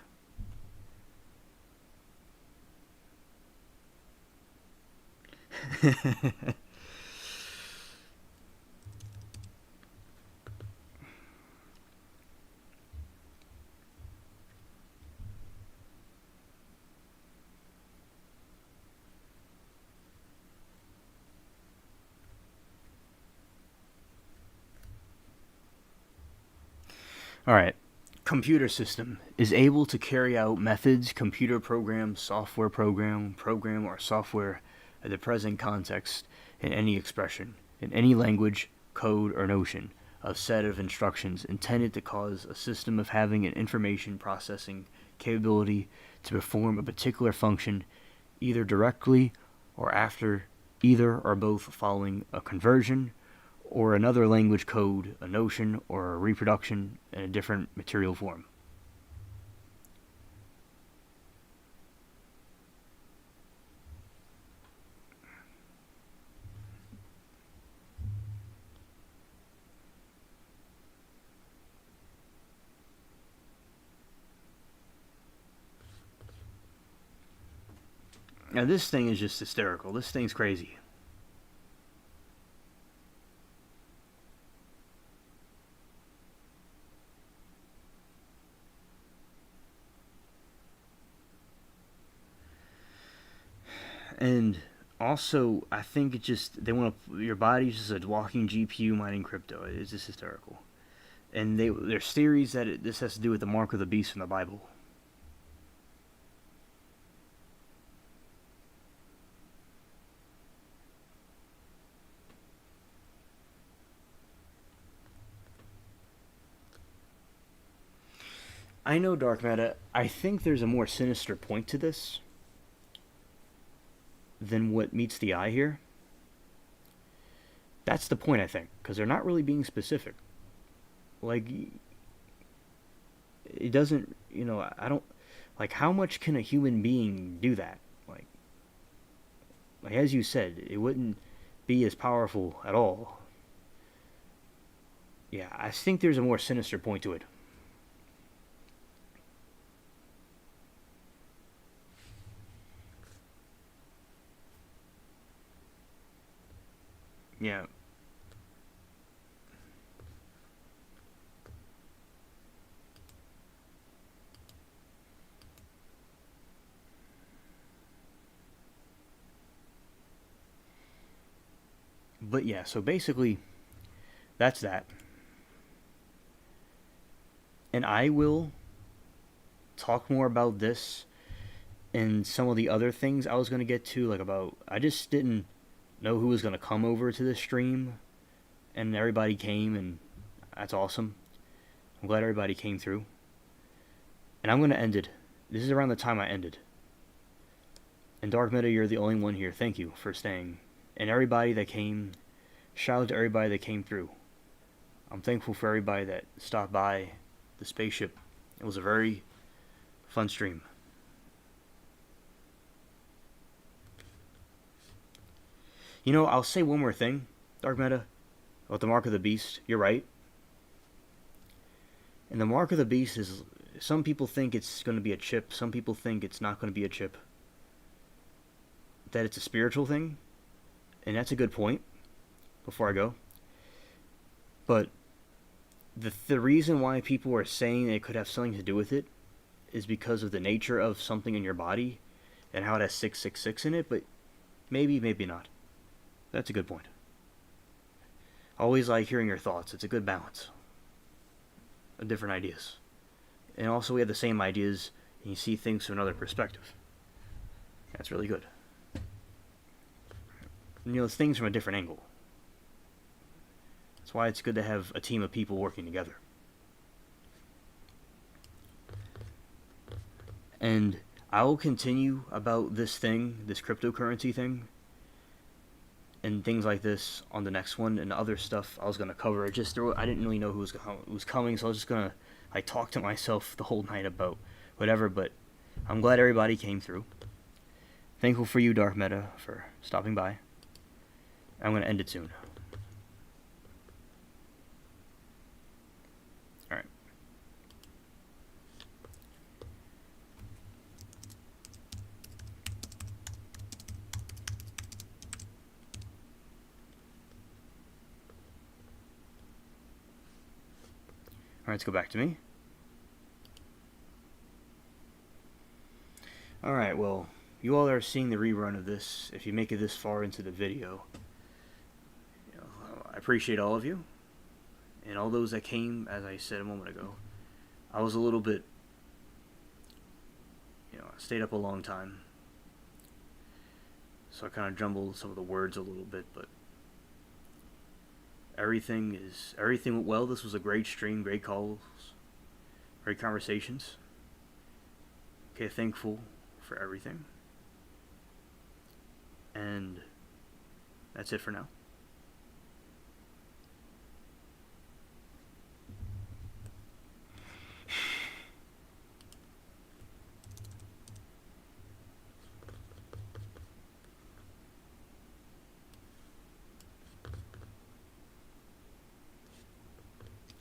Alright. Computer system is able to carry out methods, computer program, software program, or software at the present context in any expression, in any language, code, or notion, a set of instructions intended to cause a system of having an information processing capability to perform a particular function either directly or after either or both following a conversion or another language code, a notion, or a reproduction in a different material form. Now this thing is just hysterical. This thing's crazy. And also, I think it just, they want to, your body's just a walking GPU mining crypto. It's just hysterical. And there's theories that this has to do with the mark of the beast from the Bible. I know, Dark Matter, I think there's a more sinister point to this than what meets the eye here. That's the point, I think, because they're not really being specific. Like, it doesn't, I don't, like, how much can a human being do that? Like as you said, it wouldn't be as powerful at all. Yeah, I think there's a more sinister point to it. Yeah. But yeah, so basically, that's that. And I will talk more about this and some of the other things I was going to get to, like about, I just didn't know who was going to come over to this stream, and everybody came, and that's awesome. I'm glad everybody came through. And I'm going to end it. This is around the time I ended. And Dark Meta, you're the only one here. Thank you for staying. And everybody that came, shout out to everybody that came through. I'm thankful for everybody that stopped by the spaceship. It was a very fun stream. I'll say one more thing, Dark Meta, about the Mark of the Beast. You're right. And the Mark of the Beast is, some people think it's going to be a chip. Some people think it's not going to be a chip. That it's a spiritual thing. And that's a good point, before I go. But the reason why people are saying it could have something to do with it is because of the nature of something in your body and how it has 666 in it, but maybe not. That's a good point. Always like hearing your thoughts. It's a good balance of different ideas. And also we have the same ideas and you see things from another perspective. That's really good. And, it's things from a different angle. That's why it's good to have a team of people working together. And I will continue about this thing, this cryptocurrency thing, and things like this on the next one, and other stuff I was going to cover. I didn't really know who was coming, so I was just going to talk to myself the whole night about whatever, but I'm glad everybody came through. Thankful for you, Dark Meta, for stopping by. I'm going to end it soon. Alright. Alright, let's go back to me. Alright, well, you all are seeing the rerun of this. If you make it this far into the video, I appreciate all of you. And all those that came, as I said a moment ago. I was a little bit, I stayed up a long time. So I kind of jumbled some of the words a little bit, but everything went well. This was a great stream, great calls, great conversations. Okay, thankful for everything. And that's it for now.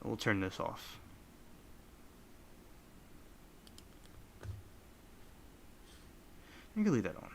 We'll turn this off. You can leave that on.